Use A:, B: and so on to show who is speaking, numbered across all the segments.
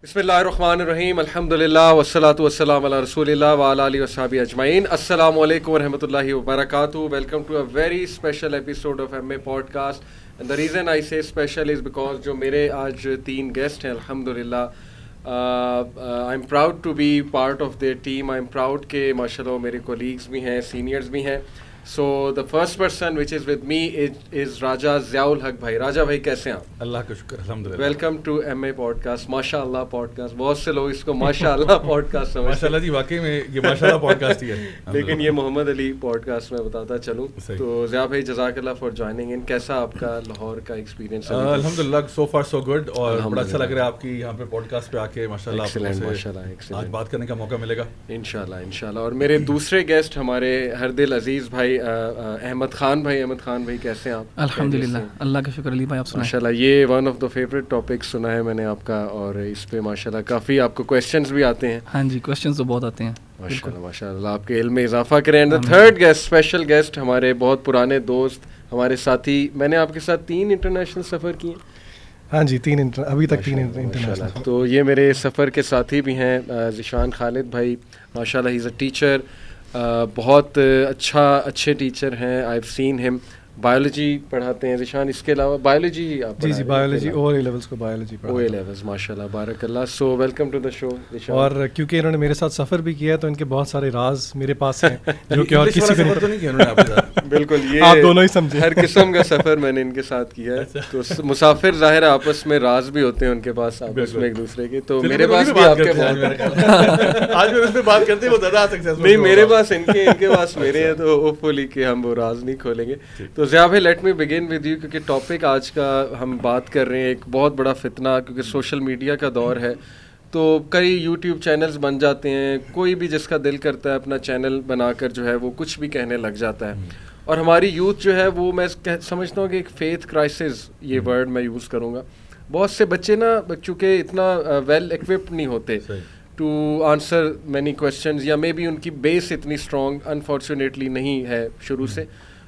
A: بسم اللہ الرحمن الرحیم الحمدللہ والصلاۃ والسلام علی رسول اللہ وعلی آلہ وصحبہ اجمعین. السلام علیکم ورحمۃ اللہ وبرکاتہ. Welcome to a very special episode of M A podcast. And the reason I say special is because جو میرے آج 3 گیسٹ ہیں الحمدللہ, I am proud to be part of their team. I am proud کہ ماشاء اللہ میرے colleagues بھی ہیں, سینئرز بھی ہیں. So the first person which is with me is Raja Zia ul Haq بھائی. راجہ بھائی کیسے ہیں آپ؟
B: اللہ کا شکر الحمدللہ.
A: Welcome to M A podcast. ماشاء اللہ پوڈ کاسٹ, بہت سے لوگ اس کو ماشاء اللہ پوڈ کاسٹ سمجھتے ہیں.
B: ماشاء اللہ جی, واقعی میں یہ ماشاء اللہ پوڈ کاسٹ ہی ہے,
A: لیکن یہ محمد علی پوڈ کاسٹ میں بتاتا چلوں. تو ضیاء بھائی جزاک اللہ فار جوائننگ ان. کیسا آپ کا لاہور کا ایکسپیرینس؟
B: الحمدللہ سو فار سو گڈ, اور بڑا اچھا لگ رہا ہے آپ کی یہاں پہ پوڈ کاسٹ پہ آ کے. ماشاء اللہ آج بات کرنے کا موقع ملے گا
A: انشاءاللہ. اور میرے دوسرے گیسٹ ہمارے ہر دل عزیز بھائی احمد خان بھائی. احمد خان بھائی کیسے ہیں آپ؟
C: الحمدللہ اللہ کا شکر. علی بھائی آپ سنائیں.
A: ماشاءاللہ یہ one of the favourite topic سنا ہے میں نے آپ کا, اور اس پہ ماشاءاللہ کافی آپ کو کویسچنز بھی آتے ہیں.
C: ہاں جی, کویسچنز تو بہت آتے ہیں.
A: ماشاءاللہ آپ کے علم میں اضافہ کریں. And the third guest, special guest, ہمارے بہت پرانے دوست, ہمارے ساتھی. میں نے آپ کے ساتھ 3 انٹرنیشنل سفر کیے.
D: ہاں جی, ابھی تک 3 انٹرنیشنل.
A: تو یہ میرے سفر کے ساتھی بھی ہیں ذیشان خالد بھائی. ماشاءاللہ ہی از اے ٹیچر, بہت اچھے ٹیچر ہیں. آئی ہیو سین ہم. بایولوجی پڑھاتے ہیں ذیشان, اس کے علاوہ بایولوجی آپ؟
D: جی بایولوجی, او اے لیولس کو بایولوجی پڑھاتے ہیں.
A: او اے لیولس, ماشاء اللہ بارک اللہ. سو ویلکم ٹو دا شو ذیشان.
D: اور کیونکہ انہوں نے میرے ساتھ سفر بھی کیا ہے تو ان کے بہت سارے راز میرے پاس ہیں جو کہ اور کسی کو نہیں کیا انہوں نے آپ کے ساتھ.
A: بالکل, یہ
D: آپ دونوں ہی سمجھے.
A: ہر قسم کا سفر میں نے ان کے ساتھ کیا ہے. تو مسافر ظاہر آپس میں راز بھی ہوتے ہیں ان کے پاس آپس میں ایک دوسرے کے. تو میرے پاس بھی آپ کے
B: آج میں اس پہ بات کرتے ہیں, وہ زیادہ سکسیسفل
A: نہیں, میرے پاس ان کے پاس میرے ہیں. تو ہوپ فلی کہ ہم وہ راز نہیں کھولیں گے. تو ضیاء بھائی late me begin with you, کیونکہ ٹاپک آج کا ہم بات کر رہے ہیں ایک بہت بڑا فتنہ, کیونکہ سوشل میڈیا کا دور ہے. تو کئی یوٹیوب چینلز بن جاتے ہیں, کوئی بھی جس کا دل کرتا ہے اپنا چینل بنا کر جو ہے وہ کچھ بھی کہنے لگ جاتا ہے. اور ہماری یوتھ جو ہے وہ, میں سمجھتا ہوں کہ ایک فیتھ کرائسس, یہ ورڈ میں یوز کروں گا. بہت سے بچے نا چونکہ اتنا ویل ایکوپڈ نہیں ہوتے ٹو آنسر مینی کویسچنز, یا مے بی ان کی بیس اتنی اسٹرانگ انفارچونیٹلی نہیں ہے شروع سے.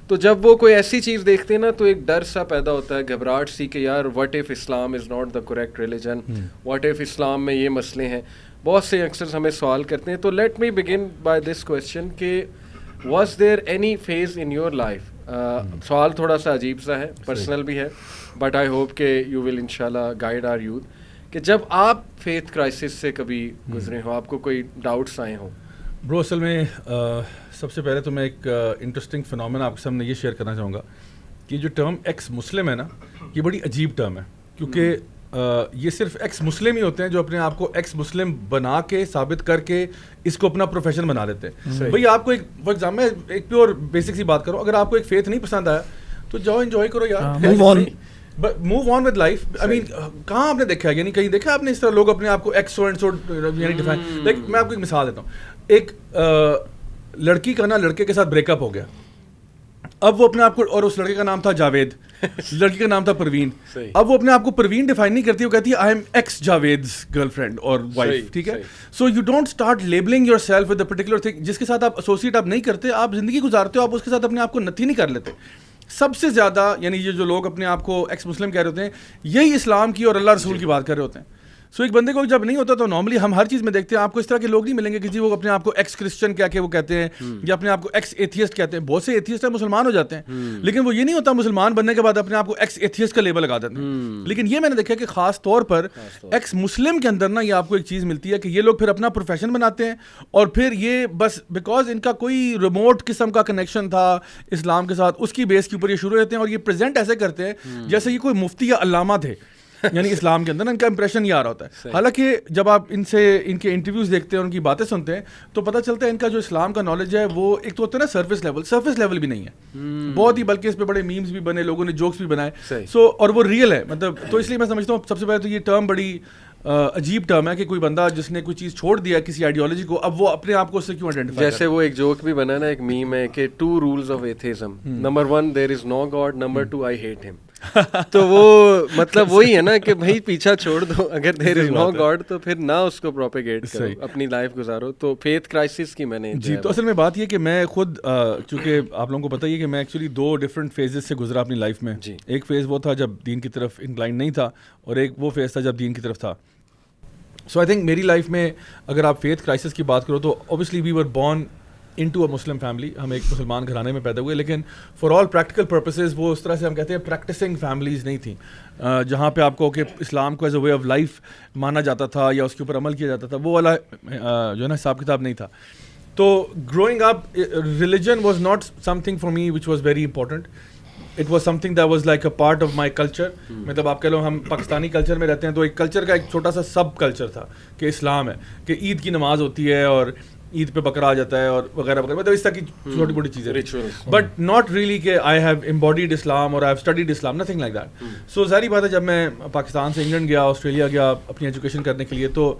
A: تو جب وہ کوئی ایسی چیز دیکھتے ہیں نا تو ایک ڈر سا پیدا ہوتا ہے, گھبراہٹ سی, کہ یار what if Islam is not the correct religion, what if Islam میں یہ مسئلے ہیں. بہت سے یگسٹرز ہمیں سوال کرتے ہیں. تو let me begin by this question کہ was there any phase in your life, سوال تھوڑا سا عجیب سا ہے, پرسنل بھی ہے, بٹ آئی ہوپ کہ یو ول انشاءاللہ گائیڈ آر یوتھ, کہ جب آپ فیتھ کرائسس سے کبھی گزرے ہوں, آپ کو کوئی ڈاؤٹس آئے ہوں.
B: برو اصل میں سب سے پہلے تو میں ایک انٹرسٹنگ فنومنا آپ کے سامنے یہ شیئر کرنا چاہوں گا کہ جو ٹرم ایکس مسلم ہے نا, یہ بڑی عجیب ٹرم ہے, کیونکہ یہ صرف ایکس مسلم ہی ہوتے ہیں جو اپنے آپ کو ایکس مسلم بنا کے ثابت کر کے اس کو اپنا پروفیشن بنا لیتے ہیں. بھائی آپ کو ایک فار ایگزامپل میں ایک پیور بیسک سی بات کروں, اگر آپ کو ایک فیتھ نہیں پسند آیا تو جاؤ انجوائے کرو یار, موو آن ود لائف. آئی مین کہاں آپ نے دیکھا, یعنی کہیں دیکھا آپ نے اس طرح لوگ اپنے آپ کو ایکس سو اینڈ سو یعنی ڈیفائن. لائک میں آپ کو ایک مثال دیتا ہوں. ایک لڑکی کا نا لڑکے کے ساتھ بریک اپ ہو گیا, اب وہ اپنے آپ کو, اور اس لڑکے کا نام تھا جاوید, لڑکی کا نام تھا پروین. اب وہ اپنے آپ کو پروین ڈیفائن نہیں کرتی, وہ کہتی ہے I am ex Javed's girlfriend اور وائف. ٹھیک ہے, so you don't start labeling yourself with a particular thing جس کے ساتھ آپ ایسوسیٹ آپ نہیں کرتے, آپ زندگی گزارتے ہو, آپ اس کے ساتھ اپنے آپ کو نتھی نہیں کر لیتے. سب سے زیادہ یعنی یہ جو لوگ اپنے آپ کو ایکس مسلم کہہ رہے ہوتے ہیں, یہی اسلام کی اور اللہ رسول کی بات کر رہے ہوتے ہیں. سو ایک بندے کو جب نہیں ہوتا تو نارملی ہم ہر چیز میں دیکھتے ہیں, آپ کو اس طرح کے لوگ نہیں ملیں گے کہ جی وہ اپنے آپ کو ایکس کرسچن کہہ کے وہ کہتے ہیں, یا اپنے آپ کو ایکس ایتھیسٹ کہتے ہیں. بہت سے ایتھیسٹ ہیں مسلمان ہو جاتے ہیں, لیکن وہ یہ نہیں ہوتا مسلمان بننے کے بعد اپنے آپ کو ایکس ایتھیسٹ کا لیبل لگا دیتے ہیں. لیکن یہ میں نے دیکھا کہ خاص طور پر ایکس مسلم کے اندر نا یہ آپ کو ایک چیز ملتی ہے کہ یہ لوگ پھر اپنا پروفیشن بناتے ہیں, اور پھر یہ بس بیکاز ان کا کوئی ریموٹ قسم کا کنیکشن تھا اسلام کے ساتھ, اس کی بیس کے اوپر یہ شروع ہوتے ہیں, اور یہ پریزنٹ ایسے کرتے ہیں جیسے یہ کوئی مفتی یا علامہ تھے. یعنی اسلام کے اندر ان کا امپریشن یہ آ رہا ہوتا ہے. حالانکہ جب آپ ان کے انٹرویوز دیکھتے ہیں, ان کی باتیں سنتے ہیں, تو پتہ چلتا ہے ان کا جو اسلام کا نالج ہے وہ ایک تو ہوتا ہے نا سرفیس لیول بھی نہیں ہے بہت ہی, بلکہ اس پہ بڑے میمز بھی بنے, لوگوں نے جوکس بھی بنائے. سو اور وہ ریئل ہے مطلب. تو اس لیے میں سمجھتا ہوں سب سے پہلے تو یہ ٹرم بڑی عجیب ٹرم ہے کہ کوئی بندہ جس نے کوئی چیز چھوڑ دیا کسی آئیڈیالوجی کو, اب وہ اپنے آپ کو اس سے کیوں آئیڈینٹیفائی.
A: جیسے وہ ایک جوک بھی بنا نا, ایک میم ہے کہ 2 rules of atheism. Number 1 there is no God, number 2 I hate him. تو وہ مطلب وہی ہے نا کہ بھائی پیچھا چھوڑ دو, اگر دیر از نو گاڈ تو پھر نہ اس کو پروپیگیٹ کرو, اپنی لائف گزارو. تو فیتھ کرائسس کی میں نے
B: جی, تو اصل میں بات یہ کہ میں خود چونکہ آپ لوگوں کو پتہ ہی ہے کہ میں ایکچولی 2 ڈفرینٹ فیزز سے گزرا اپنی لائف میں. ایک فیز وہ تھا جب دین کی طرف انکلائن نہیں تھا, اور ایک وہ فیز تھا جب دین کی طرف تھا. سو آئی تھنک میری لائف میں اگر آپ فیتھ کرائسس کی بات کرو تو obviously we were born into a Muslim family, ہم ایک مسلمان گھرانے میں پیدا ہوئے, لیکن فار آل پریکٹیکل پرپسز وہ اس طرح سے ہم کہتے ہیں پریکٹسنگ فیملیز نہیں تھیں جہاں پہ آپ کو کہ اسلام کو as a way of life مانا جاتا تھا یا اس کے اوپر عمل کیا جاتا تھا, وہ والا جو ہے نا حساب کتاب نہیں تھا. تو growing up religion was not some thing for me which was very important. It was some thing that was like a part of my culture. مطلب آپ کہہ لو ہم پاکستانی کلچر میں رہتے ہیں تو ایک کلچر کا ایک چھوٹا سا سب کلچر تھا کہ اسلام ہے, کہ عید کی نماز ہوتی ہے اور عید پہ بکرا آ جاتا ہے اور وغیرہ وغیرہ, مطلب اس طرح کی چھوٹی موٹی چیزیں, بٹ ناٹ ریئلی کہ آئی ہیو امباڈیڈ اسلام اور I have studied Islam, nothing like that. So ظاہری بات ہے جب میں پاکستان سے انگلینڈ گیا, آسٹریلیا گیا اپنی ایجوکیشن کرنے کے لیے, تو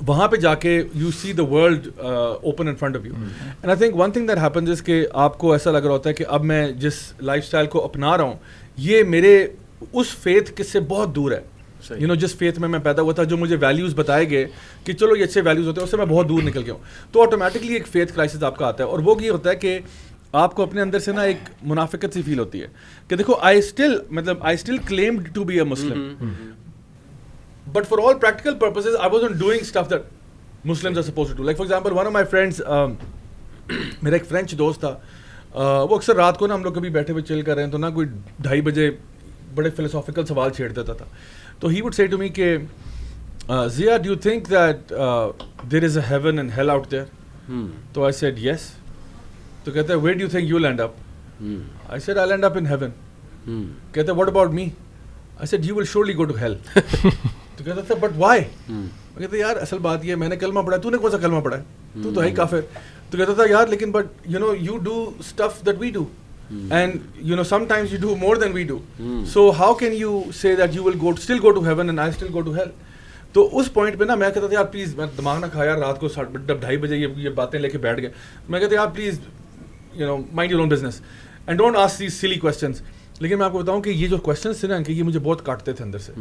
B: وہاں پہ جا کے you see the world open in front of you. And I think one thing that happens is کہ آپ کو ایسا لگ رہا ہوتا ہے کہ اب میں جس لائف اسٹائل کو اپنا رہا ہوں یہ میرے اس فیتھ کس سے بہت دور ہے. یو نو جس فیتھ میں پیدا ہوا تھا, جو مجھے ویلیوز بتائے گئے کہ چلو یہ اچھے ویلیوز ہوتے ہیں, اس سے میں بہت دور نکل گیا ہوں. تو آٹومیٹکلی ایک فیتھ کرائسس آپ کا آتا ہے, اور وہ یہ ہوتا ہے کہ آپ کو اپنے اندر سے نا ایک منافقت سی فیل ہوتی ہے کہ دیکھو I still claimed to be a Muslim, but for all practical purposes I wasn't doing stuff that Muslims are supposed to. Like for example one of my friends, میرا ایک فرینچ دوست تھا, وہ اکثر رات کو نا ہم لوگ کبھی بیٹھے ہوئے چل کر رہے ہیں تو نا کوئی 2:30 بجے بڑے فلسافیکل سوال چھیڑ دیتا تھا. تو he would say to me کہ Zia, do you think that there is a heaven and hell out there? تو I said yes. تو کہتا ہے where do you think you'll end up? I said I'll end up in heaven. کہتا ہے what about me? I said you will surely go to hell. تو کہتا تھا but why? میں کہتا یار اصل بات یہ ہے میں نے کلمہ پڑھا ہے, تو نے کون سا کلمہ پڑھا ہے, تو ہے ہی کافر. تو کہتا تھا یار لیکن but you know you do stuff that we do. And you know sometimes you do more than we do. So how can you say that you will still go to heaven and I still go to hell? تو اس point پہ نا میں کہتا تھا یار please, میں دماغ نہ کھایا, رات کو 2:30 بجے یہ باتیں لے کے بیٹھ گئے. میں کہتا یار please you know mind your own business and don't ask these silly questions. لیکن میں آپ کو بتاؤں کہ یہ جو کویسچنس تھے نا کہ یہ مجھے بہت کاٹتے تھے اندر سے,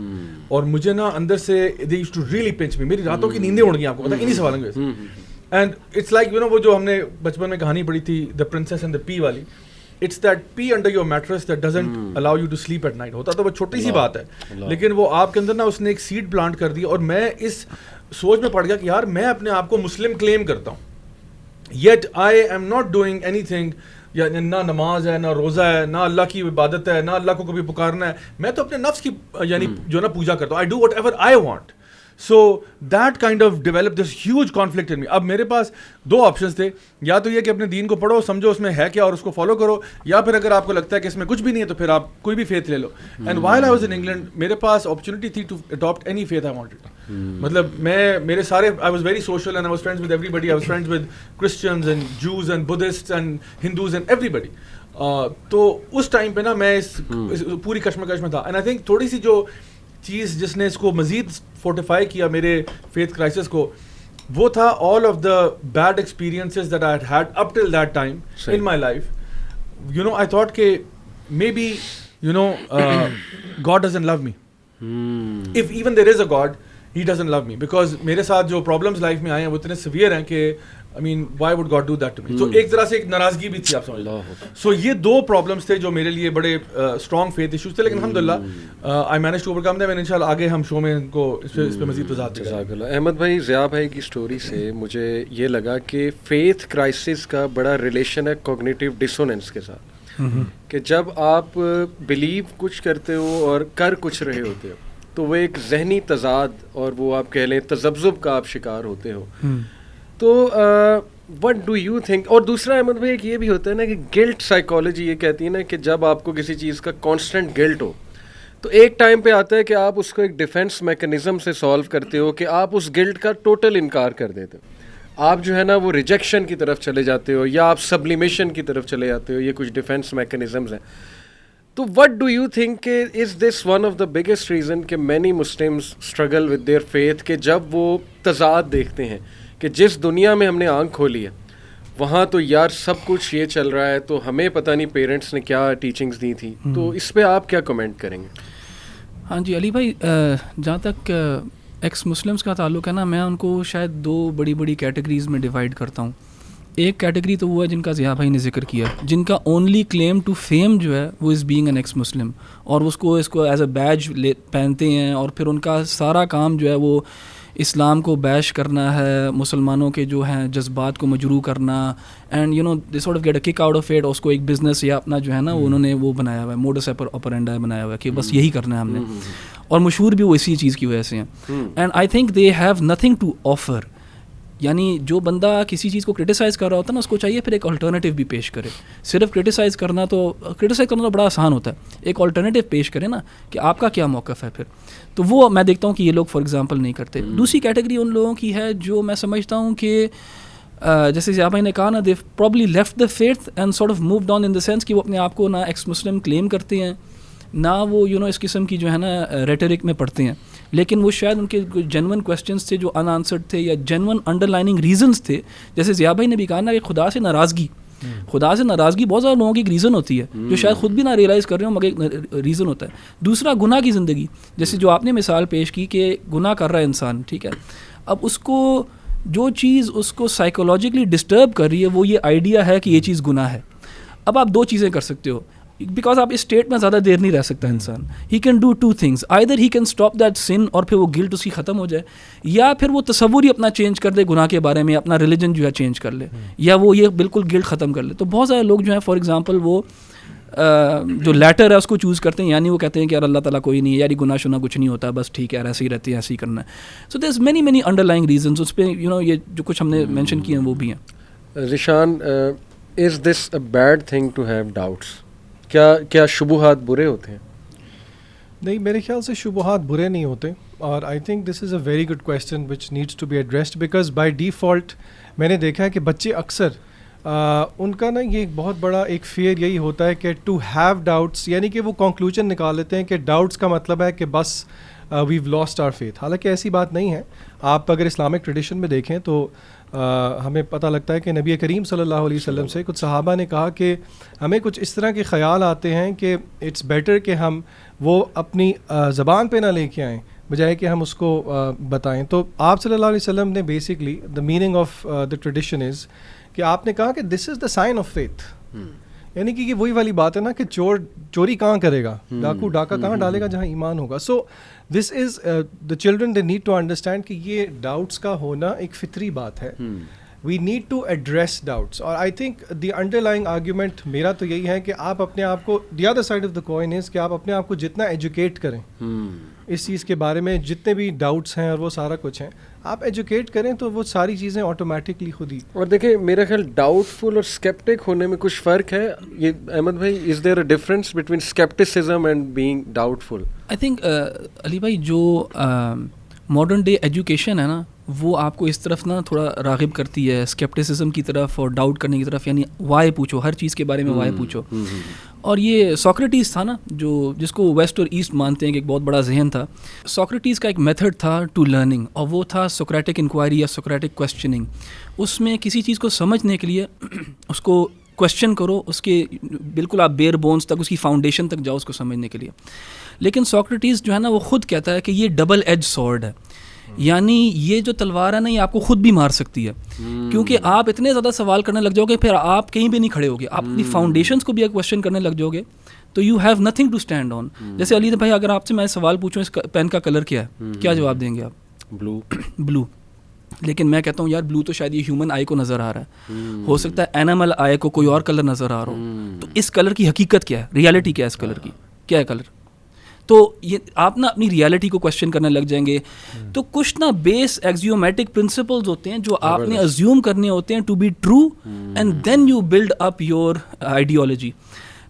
B: اور مجھے نا اندر سے دے یوزڈ ٹو ریئلی پنچ می. میری راتوں کی نیندیں اڑ گئی آپ کو پتا انہی سوالوں کی وجہ سے. And it's like you know وہ جو ہم نے بچپن میں کہانی پڑھی تھی دا پرنسس اینڈ دا پی والی, it's that pea under your mattress that doesn't allow you to sleep at night. ہوتا تو وہ چھوٹی سی بات ہے, لیکن وہ آپ کے اندر نا اس نے ایک سیڈ پلانٹ کر دی, اور میں اس سوچ میں پڑ گیا کہ یار میں اپنے آپ کو مسلم کلیم کرتا ہوں, yet I am not doing any thing. یعنی نہ نماز ہے, نہ روزہ ہے, نہ اللہ کی عبادت ہے, نہ اللہ کو کبھی پکارنا ہے. میں تو اپنے نفس کی یعنی جو نا پوجا کرتا ہوں. I do whatever I want. So that kind of develop this huge conflict in me. اب میرے پاس 2 آپشنس تھے, یا تو یہ کہ اپنے دین کو پڑھو, سمجھو اس میں ہے کیا اور اس کو فالو کرو, یا پھر اگر آپ کو لگتا ہے کہ اس میں کچھ بھی نہیں ہے تو پھر آپ کوئی بھی فیتھ لے لو. And while I was in England میرے پاس اپرچونیٹی تھی to adopt any faith I wanted. مطلب میں میرے سارے I was very social and I was friends with everybody. I was friends with Christians and Jews and Buddhist and Hindus and everybody. تو اس time پہ نا میں اس پوری کشمکش میں تھا. اینڈ آئی تھنک تھوڑی سی جو چیز جس نے اس کو مزید فورٹیفائی کیا میرے فیتھ کرائسس کو, وہ تھا all of the bad experiences that I had up till that time in my life. You know I thought کہ maybe you know God doesn't love me. If even there is a God he doesn't love me, because میرے ساتھ جو problems life میں آئے ہیں وہ اتنے severe ہیں کہ I mean, why would God do that to me? So ایک طرح سے ایک ناراضگی بھی تھی, آپ سمجھ لو. سو یہ 2 پرابلمس تھے جو میرے لیے بڑے اسٹرانگ فیتھ ایشوز تھے, لیکن الحمدللہ I manage to overcome them, and انشاءاللہ آگے ہم شو میں ان کو اس پہ مزید وضاحت دیں گے.
A: جزاک اللہ. احمد بھائی, ضیاء بھائی کی اسٹوری سے مجھے یہ لگا کہ فیتھ کرائسس کا بڑا ریلیشن ہے کوگنیٹیو ڈسوننس کے ساتھ, کہ جب آپ بلیو کچھ کرتے ہو اور کر کچھ رہے ہوتے ہو تو وہ ایک ذہنی تضاد اور وہ آپ کہہ لیں تذبذب کا آپ شکار ہوتے ہو. تو وٹ ڈو یو تھنک. اور دوسرا احمد بھائی ایک یہ بھی ہوتا ہے نا کہ گلٹ سائیکالوجی یہ کہتی ہے نا کہ جب آپ کو کسی چیز کا کانسٹنٹ گلٹ ہو تو ایک ٹائم پہ آتا ہے کہ آپ اس کو ایک ڈیفینس میکینزم سے سالو کرتے ہو کہ آپ اس گلٹ کا ٹوٹل انکار کر دیتے ہو. آپ جو ہے نا وہ ریجیکشن کی طرف چلے جاتے ہو, یا آپ سبلیمیشن کی طرف چلے جاتے ہو. یہ کچھ ڈیفینس میکینزمز ہیں. تو وٹ ڈو یو تھنک کہ is this one of the biggest reason کہ many Muslims struggle with their faith, کہ جب وہ تضاد دیکھتے ہیں کہ جس دنیا میں ہم نے آنکھ کھولی ہے وہاں تو یار سب کچھ یہ چل رہا ہے, تو ہمیں پتہ نہیں پیرنٹس نے کیا ٹیچنگز دی تھی. تو اس پہ آپ کیا کمنٹ کریں گے؟
C: ہاں جی علی بھائی, جہاں تک ایکس مسلمس کا تعلق ہے نا, میں ان کو شاید 2 بڑی کیٹیگریز میں ڈیوائڈ کرتا ہوں. ایک کیٹیگری تو وہ ہے جن کا ضیاء بھائی نے ذکر کیا, جن کا اونلی کلیم ٹو فیم جو ہے وہ is being an x Muslim, اور اس کو ایز اے بیج پہنتے ہیں, اور پھر ان کا سارا کام جو ہے وہ اسلام کو بیش کرنا ہے, مسلمانوں کے جو ہیں جذبات کو مجروح کرنا, and you know they sort of get a kick out of it. اس کو ایک بزنس یا اپنا جو ہے نا انہوں نے وہ بنایا ہوا ہے, موڈس آپرینڈی بنایا ہوا ہے کہ بس یہی کرنا ہے ہم نے, اور مشہور بھی وہ اسی چیز کی وجہ سے ہیں. And I think they have nothing to offer. یعنی جو بندہ کسی چیز کو کرٹیسائز کر رہا ہوتا ہے نا, اس کو چاہیے پھر ایک الٹرنیٹیو بھی پیش کرے. صرف کرٹیسائز کرنا تو بڑا آسان ہوتا ہے, ایک الٹرنیٹیو پیش کرے نا کہ آپ کا کیا موقف ہے پھر. تو وہ میں دیکھتا ہوں کہ یہ لوگ فار ایگزامپل نہیں کرتے. دوسری کیٹیگری ان لوگوں کی ہے جو میں سمجھتا ہوں کہ جیسے ضیاء بھائی نے کہا نا, they probably left the faith and sort of moved on in the sense کہ وہ اپنے آپ کو نہ ایکس مسلم کلیم کرتے ہیں, نہ وہ اس قسم کی جو ہے نا ریٹرک میں پڑھتے ہیں, لیکن وہ شاید ان کے جینون کویسچنس تھے جو ان آنسرڈ تھے, یا جینون انڈر لائننگ ریزنس تھے. جیسے ضیاء بھائی نے بھی کہا نا کہ خدا سے ناراضگی بہت زیادہ لوگوں کی ایک ریزن ہوتی ہے, جو شاید خود بھی نہ ریئلائز کر رہے ہوں, مگر ایک ریزن ہوتا ہے. دوسرا گناہ کی زندگی, جیسے جو آپ نے مثال پیش کی کہ گناہ کر رہا ہے انسان, ٹھیک ہے, اب اس کو جو چیز اس کو سائیکولوجیکلی ڈسٹرب کر رہی ہے وہ یہ آئیڈیا ہے کہ یہ چیز گناہ ہے. اب آپ دو چیزیں کر سکتے ہو, بیکاز آپ اس اسٹیٹ میں زیادہ دیر نہیں رہ سکتا انسان. He can do two things, either he can stop that sin اور پھر وہ گلٹ اس کی ختم ہو جائے, یا پھر وہ تصور ہی اپنا چینج کر دے گناہ کے بارے میں, اپنا ریلیجن جو ہے چینج کر لے, یا وہ یہ بالکل گلٹ ختم کر لے. تو بہت سارے لوگ جو ہیں فار ایگزامپل وہ جو لیٹر ہے اس کو چوز کرتے ہیں, یعنی وہ کہتے ہیں کہ یار اللہ تعالیٰ کوئی نہیں ہے, یار گناہ شنا کچھ نہیں ہوتا, بس ٹھیک ہے یار ایسے ہی رہتے ہیں, ایسے ہی کرنا ہے. سو دیر از مینی انڈر لائنگ ریزنس. اس پہ یہ جو کچھ ہم نے مینشن کیے ہیں وہ بھی ہیں.
A: Zeeshan, is this a bad thing to have doubts? کیا شبہات برے ہوتے ہیں؟
D: نہیں, میرے خیال سے شبہات برے نہیں ہوتے, اور I think this is a very good question which needs to be addressed, because by default میں نے دیکھا ہے کہ بچے اکثر ان کا نا یہ بہت بڑا ایک فیئر یہی ہوتا ہے کہ ٹو ہیو ڈاؤٹس, یعنی کہ وہ کنکلوژن نکال لیتے ہیں کہ ڈاؤٹس کا مطلب ہے کہ بس ویو لاسٹ آر فیتھ. حالانکہ ایسی بات نہیں ہے. آپ اگر اسلامک ٹریڈیشن میں دیکھیں تو ہمیں پتہ لگتا ہے کہ نبی کریم صلی اللہ علیہ وسلم سے کچھ صحابہ نے کہا کہ ہمیں کچھ اس طرح کے خیال آتے ہیں کہ اٹس بیٹر کہ ہم وہ اپنی زبان پہ نہ لے کے آئیں بجائے کہ ہم اس کو بتائیں. تو آپ صلی اللہ علیہ وسلم نے basically the meaning of the tradition is کہ آپ نے کہا کہ دس is the sign of faith. یعنی کہ یہ وہی والی بات ہے نا کہ چوری کہاں کرے گا, ڈاکو ڈاکہ کہاں ڈالے گا جہاں ایمان ہوگا. So this is the children they need to understand کہ یہ ڈاؤٹس کا ہونا ایک فطری بات ہے. We need to address doubts, اور I think the underlying argument میرا تو یہی ہے کہ آپ اپنے آپ کو, the other side of the coin is کہ آپ اپنے آپ کو جتنا ایجوکیٹ کریں اس چیز کے بارے میں, جتنے بھی ڈاؤٹس ہیں اور وہ سارا کچھ ہیں, آپ ایجوکیٹ کریں تو وہ ساری چیزیں آٹومیٹکلی خود ہی.
A: اور دیکھیں میرا خیال ڈاؤٹ فل اور اسکیپٹک ہونے میں کچھ فرق ہے. یہ احمد بھائی, is there a difference between skepticism and being doubtful?
C: I think Ali بھائی جو ماڈرن ڈے ایجوکیشن ہے نا وہ آپ کو اس طرف نا تھوڑا راغب کرتی ہے, اسکیپٹسزم کی طرف اور ڈاؤٹ کرنے کی طرف, یعنی وائی پوچھو, ہر چیز کے بارے میں وائی پوچھو. اور یہ سوکریٹیز تھا نا جو جس کو ویسٹ اور ایسٹ مانتے ہیں کہ ایک بہت بڑا ذہن تھا. سوکریٹیز کا ایک میتھڈ تھا ٹو لرننگ, اور وہ تھا سوکریٹک انکوائری یا سوکریٹک کویسچننگ. اس میں کسی چیز کو سمجھنے کے لیے اس کو کویسچن کرو, اس کے بالکل آپ بیئر بونس تک, اس کی فاؤنڈیشن تک جاؤ اس کو سمجھنے کے لیے. لیکن سوکریٹیز جو ہے نا وہ خود کہتا ہے کہ یہ ڈبل ایج سورڈ ہے, یعنی یہ جو تلوار ہے نا یہ آپ کو خود بھی مار سکتی ہے, کیونکہ آپ اتنے زیادہ سوال کرنے لگ جاؤ گے پھر آپ کہیں بھی نہیں کھڑے ہوگے, آپ اپنی فاؤنڈیشنس کو بھی ایک کویسچن کرنے لگ جاؤ گے تو you have nothing to stand on. جیسے علی بھائی اگر آپ سے میں سوال پوچھوں اس پین کا کلر کیا ہے, کیا جواب دیں گے آپ؟ بلو. لیکن میں کہتا ہوں یار بلو تو شاید یہ ہیومن آئی کو نظر آ رہا ہے, ہو سکتا ہے اینیمل آئی کو کوئی اور کلر نظر آ رہا ہو. تو اس کلر کی حقیقت کیا ہے, ریالٹی کیا ہے اس کلر کی, کیا ہے کلر؟ تو یہ آپ نا اپنی ریالٹی کو کویسچن کرنے لگ جائیں گے. تو کچھ نا بیس ایکزیومیٹک پرنسپلز ہوتے ہیں جو آپ نے ازیوم کرنے ہوتے ہیں to be true, and then you build up your ideology.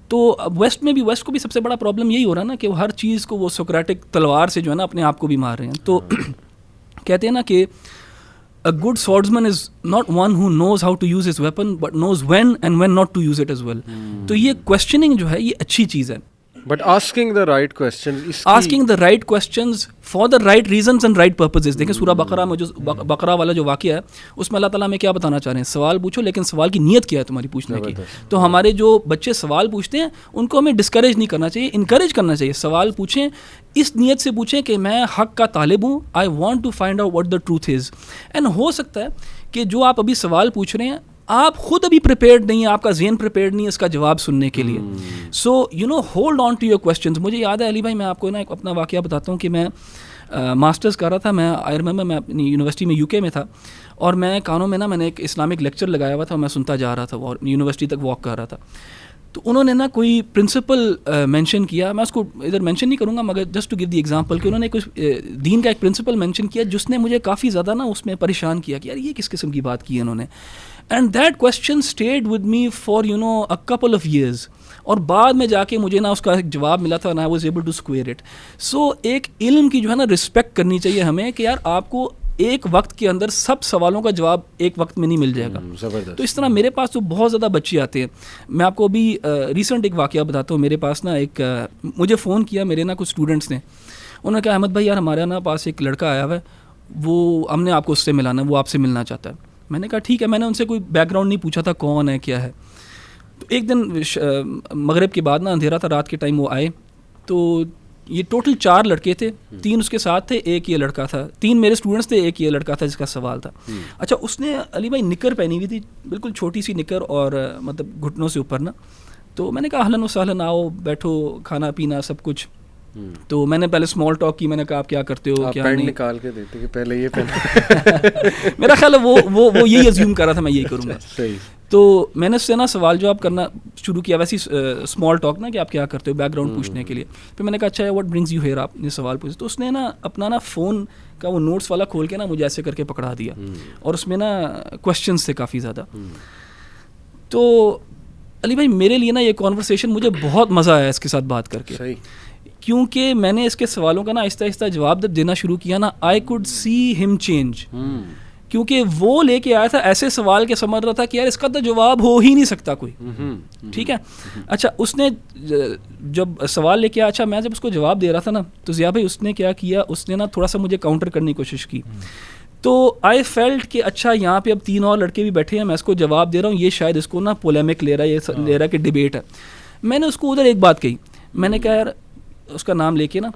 C: تو ویسٹ میں بھی, ویسٹ کو بھی سب سے بڑا پرابلم یہی ہو رہا ہے نا کہ وہ ہر چیز کو وہ سوکریٹک تلوار سے جو ہے نا اپنے آپ کو بھی مار رہے ہیں. تو کہتے ہیں نا کہ a good swordsman is not one who knows how to use his weapon but knows when and when not to use it as well. تو یہ questioning جو ہے یہ اچھی چیز ہے,
A: but asking the right questions,
C: asking the right questions for the right reasons and right purposes. دیکھیں سورہ بقرہ میں جو بقرہ والا جو واقعہ ہے اس میں اللہ تعالیٰ میں کیا بتانا چاہ رہے ہیں, سوال پوچھو لیکن سوال کی نیت کیا ہے تمہاری پوچھنے کی. تو ہمارے جو بچے سوال پوچھتے ہیں ان کو ہمیں ڈسکریج نہیں کرنا چاہیے, انکریج کرنا چاہیے. سوال پوچھیں, اس نیت سے پوچھیں کہ میں حق کا طالب ہوں, I want to find out what the truth is. And ہو سکتا ہے کہ جو آپ ابھی سوال پوچھ رہے ہیں آپ خود ابھی پریپیئرڈ نہیں ہیں, آپ کا ذہن پریپیئرڈ نہیں ہے اس کا جواب سننے کے لیے. So hold on to your questions. مجھے یاد ہے علی بھائی, میں آپ کو نا ایک اپنا واقعہ بتاتا ہوں کہ میں ماسٹرز کر رہا تھا. میں آئی ریممبر میں اپنی یونیورسٹی میں UK میں تھا, اور میں کانوں میں نا میں نے ایک اسلامک لیکچر لگایا ہوا تھا, اور میں سنتا جا رہا تھا اور یونیورسٹی تک واک کر رہا تھا. تو انہوں نے نا کوئی پرنسپل مینشن کیا, میں اس کو ادھر مینشن نہیں کروں گا مگر just to give the example, کہ انہوں نے کچھ دین کا ایک پرنسپل مینشن کیا جس نے مجھے کافی زیادہ نا اس میں پریشان کیا کہ یار یہ کس قسم کی بات کی ہے انہوں نے. And that question stayed with me for a couple of years, اور بعد میں جا کے مجھے نا اس کا ایک جواب ملا تھا, and I was able to square it. سو ایک علم کی جو ہے نا رسپیکٹ کرنی چاہیے ہمیں کہ یار آپ کو ایک وقت کے اندر سب سوالوں کا جواب ایک وقت میں نہیں مل جائے گا. تو اس طرح میرے پاس تو بہت زیادہ بچے آتے ہیں. میں آپ کو ابھی ریسنٹ ایک واقعہ بتاتا ہوں. میرے پاس نا مجھے فون کیا میرے نا کچھ اسٹوڈنٹس نے, انہوں نے کہا احمد بھائی یار ہمارے نا پاس ایک لڑکا آیا ہوا ہے, وہ ہم نے آپ کو اس سے ملانا ہے, وہ آپ سے ملنا چاہتا ہے. میں نے کہا ٹھیک ہے. میں نے ان سے کوئی بیک گراؤنڈ نہیں پوچھا تھا کون ہے کیا ہے. تو ایک دن مغرب کے بعد نا اندھیرا تھا, رات کے ٹائم وہ آئے. تو یہ ٹوٹل 4 لڑکے تھے, 3 اس کے ساتھ تھے, ایک یہ لڑکا تھا. 3 میرے اسٹوڈنٹس تھے, ایک یہ لڑکا تھا جس کا سوال تھا. اچھا اس نے علی بھائی نکر پہنی ہوئی تھی, بالکل چھوٹی سی نکر, اور مطلب گھٹنوں سے اوپر نا. تو میں نے کہا اہلاً و سہلاً, آؤ بیٹھو, کھانا پینا سب کچھ. تو میں نے پہلے اسمال ٹاک کی, میں نے کہا آپ کیا کرتے ہو, کیا نہیں.
A: نکال کے دیتے کہ پہلے یہ پہن.
C: میرا خیال ہے وہ یہی ازیوم کر رہا تھا میں یہی کروں گا. تو میں نے اس سے نا سوال جواب کرنا شروع کیا, ویسے اسمال ٹاک نا کہ آپ کیا کرتے ہو, بیک گراؤنڈ پوچھنے کے لیے. پھر میں نے کہا اچھا واٹ برنگز یو ہیئر, آپ نے سوال پوچھا. تو اس نے نا اپنا نا فون کا وہ نوٹس والا کھول کے نا مجھے ایسے کر کے پکڑا دیا, اور اس میں نا کویسچنس تھے کافی زیادہ. تو علی بھائی میرے لیے نا یہ کانورسیشن مجھے بہت مزہ آیا اس کے ساتھ بات کر کے, کیونکہ میں نے اس کے سوالوں کا نا آہستہ آہستہ جواب جب دینا شروع کیا نا, آئی کوڈ سی ہم چینج. کیونکہ وہ لے کے آیا تھا ایسے سوال کے, سمجھ رہا تھا کہ یار اس کا تو جواب ہو ہی نہیں سکتا کوئی. ٹھیک ہے. اچھا اس نے جب سوال لے کے آیا, اچھا میں جب اس کو جواب دے رہا تھا نا, تو ضیاء بھائی اس نے کیا کیا, اس نے نا تھوڑا سا مجھے کاؤنٹر کرنے کی کوشش کی. تو آئی فیلٹ کہ اچھا یہاں پہ اب 3 اور لڑکے بھی بیٹھے ہیں, میں اس کو جواب دے رہا ہوں, یہ شاید اس کو نا پولیمک لے رہا ہے, یہ لے رہا ہے کہ ڈیبیٹ ہے. میں نے اس کو ادھر ایک بات کہی, میں نے کہا یار اس کا نام لے کے نا,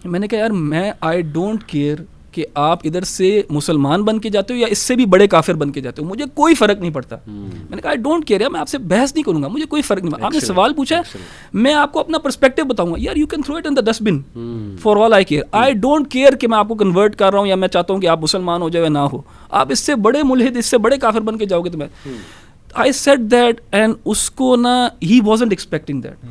C: میں نے کہا یار میں آئی ڈونٹ کیئر کہ آپ ادھر سے مسلمان بن کے جاتے ہو یا اس سے بھی بڑے کافر بن کے جاتے ہو, مجھے کوئی فرق نہیں پڑتا. میں نے کہا آئی ڈونٹ کیئر, میں آپ سے بحث نہیں کروں گا, مجھے کوئی فرق نہیں پڑتا. آپ نے سوال پوچھا ہے, میں آپ کو اپنا پرسپیکٹو بتاؤں گا. یار you can throw it in the dust bin for all I care. I don't care کہ میں آپ کو کنورٹ کر رہا ہوں یا میں چاہتا ہوں کہ آپ مسلمان ہو جاؤ یا نہ ہو. آپ اس سے بڑے ملحد, اس سے بڑے کافر بن کے جاؤ گے تو میں. I said that, and اس کو نا he wasn't expecting that.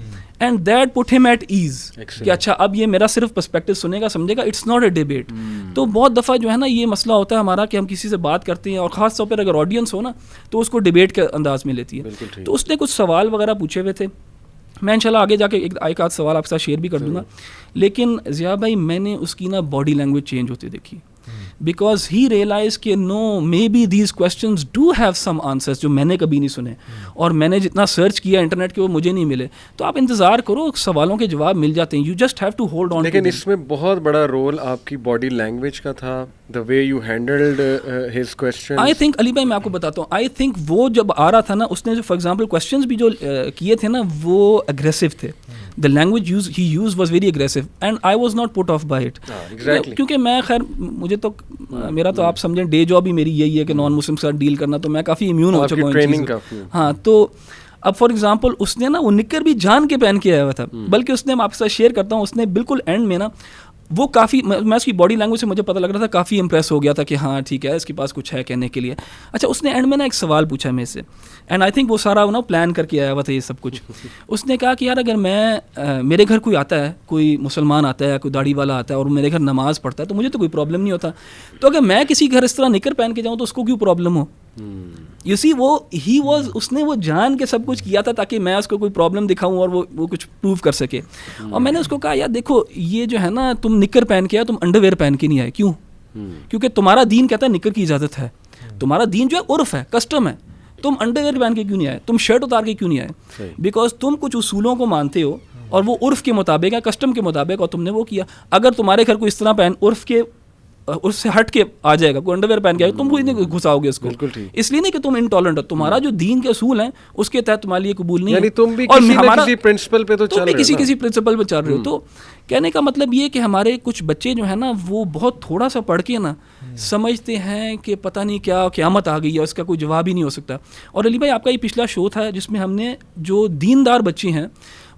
C: And that put him at ease کہ اچھا اب یہ میرا صرف پرسپیکٹو سنے گا, سمجھے گا, اٹس ناٹ اے ڈیبیٹ. تو بہت دفعہ جو ہے نا یہ مسئلہ ہوتا ہے ہمارا کہ ہم کسی سے بات کرتے ہیں, اور خاص طور پر اگر آڈینس ہو نا تو اس کو ڈیبیٹ کے انداز میں لیتی ہے. تو اس نے کچھ سوال وغیرہ پوچھے ہوئے تھے, میں انشاءاللہ آگے جا کے ایک آدھ سوال آپ کے ساتھ شیئر بھی کر دوں گا. لیکن ضیاء بھائی میں نے اس کی نا باڈی لینگویج چینج ہوتی دیکھی, بیکاز ہی ریئلائز کہ no maybe these questions do have some answers جو میں نے کبھی نہیں سنے, اور میں نے جتنا سرچ کیا انٹرنیٹ کے وہ مجھے نہیں ملے. تو آپ انتظار کرو, سوالوں کے جواب مل جاتے ہیں, you just have to hold on.
A: لیکن اس میں بہت بڑا رول آپ کی باڈی لینگویج کا تھا, the way you handled his question.
C: I think Ali بھائی میں آپ کو بتاتا ہوں, آئی تھنک وہ جب آ رہا تھا نا, اس نے جو فار ایگزامپل کویسچنز بھی جو کیے تھے نا وہ اگریسو تھے. The language he used was very aggressive and I was not put off by it. کیونکہ میں خیر مجھے تو میرا تو آپ سمجھیں ڈے جاب ہی میری یہی ہے کہ نان مسلم کے ساتھ ڈیل کرنا, تو میں کافی امیون ہو چکا ہوں ان چیزوں. ہاں تو اب فار ایگزامپل اس نے نا وہ نکر بھی جان کے پہن کے آیا ہوا تھا, بلکہ اس نے, میں آپ کے ساتھ شیئر کرتا ہوں, اس نے بالکل اینڈ میں نا وہ کافی, میں اس کی باڈی لینگویج سے مجھے پتہ لگ رہا تھا کافی امپریس ہو گیا تھا کہ ہاں ٹھیک ہے اس کے پاس کچھ ہے کہنے کے لیے. اچھا اس نے اینڈ میں نا ایک سوال پوچھا میرے سے, اینڈ آئی تھنک وہ سارا نا پلان کر کے آیا ہوا تھا یہ سب کچھ. اس نے کہا کہ یار اگر میں میرے گھر کوئی آتا ہے, کوئی مسلمان آتا ہے, کوئی داڑھی والا آتا ہے اور میرے گھر نماز پڑھتا ہے تو مجھے تو کوئی پرابلم نہیں ہوتا, تو اگر میں کسی گھر اس طرح نکر پہن کے جاؤں تو اس کو کیوں پرابلم ہو. یو سی وہ ہی واز, اس نے وہ جان کے سب کچھ کیا تھا تاکہ میں اس کو کوئی پرابلم دکھاؤں اور وہ کچھ پروو کر سکے. اور میں نے اس کو کہا یار دیکھو یہ جو ہے نا تم نکر پہن کے آئے, تم انڈر ویئر پہن کے نہیں آئے. کیوں؟ کیونکہ تمہارا دین کہتا ہے نکر کی اجازت ہے, تمہارا دین جو ہے عرف ہے, کسٹم ہے. تم انڈر ویئر پہن کے کیوں نہیں آئے, تم شرٹ اتار کے کیوں نہیں آئے؟ بیکاز تم کچھ اصولوں کو مانتے ہو اور وہ عرف کے مطابق ہے, کسٹم کے مطابق, اور تم نے وہ کیا. اگر تمہارے گھر کو اس طرح عرف کے اس سے ہٹ کے آ جائے گا, کوئی انڈر ویئر پہن کے آئے گا, تم کوئی نہیں گھساؤ گے اس کو, اس لیے نہیں کہ تم انٹالرنٹ ہو, تمہارا جو دین کے اصول ہیں اس کے تحت تمہارے لیے قبول نہیں ہے,
A: یعنی تم بھی کسی پرنسپل پہ تو چل رہے ہو,
C: کسی پرنسپل پہ چل رہے ہو. تو کہنے کا مطلب یہ کہ ہمارے کچھ بچے جو ہیں نا وہ بہت تھوڑا سا پڑھ کے نا سمجھتے ہیں کہ پتہ نہیں کیا قیامت آ گئی ہے, اس کا کوئی جواب ہی نہیں ہو سکتا. اور علی بھائی آپ کا یہ پچھلا شو تھا جس میں ہم نے جو دیندار بچے ہیں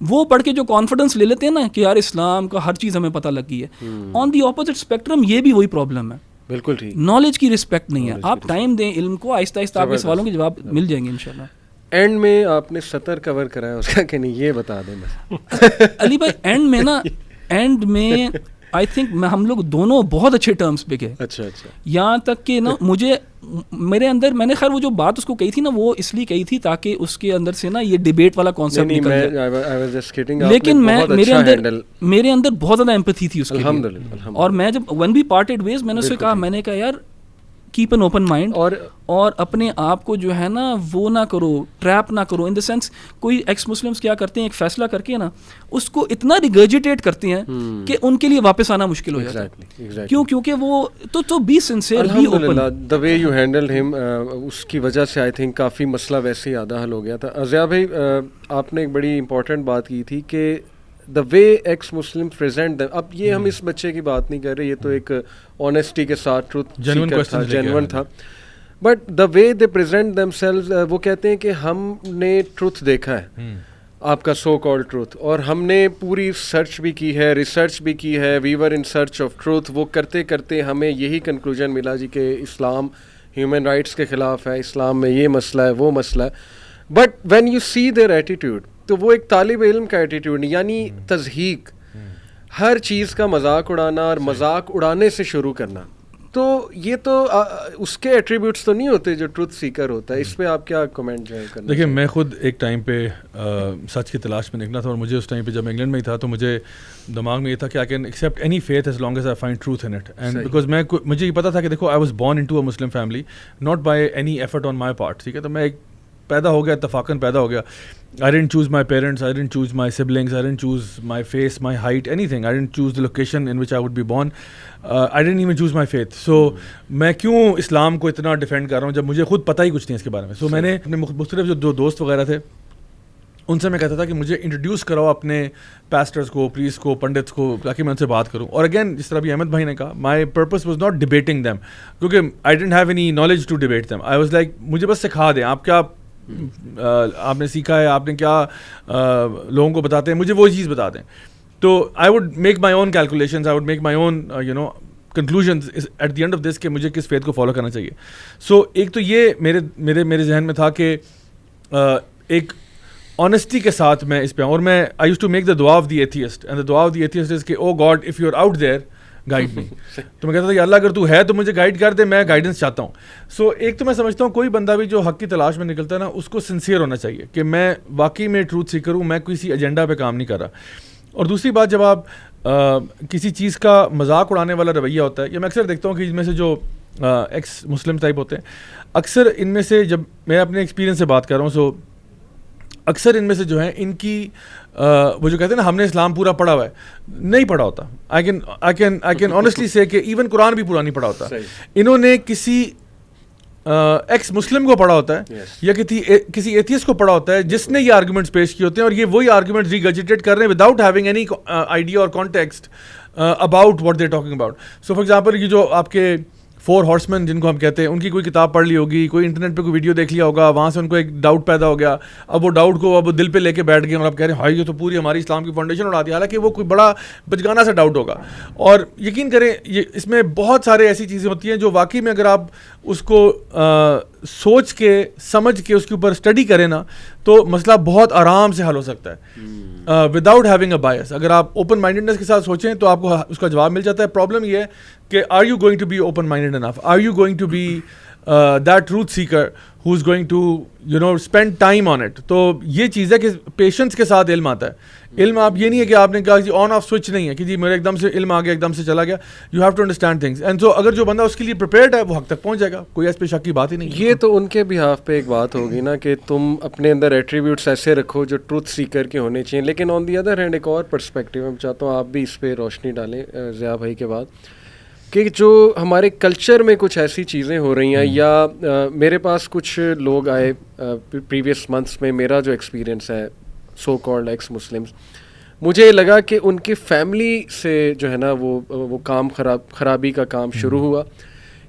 C: وہ پڑھ کے جو کانفیڈنس لے لیتے ہیں نا کہ یار اسلام کا ہر چیز ہمیں پتہ لگ گئی ہے, آن دی اپوزٹ اسپیکٹرم یہ بھی وہی پرابلم ہے,
A: بالکل ٹھیک,
C: نالج کی رسپیکٹ نہیں ہے. آپ ٹائم دیں علم کو, آہستہ آہستہ آپ کے سوالوں کے جواب مل جائیں گے انشاءاللہ.
A: اینڈ میں آپ نے سطر کور کرا ہے اس کا کہ نہیں, یہ بتا دیں بس.
C: علی بھائی اینڈ میں نا, اینڈ میں آئی تھنک ہم لوگ دونوں بہت اچھے ٹرمز پہ گئے.
A: اچھا اچھا,
C: یہاں تک کہ نا مجھے میرے اندر, میں نے خیر وہ جو بات اس کو کہی تھی نا وہ اس لیے کہی تھی تاکہ اس کے اندر سے نا یہ ڈیبیٹ والا کانسیپٹ نکل جائے, لیکن میرے اندر بہت زیادہ ایمپتھی تھی اس کے لیے. اور میں جب when we parted ways میں نے اسے کہا, میں نے کہا یار کیپ این اوپن مائنڈ, اور اپنے آپ کو جو ہے نا وہ نہ کرو, ٹریپ نہ کرو, ان دا سینس کوئی ایکس مسلمس کیا کرتے ہیں ایک فیصلہ کر کے نا اس کو اتنا ریگرجیٹیٹ کرتے ہیں کہ ان کے لیے واپس آنا مشکل ہو جاتا ہے. کیوں؟ کیونکہ وہ تو be sincere, be open.
A: the way you handled him, اس کی وجہ سے آئی تھنک کافی مسئلہ ویسے ہی آدھا حل ہو گیا تھا. ضیاء بھائی آپ نے ایک بڑی امپورٹنٹ بات کی تھی کہ دا وے ایکس مسلم پریزنٹ دیم. اب یہ ہم اس بچے کی بات نہیں کر رہے, یہ تو ایک آنیسٹی کے ساتھ ٹروتھ جینون تھا, but the way they present them selves, وہ کہتے ہیں کہ ہم نے ٹروتھ دیکھا ہے, آپ کا سو کالڈ ٹروتھ, اور ہم نے پوری سرچ بھی کی ہے, ریسرچ بھی کی ہے, وی ور ان سرچ آف ٹروتھ. وہ کرتے کرتے ہمیں یہی کنکلوژن ملا جی کہ اسلام ہیومن رائٹس کے خلاف ہے, اسلام میں یہ مسئلہ ہے, وہ مسئلہ ہے. But when you see their attitude, تو وہ ایک طالب علم کا ایٹیٹیوڈ نہیں, یعنی تضحیق, ہر چیز کا مذاق اڑانا اور مذاق اڑانے سے شروع کرنا. تو یہ تو اس کے ایٹریبیوٹس تو نہیں ہوتے جو ٹروتھ سیکر ہوتا ہے. اس پہ آپ کیا کمنٹ جو ہے کرنا؟
B: دیکھیے میں خود ایک ٹائم پہ سچ کی تلاش میں نکلا تھا, اور مجھے اس ٹائم پہ جب میں انگلینڈ میں ہی تھا تو مجھے دماغ میں یہ تھا کہ I can accept any faith as long as I find truth in it. And because مجھے یہ پتا تھا کہ دیکھو I was born into a Muslim family, not by any effort on my part, ٹھیک ہے. تو میں ایک پیدا ہو گیا, اتفاقاً پیدا ہو گیا. I didn't choose my parents, I didn't choose my siblings, I didn't choose my face, my height, anything. I didn't choose the location in which I would be born. I didn't even choose my faith. So میں کیوں اسلام کو اتنا defend کر رہا ہوں جب مجھے خود پتہ ہی کچھ نہیں اس کے بارے میں. سو میں نے اپنے مختلف جو دوست وغیرہ تھے ان سے میں کہتا تھا کہ مجھے انٹروڈیوس کراؤ اپنے پیسٹرز کو, پریسٹ کو, پنڈتس کو, تاکہ میں ان سے بات کروں. اور اگین جس طرح بھی احمد بھائی نے کہا, my purpose was not debating them, کیونکہ I didn't have any knowledge to debate them. I was like مجھے بس سکھا دیں, آپ کیا آپ نے سیکھا ہے, آپ نے کیا لوگوں کو بتاتے ہیں, مجھے وہ چیز بتا دیں. تو I would make my own calculations, I would make my own conclusions at the end of this کہ مجھے کس فیتھ کو فالو کرنا چاہیے. سو ایک تو یہ میرے ذہن میں تھا کہ ایک آنیسٹی کے ساتھ میں اس پہ, اور میں I use to make the دعا of the atheist, and the دعا آف دی ایتھیسٹ از کہ oh God if you are out there guide me. تو میں کہتا تھا کہ اللہ اگر تو ہے تو مجھے گائیڈ کر دے, میں گائیڈنس چاہتا ہوں. سو ایک تو میں سمجھتا ہوں کوئی بندہ بھی جو حق کی تلاش میں نکلتا ہے نا, اس کو سنسیئر ہونا چاہیے کہ میں واقعی میں ٹروتھ سیکر ہوں, میں کسی ایجنڈا پہ کام نہیں کر رہا. اور دوسری بات, جب آپ کسی چیز کا مذاق اڑانے والا رویہ ہوتا ہے, یا میں اکثر دیکھتا ہوں کہ ان میں سے جو ایکس مسلم ٹائپ ہوتے ہیں, اکثر ان میں سے, جب میں اپنے ایکسپیرینس سے بات کر رہا ہوں, سو اکثر ان میں سے جو ہیں ان کی وہ جو کہتے ہیں نا ہم نے اسلام پورا پڑھا ہوا ہے, نہیں پڑھا ہوتا. آئی کین آنیسٹلی سے کہ ایون قرآن بھی پورا نہیں پڑھا ہوتا. انہوں نے کسی ایکس مسلم کو پڑھا ہوتا ہے, یا کسی ایتھیسٹ کو پڑھا ہوتا ہے جس نے یہ آرگومنٹس پیش کیے ہوتے ہیں, اور یہ وہی آرگومنٹس ریگرجیٹیٹ کر رہے ہیں وداؤٹ ہیونگ اینی آئیڈیا اور context about what they are talking about. So for example یہ جو آپ کے 4 ہارسمین جن کو ہم کہتے ہیں, ان کی کوئی کتاب پڑھ لی ہوگی, کوئی انٹرنیٹ پہ کوئی ویڈیو دیکھ لیا ہوگا, وہاں سے ان کو ایک ڈاؤٹ پیدا ہو گیا, اب وہ ڈاؤٹ کو اب دل پہ لے کے بیٹھ گئے, اور آپ کہہ رہے ہیں ہائی یہ تو پوری ہماری اسلام کی فاؤنڈیشن اڑا دی, حالانکہ وہ کوئی بڑا بچگانا سا ڈاؤٹ ہوگا. اور یقین کریں یہ اس میں بہت سارے ایسی چیزیں ہوتی ہیں جو واقعی میں اگر آپ اس کو سوچ کے سمجھ کے اس کے اوپر اسٹڈی کریں نا, تو مسئلہ بہت آرام سے حل ہو سکتا ہے وداؤٹ ہیونگ اے بائس. اگر آپ اوپن مائنڈیڈنس کے ساتھ سوچیں تو آپ کو اس کا جواب مل جاتا ہے. پرابلم یہ ہے کہ are you going to be open minded enough, are you going to be that truth seeker who is going to spend time on it. تو یہ چیز ہے کہ پیشنس کے ساتھ علم آتا ہے. علم آپ یہ نہیں ہے کہ آپ نے کہا جی آن آف سوئچ نہیں ہے کہ جی میرے ایک دم سے علم آ گیا, ایک دم سے چلا گیا. You have to understand things, and so اگر جو بندہ اس کے لیے پریپیئرڈ ہے وہ حق تک پہنچ جائے گا, کوئی اس پہ شک کی بات ہی نہیں.
A: یہ تو ان کے بہاف پہ ایک بات ہوگی نا کہ تم اپنے اندر ایٹریبیوٹس ایسے رکھو جو ٹروتھ سیکر کے ہونے چاہیے. لیکن آن دی ادر ہینڈ ایک اور پرسپیکٹیو میں چاہتا ہوں آپ بھی اس پہ روشنی ڈالیں ضیاء بھائی کے بعد, کہ جو ہمارے کلچر میں کچھ ایسی چیزیں ہو رہی ہیں, یا میرے پاس کچھ لوگ آئے پریویس منتھس میں, میرا جو ایکسپیرینس ہے سو کالڈ ایکس مسلمس, مجھے لگا کہ ان کی فیملی سے جو ہے نا وہ کام خرابی کا کام شروع ہوا,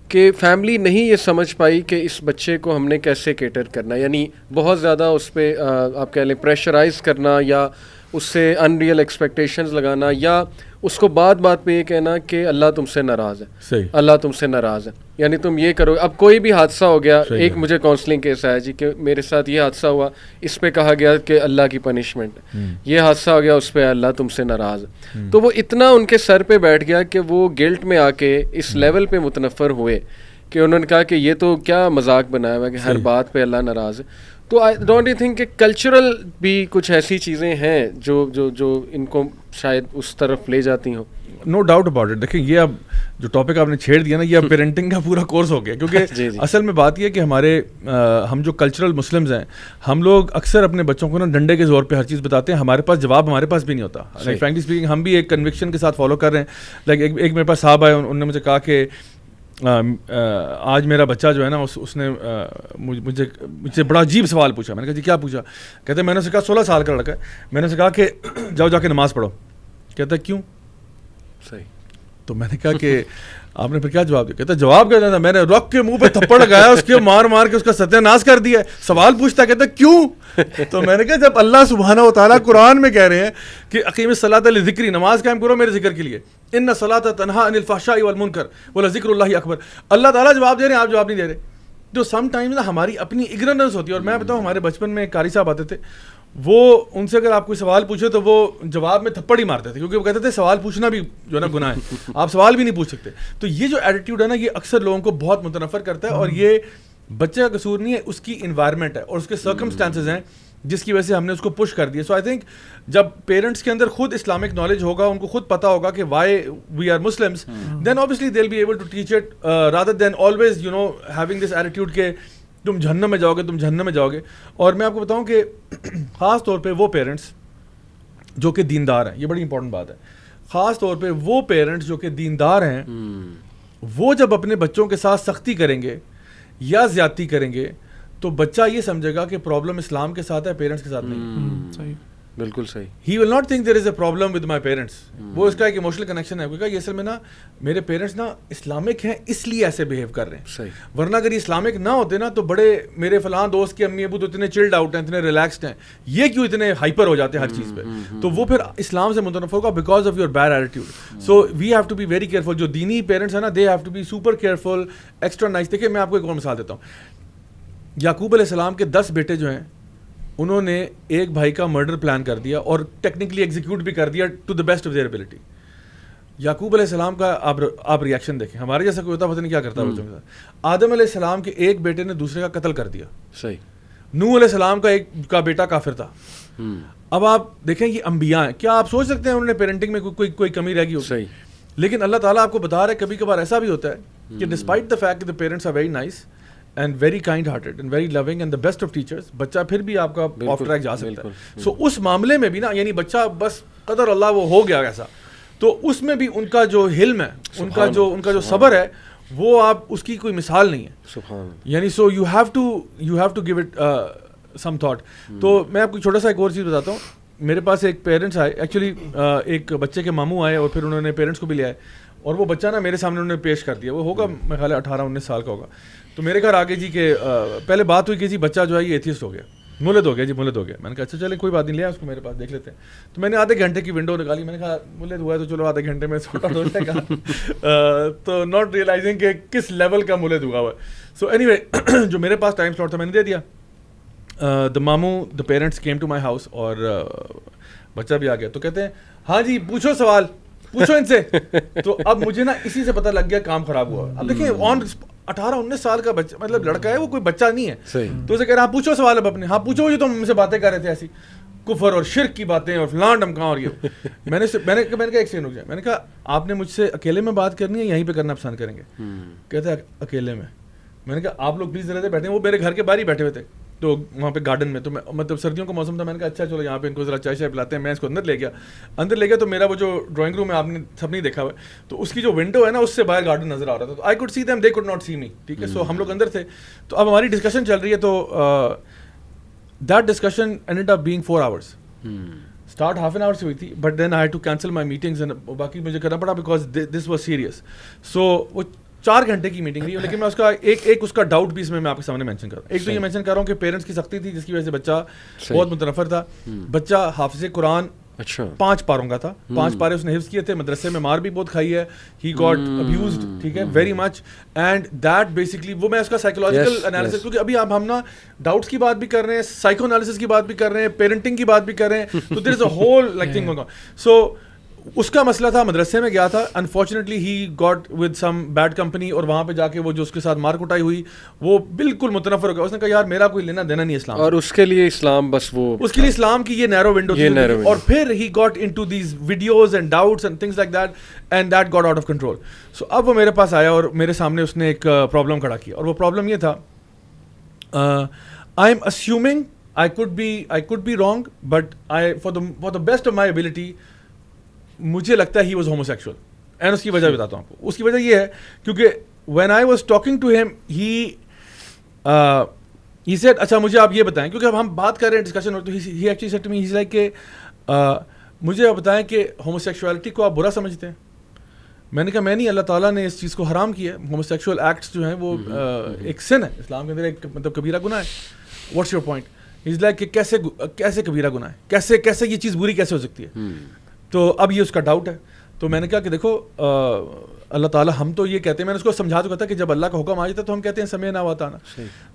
A: کہ فیملی نہیں یہ سمجھ پائی کہ اس بچے کو ہم نے کیسے کیٹر کرنا, یعنی بہت زیادہ اس پہ آپ کہہ لیں پریشرائز کرنا, یا اس سے ان ریئل ایکسپیکٹیشنز لگانا, یا اس کو بات پہ یہ کہنا کہ اللہ تم سے ناراض ہے,
B: صحیح,
A: اللہ تم سے ناراض ہے, یعنی تم یہ کرو. اب کوئی بھی حادثہ ہو گیا, ایک مجھے کاؤنسلنگ کیس آیا جی کہ میرے ساتھ یہ حادثہ ہوا, اس پہ کہا گیا کہ اللہ کی پنشمنٹ ہے, یہ حادثہ ہو گیا اس پہ اللہ تم سے ناراض ہے. تو وہ اتنا ان کے سر پہ بیٹھ گیا کہ وہ گلٹ میں آ کے اس لیول پہ متنفر ہوئے کہ انہوں نے کہا کہ یہ تو کیا مذاق بنایا ہوا ہے کہ ہر بات پہ اللہ ناراض ہے. تو آئی ڈونٹ یو تھنک کہ کلچرل بھی کچھ ایسی چیزیں ہیں جو ان کو شاید اس طرف لے جاتی ہوں.
B: No doubt about it. دیکھیں یہ اب جو ٹاپک آپ نے چھیڑ دیا نا, یہ اب پیرنٹنگ کا پورا کورس ہو گیا, کیونکہ اصل میں بات یہ ہے کہ ہم جو کلچرل مسلمز ہیں, ہم لوگ اکثر اپنے بچوں کو نا ڈنڈے کے زور پہ ہر چیز بتاتے ہیں, ہمارے پاس جواب ہمارے پاس بھی نہیں ہوتا. فرینکلی اسپیکنگ ہم بھی ایک کنوکشن کے ساتھ فالو کر رہے ہیں. لائک ایک میرے پاس صاحب آئے, انہوں نے مجھے کہا کہ آج میرا بچہ جو ہے نا اس نے مجھ سے بڑا عجیب سوال پوچھا. میں نے کہا جی کیا پوچھا؟ کہتے ہیں میں نے اسے کہا 16 سال کا لڑکا ہے, میں نے اسے کہا کہ جاؤ جا کے نماز پڑھو. کہتا ہے کیوں؟
A: صحیح.
B: تو میں نے کہا کہ آپ نے پھر کیا جواب دیا؟ کہتا ہے جواب کیا دینا, میں نے رخ کے منہ پہ تھپڑ لگایا, اس کے مار کے اس کا ستیہ ناش کر دیا. سوال پوچھتا کہتا ہے کیوں؟ تو میں نے کہا جب اللہ سبحانہ و تعالیٰ قرآن میں کہہ رہے ہیں کہ اقیم الصلاۃ لذکری, نماز قائم کرو میرے ذکر کے لیے, ان الصلاۃ تنہا عن الفحشاء والمنکر ولذکر اللہ اکبر, اللہ تعالیٰ جواب دے رہے ہیں, آپ جواب نہیں دے رہے. جو سم ٹائمز نا ہماری اپنی اگنورنس ہوتی ہے. اور میں بتاؤں ہمارے بچپن میں قاری صاحب آتے تھے, وہ ان سے اگر آپ کوئی سوال پوچھے تو وہ جواب میں تھپڑ ہی مارتے تھے, کیونکہ وہ کہتے تھے سوال پوچھنا بھی جو ہے نا گناہ ہے, آپ سوال بھی نہیں پوچھ سکتے. تو یہ جو ایٹیٹیوڈ ہے نا, یہ اکثر لوگوں کو بہت متنفر کرتا ہے, اور یہ بچے کا قصور نہیں ہے, اس کی انوائرمنٹ ہے اور اس کے سرکمسٹانسز ہیں جس کی وجہ سے ہم نے اس کو پش کر دیا. سو آئی تھنک جب پیرنٹس کے اندر خود اسلامک نالج ہوگا, ان کو خود پتہ ہوگا کہ why we are Muslims, then obviously they'll be able to teach it rather than always having this attitude کہ تم جہنم میں جاؤ گے, تم جہنم میں جاؤ گے. اور میں آپ کو بتاؤں کہ خاص طور پہ وہ پیرنٹس جو کہ دیندار ہیں, یہ بڑی امپورٹنٹ بات ہے, خاص طور پہ وہ پیرنٹس جو کہ دیندار ہیں, وہ جب اپنے بچوں کے ساتھ سختی کریں گے یا زیادتی کریں گے تو بچہ یہ سمجھے گا کہ پرابلم اسلام کے ساتھ ہے, پیرنٹس کے ساتھ نہیں.
C: صحیح,
A: بالکل صحیح.
B: He will not think there is a problem with my parents. وہ اس کا ایک ایموشنل کنیکشن ہے, کیونکہ یہ اصل میں نا میرے پیرنٹس نا اسلامک ہیں اس لیے ایسے بہیو کر رہے ہیں.
A: صحیح.
B: ورنہ اگر یہ اسلامک نہ ہوتے نا تو بڑے میرے فلاں دوست کے امی ابو تو اتنے چلڈ آؤٹ ہیں, اتنے ریلیکسڈ ہیں, یہ کیوں اتنے ہائپر ہو جاتے ہیں ہر چیز پہ. تو وہ پھر اسلام سے متنفر ہوگا because of your bad attitude. So we have to be very careful. جو دینی پیرنٹس ہیں نا, they have to be super careful, extra nice. دیکھیں میں آپ کو ایک اور مثال دیتا ہوں. یعقوب علیہ السلام کے 10 بیٹے جو ہیں, انہوں نے ایک بھائی کا مرڈر پلان کر دیا اور ٹیکنیکلی ایگزیکیوٹ بھی کر دیا to the best of their ability. یعقوب علیہ السلام کا آپ ریئیکشن دیکھیں, ہمارے جیسا کوئی ہوتا پتہ نہیں کیا کرتا بچوں کے ساتھ. آدم علیہ السلام کے ایک بیٹے نے دوسرے کا قتل کر دیا.
A: صحیح.
B: نوح علیہ السلام کا ایک کا بیٹا کافر تھا. اب آپ دیکھیں یہ انبیاء ہیں, کیا آپ سوچ سکتے ہیں انہوں نے پیرنٹنگ میں کوئی کمی رہ گئی ہو؟
A: صحیح.
B: لیکن اللہ تعالیٰ آپ کو بتا رہا ہے کبھی کبھار ایسا بھی ہوتا ہے کہ despite the fact the parents are very nice and very kind hearted and very loving and the best of teachers, بچہ پھر بھی آپ کا آف ٹریک جا سکتا ہے. سو اس معاملے میں بھی نا, یعنی بچہ بس قدر اللہ وہ ہو گیا ایسا, تو اس میں بھی ان کا جو حلم ہے, ان کا جو صبر ہے, وہ آپ اس کی کوئی مثال نہیں ہے.
A: سبحان.
B: یعنی so you have to give it some thought. تو میں آپ کو چھوٹا سا ایک اور چیز بتاتا ہوں. میرے پاس ایک پیرنٹس آئے, ایکچولی ایک بچے کے ماموں آئے اور پھر انہوں نے پیرنٹس کو بھی لے آئے, اور وہ بچہ نا میرے سامنے انہوں نے پیش کر دیا. وہ ہوگا میرے خیال ہے 18-19 سال کا ہوگا. تو میرے گھر آگے جی کہ پہلے بات ہوئی کہ جی بچہ جو ہے یہ ایتھیسٹ ہو گیا, مولد ہو گیا جی, مولد ہو گیا. میں نے کہا اچھا چلیں کوئی بات نہیں, لیا اس کو میرے پاس دیکھ لیتے ہیں. تو میں نے آدھے گھنٹے کی ونڈو نکالی, میں نے کہا مولد ہوا ہے تو چلو آدھے گھنٹے میں سارٹ آؤٹ ہو جائے گا. تو ناٹ ریئلائزنگ کہ کس لیول کا مولد ہوا ہوا ہے. سو اینی وے جو میرے پاس ٹائم سلاٹ تھا میں نے دے دیا. دا ماموں the parents came to my house, اور بچہ بھی آ گیا. تو کہتے ہیں ہاں جی پوچھو سوال, پوچھو ان سے. تو اب مجھے نا اسی سے پتہ لگ گیا کام خراب ہوا. اب دیکھیں 18-19 سال کا بچہ, مطلب لڑکا ہے, وہ کوئی بچہ نہیں ہے. تو اسے کہہ رہا ہاں پوچھو سوال اب اپنے, ہاں پوچھو جو تم ہم سے باتیں کر رہے تھے ایسی کفر اور شرک کی باتیں اور فلاں ڈمکاں اور یہ. میں نے کہا ایک سیکنڈ رک جائے. میں نے کہا آپ نے مجھ سے اکیلے میں بات کرنی ہے یہیں پہ کرنا پسند کریں گے؟ کہتے ہیں اکیلے میں. میں نے کہا آپ لوگ پلیز رہتے بیٹھے, وہ میرے گھر کے باہر ہی بیٹھے ہوئے تھے. تو وہاں پہ گارڈن میں, تو میں مطلب سردیوں کا موسم تھا, میں نے کہا اچھا چلو یہاں پہ ان کو ذرا چائے شائے پلاتے ہیں. میں اس کو اندر لے گیا تو میرا وہ جو ڈرائنگ روم ہے آپ نے سب نہیں دیکھا ہوا ہے, تو اس کی جو ونڈو ہے نا اس سے باہر گارڈن نظر آ رہا تھا. تو I could see them, they could not see me, ٹھیک ہے. سو ہم لوگ اندر تھے, تو اب ہماری ڈسکشن چل رہی ہے, تو that discussion ended up being 4 hours. Start half an hour سے ہوئی تھی, but then I had to cancel my meetings, باقی مجھے کرنا پڑا because this was serious. So وہ 4 گھنٹے کی میٹنگ رہی, لیکن میں اس کا ایک اس کا ڈاؤٹ بھی اس میں آپ کے سامنے مینشن کر رہا ہوں. ایک تو یہ مینشن کر رہا ہوں کہ پیرنٹس کی سختی تھی جس کی وجہ سے بچہ بہت متنفر تھا. بچہ حافظ قرآن 5 پاروں کا تھا, 5 پارے اس نے حفظ کیے تھے, مدرسے میں مار بھی بہت کھائی ہے, ہی گاٹ ابیوزڈ, ٹھیک ہے, very much. And that basically وہ میں اس کا سائیکولوجیکل انالیسس, کیونکہ ابھی ہم نا ڈاؤٹس کی بات بھی کر رہے ہیں, سائیکو انالیسس کی بات بھی کر رہے ہیں, پیرنٹنگ کی بات بھی کر رہے ہیں, تو there is a whole like thing going on. So اس کا مسئلہ تھا, مدرسے میں گیا تھا, unfortunately he got with some bad company, اور وہاں پہ جا کے وہ جو اس کے ساتھ مار کٹائی ہوئی وہ بالکل متنفر ہو گیا. اس نے کہا یار میرا کوئی لینا دینا نہیں اسلام,
A: اور اس کے لیے اسلام بس وہ
B: اس کے لیے اسلام کی یہ نیرو ونڈو تھی. اور پھر he got into these videos and doubts and things like that, and that got out of control. So اب وہ میرے پاس آیا اور میرے سامنے اس نے ایک پرابلم کھڑا کیا, اور وہ پرابلم یہ تھا, I am assuming I could be wrong, but for the best of my ability, مجھے لگتا ہے he was homosexual. اینڈ اس کی وجہ بتاتا ہوں آپ کو. اس کی وجہ یہ ہے کیونکہ when I was talking to him, he said اچھا مجھے آپ یہ بتائیں, کیونکہ اب ہم بات کر رہے ہیں ڈسکشن ہو, تو he actually said to me, he's like کہ مجھے آپ بتائیں کہ homosexuality کو آپ برا سمجھتے ہیں. میں نے کہا میں نہیں, اللہ تعالیٰ نے اس چیز کو حرام کیا ہے. homosexual acts جو ہیں وہ ایک سن ہے اسلام کے اندر, ایک مطلب کبیرہ گناہ ہے. what's your point? he's like کہ کیسے کبیرہ گناہ ہے, کیسے یہ چیز بری کیسے ہو سکتی ہے. تو اب یہ اس کا ڈاؤٹ ہے. تو میں نے کہا کہ دیکھو اللہ تعالیٰ, ہم تو یہ کہتے ہیں, میں نے اس کو سمجھا تو کہتا کہ جب اللہ کا حکم آ جاتا ہے تو ہم کہتے ہیں سمعنا و اطعنا.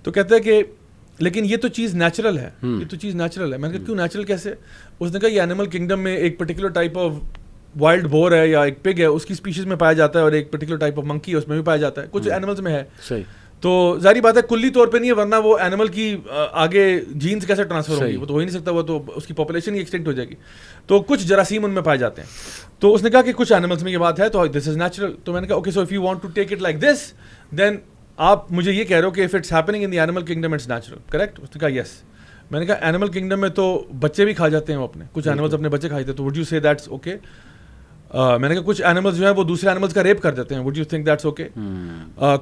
B: تو کہتا ہے کہ لیکن یہ تو چیز نیچرل ہے, یہ تو چیز نیچرل ہے. میں نے کہا کیوں نیچرل کیسے؟ اس نے کہا یہ اینیمل کنگڈم میں ایک particular type of wild boar ہے یا ایک پگ ہے, اس کی اسپیشیز میں پایا جاتا ہے, اور ایک پرٹیکولر ٹائپ آف منکی ہے اس میں بھی پایا جاتا ہے, کچھ اینیملز میں ہے. تو ظاہری بات ہے کلی طور پہ نہیں ہے, ورنہ وہ اینیمل کی آگے جینز کیسے ٹرانسفر ہوں گی, وہ تو ہو ہی نہیں سکتا, وہ تو اس کی پاپولیشن ہی ایکسٹینٹ ہو جائے گی. تو کچھ جراثیم ان میں پائے جاتے ہیں. تو اس نے کہا کہ کچھ اینیملس میں یہ بات ہے, تو دس از نیچرل. تو میں نے کہا okay, so if you want to take it like this, then آپ مجھے یہ کہہ رہے ہو کہ if it's happening in the animal kingdom it's natural, correct? اس نے کہا یس. میں نے کہا اینیمل کنگڈم میں تو بچے بھی کھا جاتے ہیں, وہ اپنے کچھ اینیملس اپنے بچے کھاتے ہیں, تو وڈ یو سے دیٹس اوکے؟ میں نے کہا کچھ اینیملز جو ہیں وہ دوسرے اینیملز کا ریپ کر دیتے ہیں, would you think that's okay?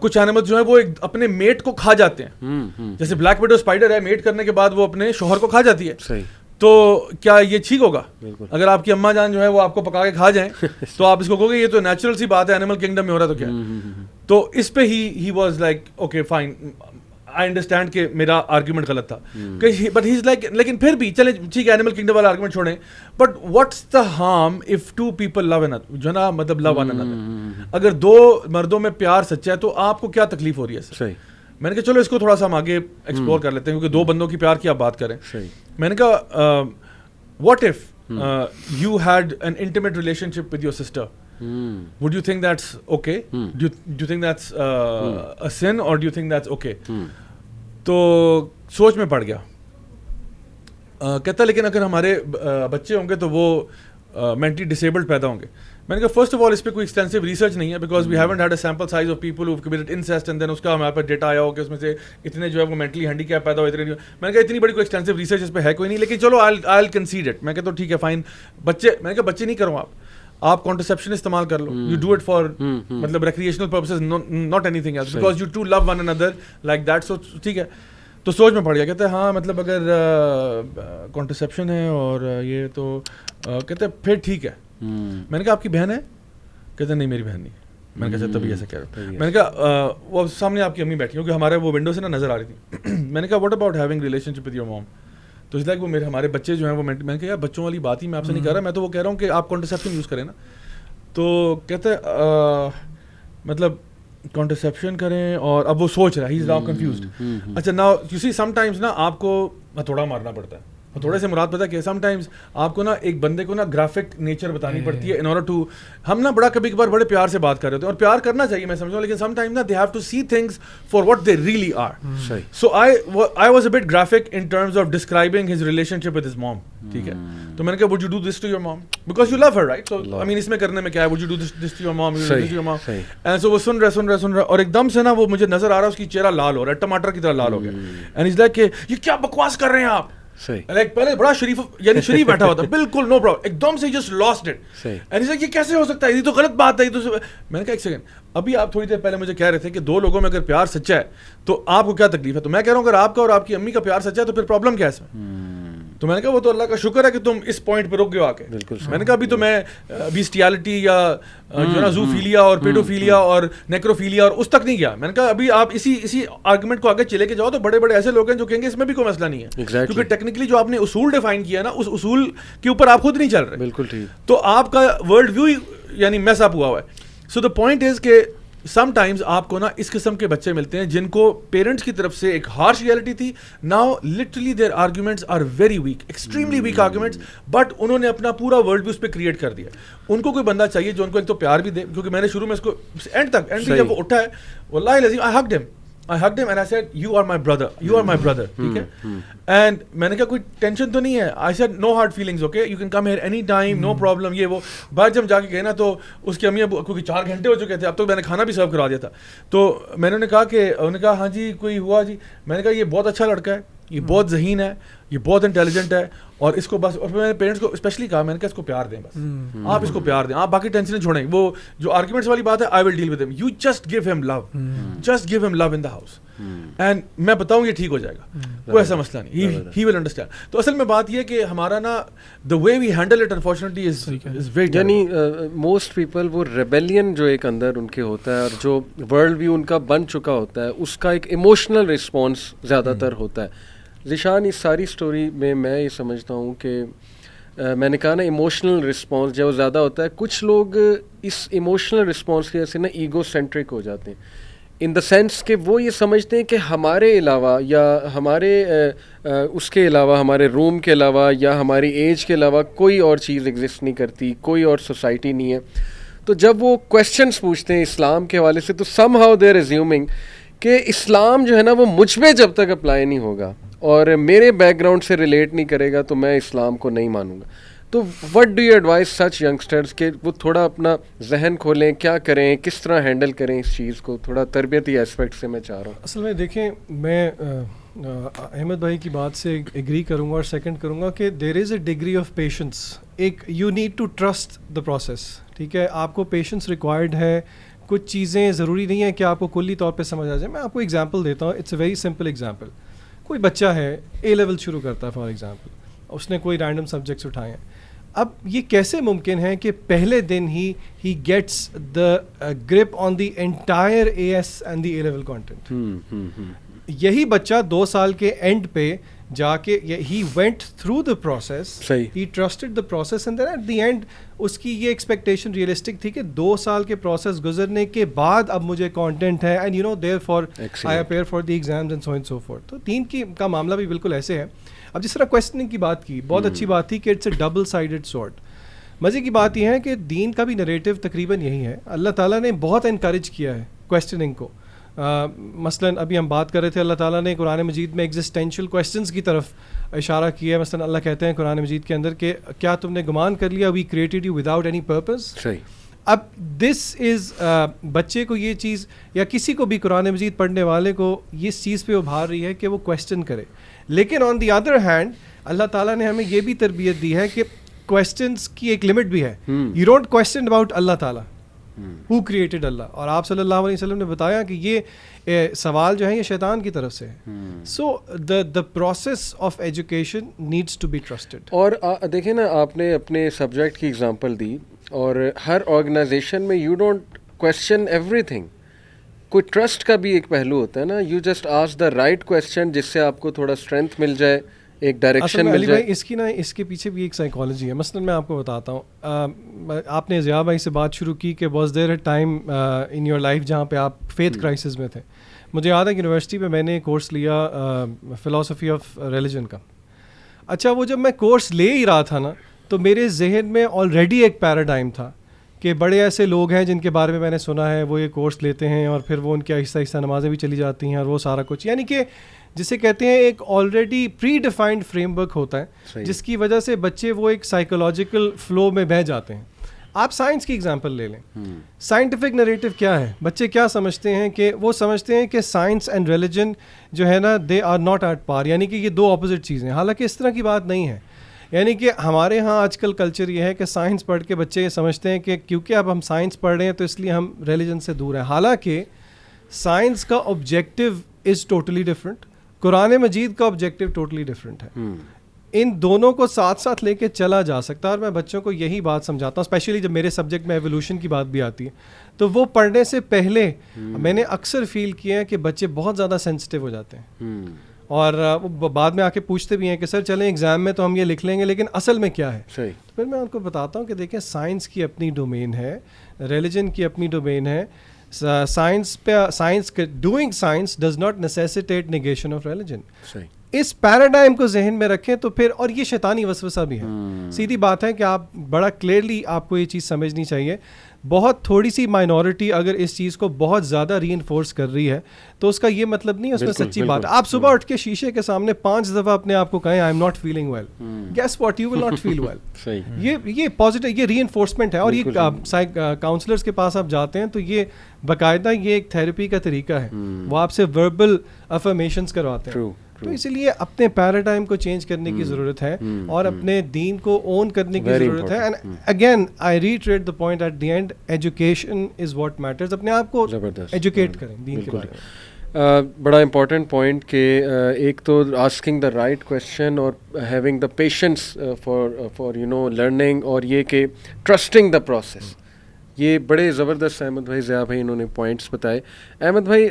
B: کچھ اینیملز جو ہیں وہ اپنے میٹ کو کھا جاتے ہیں, جیسے بلیک ویڈو اسپائڈر ہے, میٹ کرنے کے بعد وہ اپنے شوہر کو کھا جاتی ہے. تو کیا یہ ٹھیک ہوگا؟ اگر آپ کی اماں جان جو ہے وہ آپ کو پکا کے کھا جائیں تو آپ اس کو کہو گے یہ تو نیچرل سی بات ہے, اینیمل کنگڈم میں ہو رہا تو کیا. تو اس پہ he was like okay fine, I understand کہ میرا آرگیومنٹ غلط تھا, بٹ ہی از لائک لیکن پھر بھی چلے ٹھیک ہے اینیمل کنگڈم والا آرگیومنٹ چھوڑیں, but what's the harm if 2 people love in other, جو ہے نا مطلب لو ون انادر. اگر 2 مردوں میں پیار سچا ہے تو آپ کو کیا تکلیف ہو رہی ہے سر؟ میں نے کہا چلو اس کو تھوڑا سا ہم آگے ایکسپلور کر لیتے ہیں, کیونکہ 2 بندوں کی پیار کی آپ بات کریں. میں نے کہا what if you had an intimate relation ship with your sister, would you think that's okay? Do you think that's a sin, or do you think that's okay? تو سوچ میں پڑ گیا. کہتا لیکن اگر ہمارے بچے ہوں گے تو وہ مینٹلی ڈسیبلڈ پیدا ہوں گے. میں نے کہا فرسٹ آف آل اس پہ کوئی ایکسٹینسو ریسرچ نہیں ہے, because we haven't had a sample size of people who committed incest, and then اس کا ہمارے پاس ڈیٹا آیا ہو کہ اس میں سے اتنے جو ہے وہ مینٹلی ہینڈی کیپ پیدا ہو, اتنے. میں نے کہا اتنی بڑی کوئی ایکسٹینسو ریسرچ اس پہ ہے کوئی نہیں, لیکن چلو آئی کنسیڈ اٹ. میں کہتا ہوں ٹھیک ہے فائن, بچے, میں نے کہا بچے نہیں کرو آپ کانٹرسیپشن استعمال کر لو, یو ڈو اٹ فار مطلب recreational purposes, not anything else, because you to love one اندر لائک دیٹ. سو ٹھیک ہے. تو سوچ میں پڑ گیا, کہتے ہیں ہاں مطلب اگر کانٹرسیپشن ہے اور یہ تو کہتے ہیں پھر ٹھیک ہے. میں نے کہا آپ کی بہن ہے؟ کہتے ہیں نہیں میری بہن نہیں. میں نے کہا تبھی ایسا کہہ رہا ہوں. میں نے کہا وہ سامنے آپ کی امی بیٹھی, کیونکہ ہمارے وہ ونڈو سے نا نظر آ رہی تھی. میں نے کہا what about having relationship with your mom? تو اس لائک وہ ہمارے بچے جو ہیں وہ, میں نے کہا یار بچوں والی بات ہی میں آپ سے نہیں کر رہا, میں تو وہ کہہ رہا ہوں کہ آپ کانٹرسیپشن یوز کریں نا. تو کہتے مطلب کانٹرسیپشن کریں, اور اب وہ سوچ رہا ہے, ہی از ناؤ کنفیوزڈ. اچھا now you see sometimes نا آپ کو ہتھوڑا مارنا پڑتا ہے, اور تھوڑے سے مراد پتہ کہ سم ٹائمز آپ کو نا ایک بندے کو نا گرافک نیچر بتانی پڑتی ہے ان آرڈر ٹو. ہم نا بڑا کبھی کبھار بڑے پیار سے بات کر رہے ہوتے ہیں اور پیار کرنا چاہیے میں سمجھتا ہوں, لیکن سم ٹائمز نا they have to see things for what they really are. So I was a bit graphic in terms of describing his relationship with his mom. ٹھیک ہے, تو میں نے کہا would you do this to your mom because you love her right. So I mean اس میں کرنے میں کیا ہے, would you do this to your mom, you do this to your mom. And so وہ سن رہے اور ایک دم سے نا وہ مجھے نظر آ رہا ہے اس کی چہرہ لال ہو رہا ہے, ٹماٹر کی طرح لال ہو گیا. اینڈ از لائک کہ یہ کیا بکواس کر رہے ہیں آپ. لائک پہلے بڑا شریف یعنی شریف بیٹھا ہوا تھا بالکل نو پرابلم, ایک دم سے جسٹ لاسٹ اٹ. اینڈ یہ کیسے ہو سکتا ہے, یہ تو غلط بات ہے. میں نے کہا ایک سیکنڈ, ابھی آپ تھوڑی دیر پہلے مجھے کہہ رہے تھے کہ دو لوگوں میں اگر پیار سچا ہے تو آپ کو کیا تکلیف ہے. تو میں کہہ رہا ہوں اگر آپ کا اور آپ کی امی کا پیار سچا ہے تو پھر پرابلم کیا ہے اس میں. تو میں نے کہا وہ تو اللہ کا شکر ہے کہ تم اس پوائنٹ پہ رک گئے آ کے. میں نے کہا ابھی تو میں بیسٹیالٹی یا جو نا زوفیلیا اور پیڈوفیلیا اور نیکروفیلیا اور اس تک نہیں گیا. میں نے کہا ابھی آپ اسی آرگومنٹ کو آگے چلے کے جاؤ تو بڑے بڑے ایسے لوگ ہیں جو کہیں گے اس میں بھی کوئی مسئلہ نہیں ہے, کیونکہ ٹیکنیکلی جو آپ نے اصول ڈیفائن کیا نا اس اصول کے اوپر آپ خود نہیں چل رہے. بالکل ٹھیک. تو آپ کا ورلڈ ویو یعنی میس اپ ہوا ہوا ہے. سو دا پوائنٹ از کہ سم ٹائمز آپ کو نا اس قسم کے بچے ملتے ہیں جن کو پیرنٹس کی طرف سے ایک ہارش ریئلٹی تھی. Now literally their arguments are very weak, extremely weak arguments, but انہوں نے اپنا پورا ورلڈ بھی اس پہ کریٹ کر دیا. ان کو کوئی بندہ چاہیے جو ان کو ایک تو پیار بھی دے, کیونکہ میں نے شروع میں اس کو اینڈ تک جب وہ اٹھا ہے واللہ العظیم I hugged him and I said you are my brother, ٹھیک ہے. اینڈ میں نے کہا کوئی ٹینشن تو نہیں ہے. I said no hard feelings, okay, you can come here any time, no problem. یہ وہ بعد جب جا کے گئے نا تو اس کی امی ابو کیونکہ 4 گھنٹے ہو چکے تھے, اب تو میں نے کھانا بھی سرو کرا دیا تھا. تو میں نے کہا کہ انہوں نے کہا ہاں جی کوئی ہوا جی. میں نے کہا یہ بہت اچھا لڑکا ہے, یہ بہت ذہین ہے, یہ بہت انٹیلیجنٹ ہے, اور اس کو بس, اور میں نے پیرنٹس کو اسپیشلی کہا میں نے کہا اس کو پیار دیں, بس آپ اس کو پیار دیں, آپ باقی ٹینشن چھوڑیں. وہ جو آرگومنٹس والی بات ہے I will deal with him, you just give him love, just give him love in the house and میں بتاؤں یہ ٹھیک ہو جائے گا, کوئی ایسا مسئلہ نہیں, ہی ول انڈرسٹینڈ. تو اصل میں بات یہ کہ ہمارا نا the way we handle it unfortunately is very,
A: یعنی موسٹ پیپل وہ ریبیلین جو ایک اندر ان کے ہوتا ہے اور جو ورلڈ ویو ان کا بن چکا ہوتا ہے اس کا ایک ایموشنل رسپانس زیادہ تر ہوتا ہے. ذیشان اس ساری اسٹوری میں میں یہ سمجھتا ہوں کہ میں نے کہا نا ایموشنل رسپانس جب زیادہ ہوتا ہے, کچھ لوگ اس ایموشنل رسپانس کی وجہ سے نا ایگو سینٹرک ہو جاتے ہیں, ان دا سینس کہ وہ یہ سمجھتے ہیں کہ ہمارے علاوہ یا ہمارے اس کے علاوہ, ہمارے روم کے علاوہ یا ہماری ایج کے علاوہ کوئی اور چیز ایگزسٹ نہیں کرتی, کوئی اور سوسائٹی نہیں ہے. تو جب وہ کویشچنس پوچھتے ہیں اسلام کے حوالے سے تو somehow they are assuming کہ اسلام جو ہے نا وہ مجھ پہ جب تک اپلائی نہیں ہوگا اور میرے بیک گراؤنڈ سے ریلیٹ نہیں کرے گا تو میں اسلام کو نہیں مانوں گا. تو what do you advise such youngsters کہ وہ تھوڑا اپنا ذہن کھولیں, کیا کریں, کس طرح ہینڈل کریں اس چیز کو, تھوڑا تربیتی اسپیکٹ سے میں چاہ رہا ہوں.
D: اصل میں دیکھیں میں احمد بھائی کی بات سے ایگری کروں گا اور سیکنڈ کروں گا کہ there is a degree of patience. ایک you need to trust the process, ٹھیک ہے, آپ کو پیشنس ریکوائرڈ ہے. کچھ چیزیں ضروری نہیں ہے کہ آپ کو کلی طور پہ سمجھ آ جائے. میں آپ کو ایگزامپل دیتا ہوں, it's a very simple example. کوئی بچہ ہے اے لیول شروع کرتا ہے فار ایگزامپل, اس نے کوئی رینڈم سبجیکٹس اٹھائے ہیں. اب یہ کیسے ممکن ہے کہ پہلے دن ہی gets the grip on the entire A S and the A level content. یہی بچہ 2 سال کے اینڈ پہ جا کے he went through the process, he trusted the process, and then at the end اس کی یہ ایکسپیکٹیشن ریئلسٹک تھی کہ 2 سال کے پروسیس گزرنے کے بعد اب مجھے کانٹینٹ ہے, and you know therefore I appear for the exams and so and so forth. تو دین کا معاملہ بھی بالکل ایسے ہے. اب جس طرح کویسچننگ کی بات کی, بہت اچھی بات تھی کہ it's a double sided sword. مزے کی بات یہ ہے کہ دین کا بھی نریٹو تقریباً یہی ہے. اللہ تعالیٰ نے بہت انکریج کیا ہے کویسچننگ کو. مثلاً ابھی ہم بات کر رہے تھے, اللہ تعالیٰ نے قرآن مجید میں ایگزسٹینشیل کویسچنس کی طرف اشارہ کیا ہے. مثلاً اللہ کہتے ہیں قرآن مجید کے اندر کہ کیا تم نے گمان کر لیا we created you without any purpose. اب دس از بچے کو یہ چیز یا کسی کو بھی قرآن مجید پڑھنے والے کو اس چیز پہ ابھار رہی ہے کہ وہ کویسچن کرے. لیکن آن دی ادر ہینڈ اللہ تعالیٰ نے ہمیں یہ بھی تربیت دی ہے کہ کویسچنس کی ایک لمٹ بھی ہے. یو ڈونٹ کویسچن اباؤٹ اللہ تعالیٰ ہو کریٹڈ اللہ. اور آپ صلی اللہ علیہ وسلم نے بتایا کہ یہ سوال جو ہے یہ شیطان کی طرف سے ہے. So the process of education needs to be trusted.
A: اور دیکھیں نا, آپ نے اپنے سبجیکٹ کی اگزامپل دی, اور ہر آرگنائزیشن میں you don't question every thing. کوئی ٹرسٹ کا بھی ایک پہلو ہوتا ہے نا, you just ask the right question جس سے آپ کو تھوڑا اسٹرینتھ مل جائے, ایک ڈائریکشن مل جائے.
D: اس کے پیچھے بھی ایک سائیکالوجی ہے. مثلاً میں آپ کو بتاتا ہوں, آپ نے ضیاء بھائی سے بات شروع کی کہ was there a time in your life جہاں پہ آپ فیتھ کرائسس میں تھے. مجھے یاد ہے کہ یونیورسٹی میں میں نے کورس لیا فلاسفی آف ریلیجن کا. اچھا وہ جب میں کورس لے ہی رہا تھا نا تو میرے ذہن میں آلریڈی ایک پیراڈائم تھا کہ بڑے ایسے لوگ ہیں جن کے بارے میں میں نے سنا ہے وہ یہ کورس لیتے ہیں اور پھر وہ ان کی آہستہ آہستہ نمازیں بھی چلی جاتی ہیں اور وہ سارا کچھ, یعنی کہ جسے کہتے ہیں ایک already predefined framework ہوتا ہے جس کی وجہ سے بچے وہ ایک سائیکولوجیکل فلو میں بہہ جاتے ہیں. آپ سائنس کی ایگزامپل لے لیں, سائنٹیفک نریٹو کیا ہے, بچے کیا سمجھتے ہیں کہ وہ سمجھتے ہیں کہ سائنس اینڈ ریلیجن جو ہے نا دے آر ناٹ ایٹ پار, یعنی کہ یہ دو اپوزٹ چیزیں ہیں. حالانکہ اس طرح کی بات نہیں ہے. یعنی کہ ہمارے ہاں آج کل کلچر یہ ہے کہ سائنس پڑھ کے بچے یہ سمجھتے ہیں کہ کیونکہ اب ہم سائنس پڑھ رہے ہیں تو اس لیے ہم ریلیجن سے دور ہیں. حالانکہ سائنس کا آبجیکٹیو از ٹوٹلی ڈفرینٹ, قرآن مجید کا آبجیکٹیو ٹوٹلی ڈفرینٹ ہے. ان دونوں کو ساتھ ساتھ لے کے چلا جا سکتا ہے, اور میں بچوں کو یہی بات سمجھاتا ہوں, اسپیشلی جب میرے سبجیکٹ میں ایوولوشن کی بات بھی آتی ہے تو وہ پڑھنے سے پہلے میں نے اکثر فیل کیا ہے کہ بچے بہت زیادہ سینسٹیو ہو جاتے ہیں اور وہ بعد میں آ کے پوچھتے بھی ہیں کہ سر چلیں ایگزام میں تو ہم یہ لکھ لیں گے لیکن اصل میں کیا ہے. تو پھر میں ان کو بتاتا ہوں کہ دیکھیں سائنس کی اپنی ڈومین ہے, ریلیجن کی اپنی ڈومین ہے. سائنس پہ science doing science does not necessitate negation of religion. اس پیراڈائم کو ذہن میں رکھیں تو پھر, اور یہ شیطانی وسوسہ بھی ہے. سیدھی بات ہے کہ آپ بڑا کلیئرلی آپ کو یہ چیز سمجھنی چاہیے. بہت تھوڑی سی مائنورٹی اگر اس چیز کو بہت زیادہ ری انفورس کر رہی ہے تو اس کا یہ مطلب نہیں ہے اس میں سچی بات. آپ صبح اٹھ کے شیشے کے سامنے 5 دفعہ اپنے آپ کو کہیں I am not feeling well, guess what you will not feel well. یہ پازیٹیو, یہ ری انفورسمنٹ ہے. اور یہ کاؤنسلرس کے پاس آپ جاتے ہیں تو یہ باقاعدہ یہ ایک تھیراپی کا طریقہ ہے, وہ آپ سے وربل افرمیشنز کرواتے ہیں. تو اسی لیے اپنے پیراڈائم کو چینج کرنے کی ضرورت ہے اور اپنے دین کو اون کرنے کی ضرورت ہے. And again I reiterate the point at the end, education is what matters. اپنے آپ کو ایجوکیٹ کریں دین کے بارے میں.
A: بڑا امپورٹنٹ پوائنٹ کہ ایک تو آسکنگ دا رائٹ کویشچن اور having the patience for you know learning, اور یہ کہ ٹرسٹنگ دا پروسیس. یہ بڑے زبردست احمد بھائی, ضیاء بھائی انہوں نے پوائنٹس بتائے. احمد بھائی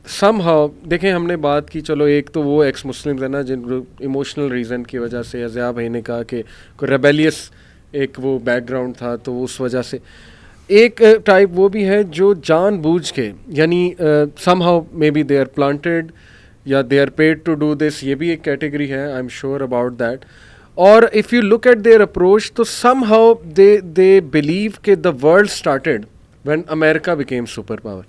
A: سم ہاؤ دیکھیں ہم نے بات کی, چلو ایک تو وہ ایکس مسلمز ہیں نا جن کو ایموشنل ریزن کی وجہ سے, یا ضیاء بھائی نے کہا کہ کوئی ریبیلیس ایک وہ بیک گراؤنڈ تھا تو اس وجہ سے. ایک ٹائپ وہ بھی ہے جو جان بوجھ کے, یعنی somehow maybe they are planted یا they are paid to do this, یہ بھی ایک کیٹیگری ہے. I am sure about that. اور if you look at their approach تو سم ہاؤ دے بلیو کہ the world started when America became super power.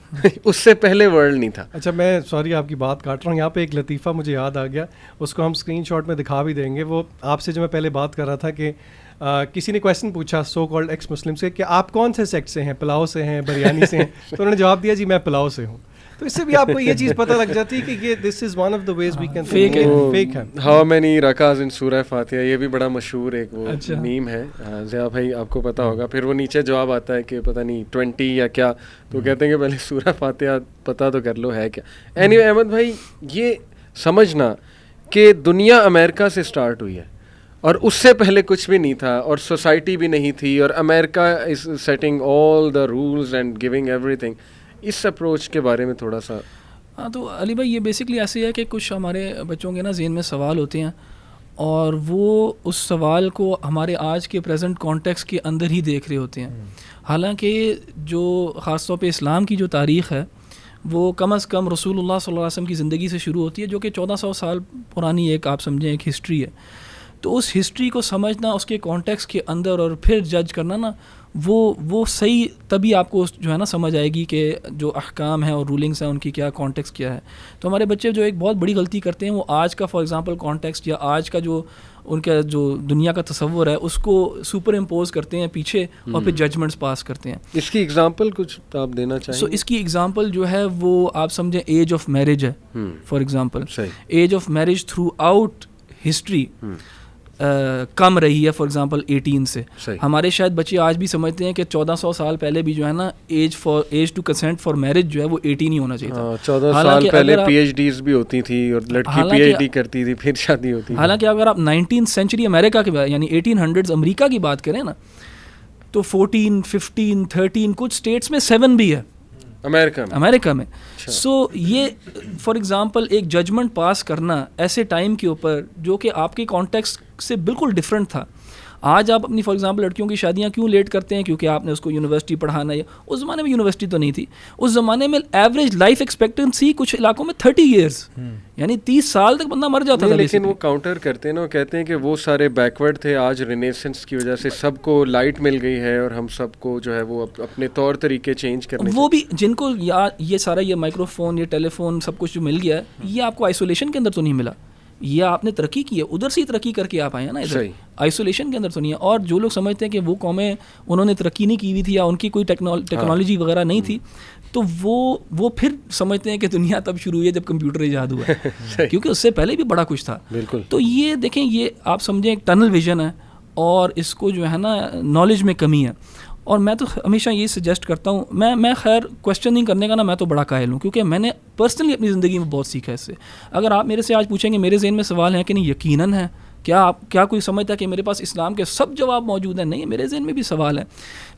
A: اس سے پہلے ورلڈ نہیں تھا.
D: اچھا میں سوری آپ کی بات کاٹ رہا ہوں, یہاں پہ ایک لطیفہ مجھے یاد آ گیا, اس کو ہم اسکرین شاٹ میں دکھا بھی دیں گے. وہ آپ سے جو میں پہلے بات کر رہا تھا کہ کسی نے کویشچن پوچھا سو کالڈ ایکس مسلم سے کہ آپ کون سے سیکٹ سے ہیں, پلاؤ سے ہیں, بریانی سے ہیں, تو انہوں نے جواب دیا جی میں پلاؤ سے ہوں. تو اس سے بھی آپ کو یہ چیز پتہ لگ جاتی ہے کہ یہ this is one of the ways we can fake ہے.
A: ہاؤ مینی رکعز ان سورہ فاتحہ, یہ بھی بڑا مشہور ایک وہ میم ہے. ضیاء بھائی آپ کو پتہ ہوگا. پھر وہ نیچے جواب آتا ہے کہ پتہ نہیں 20 یا کیا, تو کہتے ہیں کہ پہلے سورہ فاتحہ پتہ تو کر لو ہے کیا. اینی وے احمد بھائی یہ سمجھنا کہ دنیا امریکہ سے سٹارٹ ہوئی ہے اور اس سے پہلے کچھ بھی نہیں تھا اور سوسائٹی بھی نہیں تھی, اور امریکہ is setting all the rules and giving everything, اس اپروچ کے بارے میں تھوڑا سا.
C: ہاں تو علی بھائی یہ بیسکلی ایسے ہے کہ کچھ ہمارے بچوں کے نا ذہن میں سوال ہوتے ہیں اور وہ اس سوال کو ہمارے آج کے پریزنٹ کانٹیکس کے اندر ہی دیکھ رہے ہوتے ہیں. حالانکہ جو خاص طور پہ اسلام کی جو تاریخ ہے وہ کم از کم رسول اللہ صلی اللہ علیہ وسلم کی زندگی سے شروع ہوتی ہے, جو کہ 1400 سال پرانی ایک آپ سمجھیں ایک ہسٹری ہے. تو اس ہسٹری کو سمجھنا اس کے کانٹیکس کے اندر اور پھر جج کرنا نا وہ صحیح, تبھی آپ کو جو ہے نا سمجھ آئے گی کہ جو احکام ہیں اور رولنگس ہیں ان کی کیا کانٹیکس کیا ہے. تو ہمارے بچے جو ایک بہت بڑی غلطی کرتے ہیں وہ آج کا فار ایگزامپل کانٹیکسٹ یا آج کا جو ان کا جو دنیا کا تصور ہے اس کو سپر امپوز کرتے ہیں پیچھے اور پھر ججمنٹس پاس کرتے ہیں.
A: اس کی ایگزامپل کچھ آپ دینا چاہیں؟
C: سو اس کی ایگزامپل جو ہے وہ آپ سمجھیں ایج آف میرج ہے. For example age of marriage throughout history کم رہی ہے فار ایگزامپل 18 سے. ہمارے شاید بچے آج بھی سمجھتے ہیں کہ 1400 سال پہلے بھی جو ہے نا age to consent for marriage جو ہے وہ 18 ہی ہونا چاہیے تھا.
A: 14 سال پہلے پی ایچ ڈیز بھی ہوتی تھی اور لڑکی پی ایچ ڈی کرتی تھی پھر شادی ہوتی.
C: حالانکہ اگر آپ 19th سینچری امریکہ کے یعنی 1800s امریکہ کی بات کریں نا تو 14, 15, 13 کچھ اسٹیٹس میں 7 بھی ہے امریکہ میں. سو یہ فار ایگزامپل ایک ججمنٹ پاس کرنا ایسے ٹائم کے اوپر جو کہ آپ کے کانٹیکسٹ سے بالکل ڈفرینٹ تھا. آج آپ اپنی فار ایگزامپل لڑکیوں کی شادیاں کیوں لیٹ کرتے ہیں؟ کیونکہ آپ نے اس کو یونیورسٹی پڑھانا ہے. اس زمانے میں یونیورسٹی تو نہیں تھی, اس زمانے میں ایوریج لائف ایکسپیکٹنسی کچھ علاقوں میں 30 ایئرس, یعنی 30 سال تک بندہ مر جاتا تھا.
A: لیکن وہ کاؤنٹر کرتے ہیں نا, وہ کہتے ہیں کہ وہ سارے بیکورڈ تھے, آج رینیسنس کی وجہ سے سب کو لائٹ مل گئی ہے اور ہم سب کو جو ہے وہ اپنے طور طریقے چینج کرنے,
C: وہ بھی جن کو یہ سارا یہ مائکرو فون, یہ ٹیلی فون, سب کچھ جو مل گیا ہے, یہ آپ کو آئسولیشن کے اندر تو نہیں ملا, یہ آپ نے ترقی کی ہے, ادھر سے ہی ترقی کر کے آپ آئے ہیں نا, ادھر آئسولیشن کے اندر تو نہیں ہے. اور جو لوگ سمجھتے ہیں کہ وہ قومیں انہوں نے ترقی نہیں کی ہوئی تھی یا ان کی کوئی ٹیکنالوجی وغیرہ نہیں تھی, تو وہ پھر سمجھتے ہیں کہ دنیا تب شروع ہوئی ہے جب کمپیوٹر ایجاد ہوا ہے, کیونکہ اس سے پہلے بھی بڑا کچھ تھا.
A: بالکل.
C: تو یہ دیکھیں, یہ آپ سمجھیں ایک ٹنل ویژن ہے, اور اس کو جو ہے نا نالج میں کمی ہے. اور میں تو ہمیشہ یہ سجیسٹ کرتا ہوں, میں خیر کویسچننگ کرنے کا نا میں تو بڑا قائل ہوں, کیونکہ میں نے پرسنلی اپنی زندگی میں بہت سیکھا ہے اس سے. اگر آپ میرے سے آج پوچھیں گے میرے ذہن میں سوال ہیں کہ نہیں, یقیناً ہے. کیا کوئی سمجھتا ہے کہ میرے پاس اسلام کے سب جواب موجود ہیں؟ نہیں, میرے ذہن میں بھی سوال ہیں,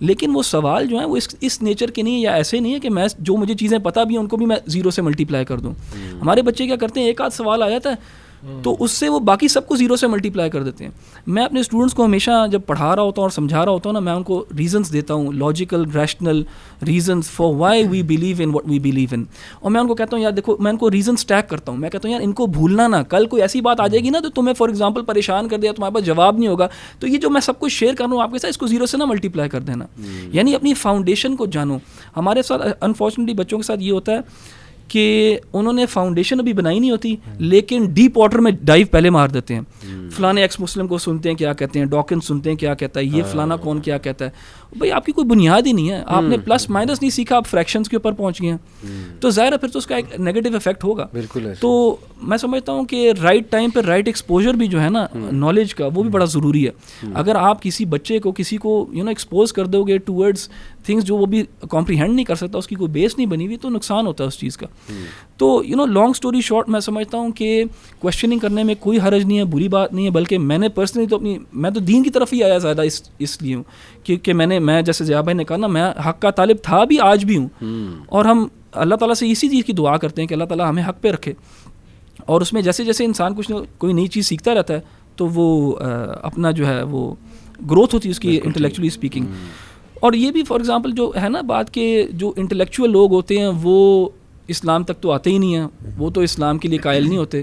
C: لیکن وہ سوال جو ہیں وہ اس نیچر کے نہیں ہے, یا ایسے نہیں ہے کہ میں جو مجھے چیزیں پتہ بھی ہیں ان کو بھی میں 0 سے ملٹیپلائی کر دوں. ہمارے بچے کیا کرتے ہیں, ایک آدھ سوال آ جاتا ہے تو اس سے وہ باقی سب کو 0 سے ملٹیپلائی کر دیتے ہیں. میں اپنے اسٹوڈنٹس کو ہمیشہ جب پڑھا رہا ہوتا ہوں اور سمجھا رہا ہوتا ہوں نا, میں ان کو ریزنس دیتا ہوں, logical rational reasons for why we believe in what we believe in. اور میں ان کو کہتا ہوں یار دیکھو, میں ان کو ریزن اسٹیک کرتا ہوں, میں کہتا ہوں یار ان کو بھولنا نا, کل کوئی ایسی بات آ جائے گی نا تو تمہیں فار ایگزامپل پریشان کر دیا, تمہارے پاس جواب نہیں ہوگا, تو یہ جو میں سب کچھ شیئر کر رہا ہوں آپ کے ساتھ, اس کو 0 سے نہ ملٹیپلائی کر دینا. یعنی اپنی فاؤنڈیشن کو جانو. ہمارے ساتھ انفارچونیٹلی بچوں کے ساتھ یہ ہوتا ہے کہ انہوں نے فاؤنڈیشن ابھی بنائی نہیں ہوتی, لیکن ڈیپ واٹر میں ڈائیو پہلے مار دیتے ہیں. فلانے ایکس مسلم کو سنتے ہیں کیا کہتے ہیں, ڈاکن سنتے ہیں کیا کہتا ہے, یہ فلانا کون کیا کہتا ہے. بھائی آپ کی کوئی بنیاد ہی نہیں ہے, آپ نے پلس مائنس نہیں سیکھا, آپ فریکشنز کے اوپر پہنچ گئے ہیں, تو ظاہر ہے پھر تو اس کا ایک نیگیٹو افیکٹ ہوگا.
A: بالکل.
C: تو میں سمجھتا ہوں کہ رائٹ ٹائم پہ رائٹ ایکسپوجر بھی جو ہے نا نالج کا, وہ بھی بڑا ضروری ہے. اگر آپ کسی بچے کو کسی کو ایکسپوز کر دو گے ٹورڈز تھنگس جو وہ بھی کمپریہینڈ نہیں کر سکتا, اس کی کوئی بیس نہیں بنی ہوئی, تو نقصان ہوتا ہے اس چیز کا. تو لانگ اسٹوری شارٹ, میں سمجھتا ہوں کہ کویشچننگ کرنے میں کوئی حرج نہیں ہے, بری بات نہیں ہے, بلکہ میں نے پرسنلی تو میں تو دین کی طرف ہی آیا زیادہ اس لیے ہوں, کیونکہ میں جیسے ضیاء بھائی نے کہا نا, میں حق کا طالب تھا بھی, آج بھی ہوں. اور ہم اللہ تعالیٰ سے اسی چیز کی دعا کرتے ہیں کہ اللہ تعالیٰ ہمیں حق پہ رکھے, اور اس میں جیسے جیسے انسان کوئی نئی چیز سیکھتا رہتا ہے تو وہ اپنا جو ہے وہ گروتھ ہوتی ہے اس کی انٹلیکچولی اسپیکنگ. اور یہ بھی فار ایگزامپل جو ہے نا بات کہ جو انٹلیکچوئل لوگ ہوتے ہیں وہ اسلام تک تو آتے ہی نہیں ہیں, وہ تو اسلام کے لیے قائل نہیں ہوتے.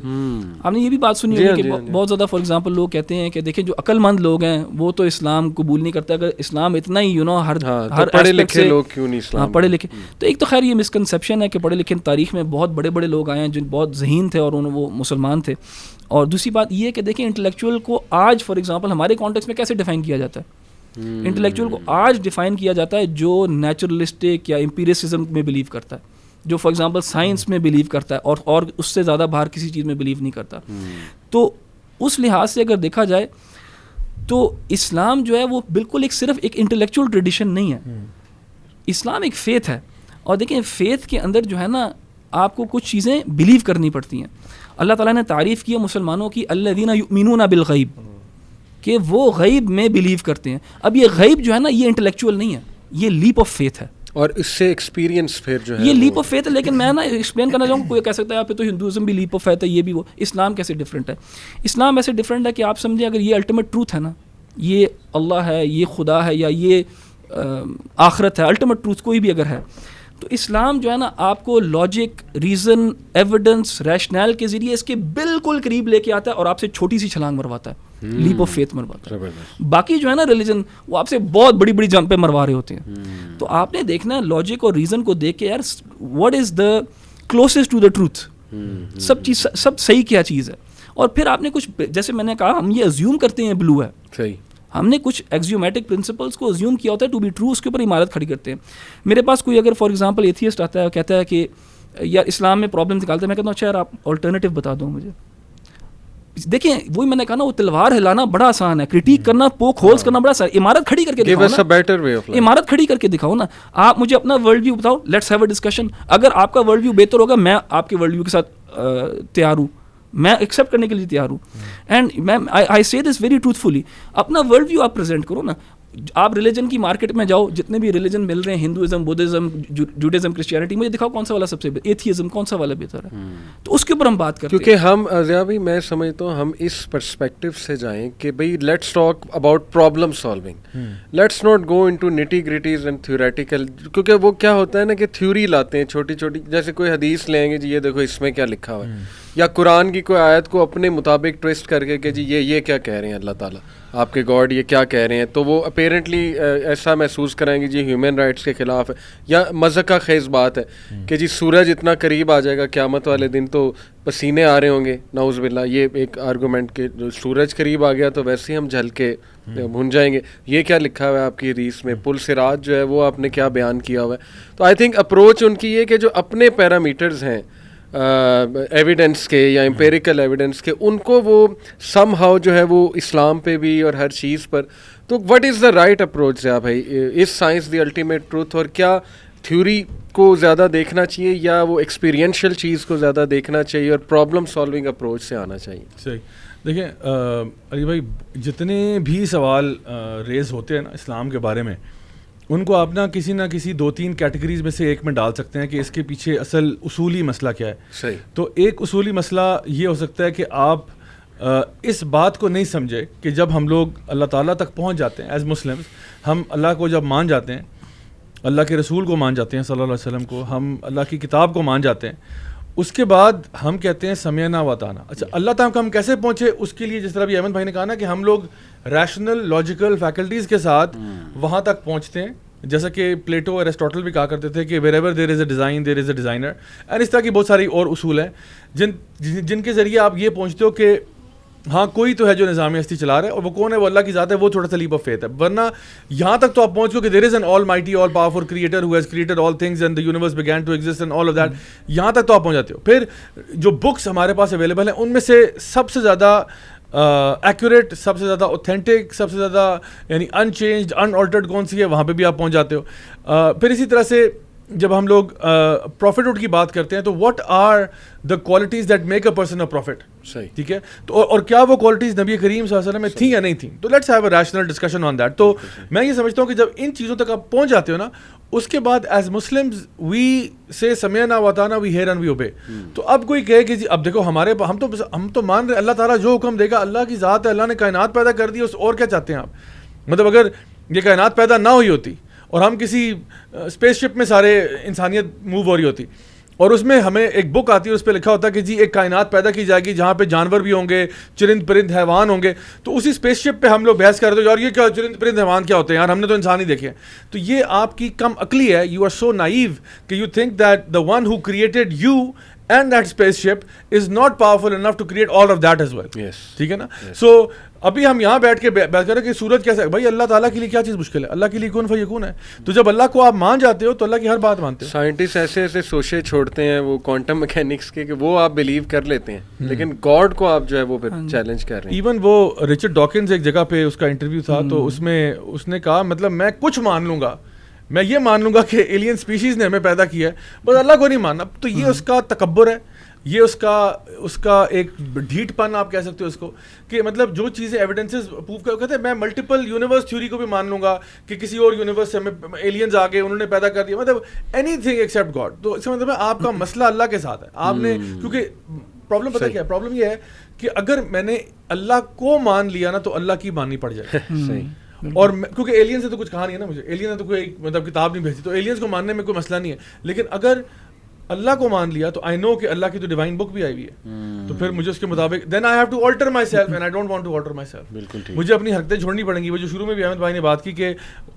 C: آپ نے یہ بھی بات سنی ہوگی کہ بہت زیادہ فار ایگزامپل لوگ کہتے ہیں کہ دیکھیں جو عقل مند لوگ ہیں وہ تو اسلام قبول نہیں کرتے, اگر اسلام اتنا ہی ہر
A: پڑھے لکھے لوگ کیوں نہیں اسلام
C: پڑھے لکھے. تو ایک تو خیر یہ مسکنسیپشن ہے کہ پڑھے لکھے تاریخ میں بہت بڑے بڑے لوگ آئے ہیں جن بہت ذہین تھے اور وہ مسلمان تھے. اور دوسری بات یہ ہے کہ دیکھیں انٹلیکچوئل کو آج فار ایگزامپل ہمارے کانٹیکس میں کیسے ڈیفائن کیا جاتا ہے. انٹلیکچوئل کو آج ڈیفائن کیا جاتا ہے جو نیچرلسٹک یا امپیریسزم میں بلیو کرتا ہے, جو فار ایگزامپل سائنس میں بلیو کرتا ہے اور اس سے زیادہ باہر کسی چیز میں بلیو نہیں کرتا. تو اس لحاظ سے اگر دیکھا جائے تو اسلام جو ہے وہ بالکل صرف ایک انٹلیکچوئل ٹریڈیشن نہیں ہے, اسلام ایک فیتھ ہے. اور دیکھیں فیتھ کے اندر جو ہے نا آپ کو کچھ چیزیں بلیو کرنی پڑتی ہیں. اللہ تعالیٰ نے تعریف کی ہے مسلمانوں کی, الذین یؤمنون بالغیب, کہ وہ غیب میں بلیو کرتے ہیں. اب یہ غیب جو ہے نا یہ انٹلیکچوئل نہیں ہے, یہ لیپ آف فیتھ ہے,
A: اور اس سے ایکسپیرینس پھر جو ہے
C: یہ لیپ آف فیتھ ہے. لیکن میں نا ایکسپلین کرنا چاہوں گا, کوئی کہہ سکتا ہے آپ تو ہندوازم بھی لیپ آف فیتھ ہے, یہ بھی وہ. اسلام کیسے ڈفرینٹ ہے؟ اسلام ایسے ڈفرینٹ ہے کہ آپ سمجھیں اگر یہ الٹیمیٹ ٹروتھ ہے نا, یہ اللہ ہے, یہ خدا ہے, یا یہ آخرت ہے, الٹیمیٹ ٹروتھ کوئی بھی اگر ہے, تو اسلام جو ہے نا آپ کو لاجک, ریزن, ایویڈنس, ریشنل کے ذریعے اس کے بالکل قریب لے کے آتا ہے اور آپ سے چھوٹی سی چھلانگ مرواتا ہے, لیپ آف فیتھ مرواتا ہے. باقی جو ہے نا ریلیجن وہ آپ سے بہت بڑی بڑی جمپ پہ مروا رہے ہوتے ہیں. تو آپ نے دیکھنا ہے لاجک اور ریزن کو دیکھ کے یار what is the closest to the truth, سب صحیح کیا چیز ہے. اور پھر آپ نے کچھ, جیسے میں نے کہا ہم یہ ازیوم کرتے ہیں بلو ہے, صحیح, ہم نے کچھ ایکزیومیٹک پرنسپلس کو ازیوم کیا ہوتا ہے ٹو بی ٹرو, اس کے اوپر عمارت کھڑی کرتے ہیں. میرے پاس کوئی اگر فار ایگزامپل ایتھیسٹ آتا ہے اور کہتا ہے کہ یار اسلام میں پرابلم نکالتے ہیں, میں کہتا ہوں اچھا یار آپ آلٹرنیٹیو بتا دو مجھے. دیکھیں وہی میں نے کہا نا, وہ تلوار ہلانا بڑا آسان ہے, کرٹیک کرنا, پوک ہولز کرنا بڑا آسان ہے. عمارت کھڑی کر کے دکھاؤ نا, عمارت کھڑی کر کے دکھاؤ نا. آپ مجھے اپنا ورلڈ ویو بتاؤ, لیٹس ہیو اے ڈسکشن. اگر آپ کا ورلڈ ویو بہتر ہوگا میں آپ کے ورلڈ ویو کے ساتھ تیار ہوں, میں ایکسیپٹ کرنے کے لیے تیار ہوں. اینڈ میں آئی سے دس ویری ٹروتھفلی, اپنا ورلڈ ویو آپ پریزنٹ کرو نا. آپ ریلیجن کی مارکیٹ میں جاؤ, جتنے بھی ریلیجن مل رہے ہیں, ہندوازم, بدھزم, جوڈازم, کرسچینٹی, مجھے دکھاؤ کون سا والا سب سے, ایتھیزم کون سا والا بہتر ہے, تو اس کے اوپر ہم بات کرتے ہیں.
A: کیونکہ ہم ضیاء بھائی میں سمجھتا ہوں ہم اس پرسپیکٹو سے جائیں کہ بھائی let's talk about problem solving, let's not go into nitty gritties and theoretical, کیونکہ وہ کیا ہوتا ہے نا کہ تھیوری لاتے ہیں چھوٹی چھوٹی, جیسے کوئی حدیث لیں گے جی یہ دیکھو اس میں کیا لکھا ہوا ہے, یا قرآن کی کوئی آیت کو اپنے مطابق ٹویسٹ کر کے کہ جی یہ کیا کہہ رہے ہیں اللہ تعالیٰ, آپ کے گاڈ یہ کیا کہہ رہے ہیں, تو وہ اپیرنٹلی ایسا محسوس کریں گے جی ہیومن رائٹس کے خلاف ہے, یا مذہق خیز بات ہے کہ جی سورج اتنا قریب آ جائے گا قیامت والے دن تو پسینے آ رہے ہوں گے, نعوذ باللہ, یہ ایک آرگومنٹ کہ سورج قریب آ گیا تو ویسے ہی ہم جل کے بھن جائیں گے, یہ کیا لکھا ہوا ہے آپ کی حدیث میں, پل صراط جو ہے وہ آپ نے کیا بیان کیا ہوا ہے. تو آئی تھنک اپروچ ان کی یہ کہ جو اپنے پیرامیٹرز ہیں ایویڈنس کے یا امپیریکل ایویڈنس کے, ان کو وہ سم ہاؤ جو ہے وہ اسلام پہ بھی اور ہر چیز پر, تو what is the right approach Zia بھائی, از سائنس دی الٹیمیٹ ٹروتھ, اور کیا تھیوری کو زیادہ دیکھنا چاہیے یا وہ ایکسپیرینشیل چیز کو زیادہ دیکھنا چاہیے اور پرابلم سالونگ اپروچ سے آنا چاہیے؟
B: صحیح. دیکھیں علی بھائی, جتنے بھی سوال ریز ہوتے ہیں نا اسلام کے بارے میں, ان کو آپ نا کسی نہ کسی 2-3 کیٹیگریز میں سے ایک میں ڈال سکتے ہیں کہ اس کے پیچھے اصل اصولی مسئلہ کیا ہے.
A: صحیح.
B: تو ایک اصولی مسئلہ یہ ہو سکتا ہے کہ آپ اس بات کو نہیں سمجھے کہ جب ہم لوگ اللہ تعالیٰ تک پہنچ جاتے ہیں ایز مسلمس, ہم اللہ کو جب مان جاتے ہیں, اللہ کے رسول کو مان جاتے ہیں صلی اللہ علیہ وسلم کو, ہم اللہ کی کتاب کو مان جاتے ہیں, اس کے بعد ہم کہتے ہیں سمعنا و اطعنا. اچھا, اللہ تعالیٰ ہم کیسے پہنچے, اس کے لیے جس طرح بھی احمد بھائی نے کہا نا کہ ہم لوگ ریشنل لاجیکل فیکلٹیز کے ساتھ وہاں تک پہنچتے ہیں, جیسا کہ پلیٹو اور ایرسٹوٹل بھی کہا کرتے تھے کہ wherever there is a design there is a designer, and اس طرح کی بہت ساری اور اصول ہیں جن کے ذریعے آپ یہ پہنچتے ہو کہ ہاں کوئی تو ہے جو نظام ہستی چلا رہا ہے, اور وہ کون ہے, وہ اللہ کی ذات ہے, وہ تھوڑا سا لیپ آف فیتھ ہے. ورنہ یہاں تک تو آپ پہنچ گئے کہ there is an almighty all powerful creator who has created all things and the universe begin to exist and all of that, یہاں تک تو آپ پہنچ جاتے ہو. پھر جو بکس ہمارے پاس اویلیبل ہیں ان میں سے سب سے زیادہ ایکوریٹ, سب سے زیادہ اوتھینٹک, سب سے زیادہ یعنی ان چینجڈ ان آلٹرڈ کون سی ہے, وہاں پہ بھی آپ پہنچ جاتے ہو. پھر اسی طرح سے جب ہم لوگ پروفٹہڈ کی بات کرتے ہیں تو what are the qualities that make a person a prophet.
A: صحیح.
B: ٹھیک ہے, تو اور کیا وہ کوالٹیز نبی کریم صلی اللہ علیہ وسلم میں تھیں یا نہیں تھیں, تو let's have a rational discussion on that. تو میں یہ سمجھتا ہوں کہ جب ان چیزوں تک آپ پہنچ جاتے ہو نا, اس کے بعد ایز مسلمز وی سے سمعنا و اطعنا, وی ہیئر اینڈ وی اوبے. تو اب کوئی کہے کہ جی اب دیکھو ہمارے ہم تو مان رہے اللہ تعالیٰ جو حکم دے گا, اللہ کی ذات ہے, اللہ نے کائنات پیدا کر دی, اور کیا چاہتے ہیں آپ. مطلب اگر یہ کائنات پیدا نہ ہوئی ہوتی اور ہم کسی اسپیس شپ میں سارے انسانیت موو ہو رہی ہوتی, اور اس میں ہمیں ایک بک آتی ہے, اس پہ لکھا ہوتا ہے کہ جی ایک کائنات پیدا کی جائے گی جہاں پہ جانور بھی ہوں گے, چرند پرند حیوان ہوں گے, تو اسی اسپیس شپ پہ ہم لوگ بحث کر رہے تھے یار یہ کیا چرند پرند حیوان کیا ہوتے ہیں یار, ہم نے تو انسان ہی دیکھے ہیں. تو یہ آپ کی کم عقلی ہے, یو آر سو نائیو کہ you think that the one who created you and that spaceship is not powerful enough to create all of that as well. ٹھیک ہے نا. سو ابھی ہم یہاں بیٹھ کے بات کر رہے ہیں کہ سورج کیسے, بھائی اللہ تعالیٰ کے لیے کیا چیز مشکل ہے, اللہ کے لیے کون فیکون ہے. تو جب اللہ کو آپ مان جاتے ہو تو اللہ کی ہر بات مانتے ہو.
A: سائنٹسٹ ایسے ایسے سوچے چھوڑتے ہیں وہ کوانٹم میکینکس کے کہ وہ آپ بلیو کر لیتے ہیں, لیکن گاڈ کو آپ جو ہے وہ پھر چیلنج کر رہے ہیں.
B: ایون وہ رچرڈ ڈاکنز ایک جگہ پہ اس کا انٹرویو تھا, تو اس میں اس نے کہا مطلب میں کچھ مان لوں گا, میں یہ مان لوں گا کہ ایلین اسپیشیز نے ہمیں پیدا کیا ہے, بس اللہ کو نہیں ماننا. تو یہ اس کا تکبر ہے, یہ اس کا ایک ڈھیٹ پن آپ کہہ سکتے ہو اس کو, کہ مطلب جو چیزیں ایویڈنسز پروو کر کہتے ہیں میں ملٹیپل یونیورس تھیوری کو بھی مان لوں گا کہ کسی اور یونیورس سے ہمیں ایلینز آ گئے, انہوں نے پیدا کر دیا, مطلب اینی تھنگ ایکسیپٹ گاڈ. تو اس کا مطلب ہے آپ کا مسئلہ اللہ کے ساتھ ہے. آپ نے کیونکہ پرابلم پتہ کیا ہے, پرابلم یہ ہے کہ اگر میں نے اللہ کو مان لیا نا تو اللہ کی ماننی پڑ جائے. اور کیونکہ ایلین سے تو کچھ کہا نہیں ہے نا مجھے, ایلین نے تو کوئی مطلب کتاب نہیں بھیجی, تو ایلینز کو ماننے میں کوئی مسئلہ نہیں ہے. لیکن اگر اللہ کو مان لیا تو آئی نو کہ اللہ کی تو ڈیوائن بک بھی آئی ہوئی ہے, تو پھر مجھے اس کے مطابق then I have to alter myself and I don't want to alter myself. مجھے اپنی حرکتیں چھوڑنی پڑیں گی. وہ جو شروع میں بھی احمد بھائی نے بات کی کہ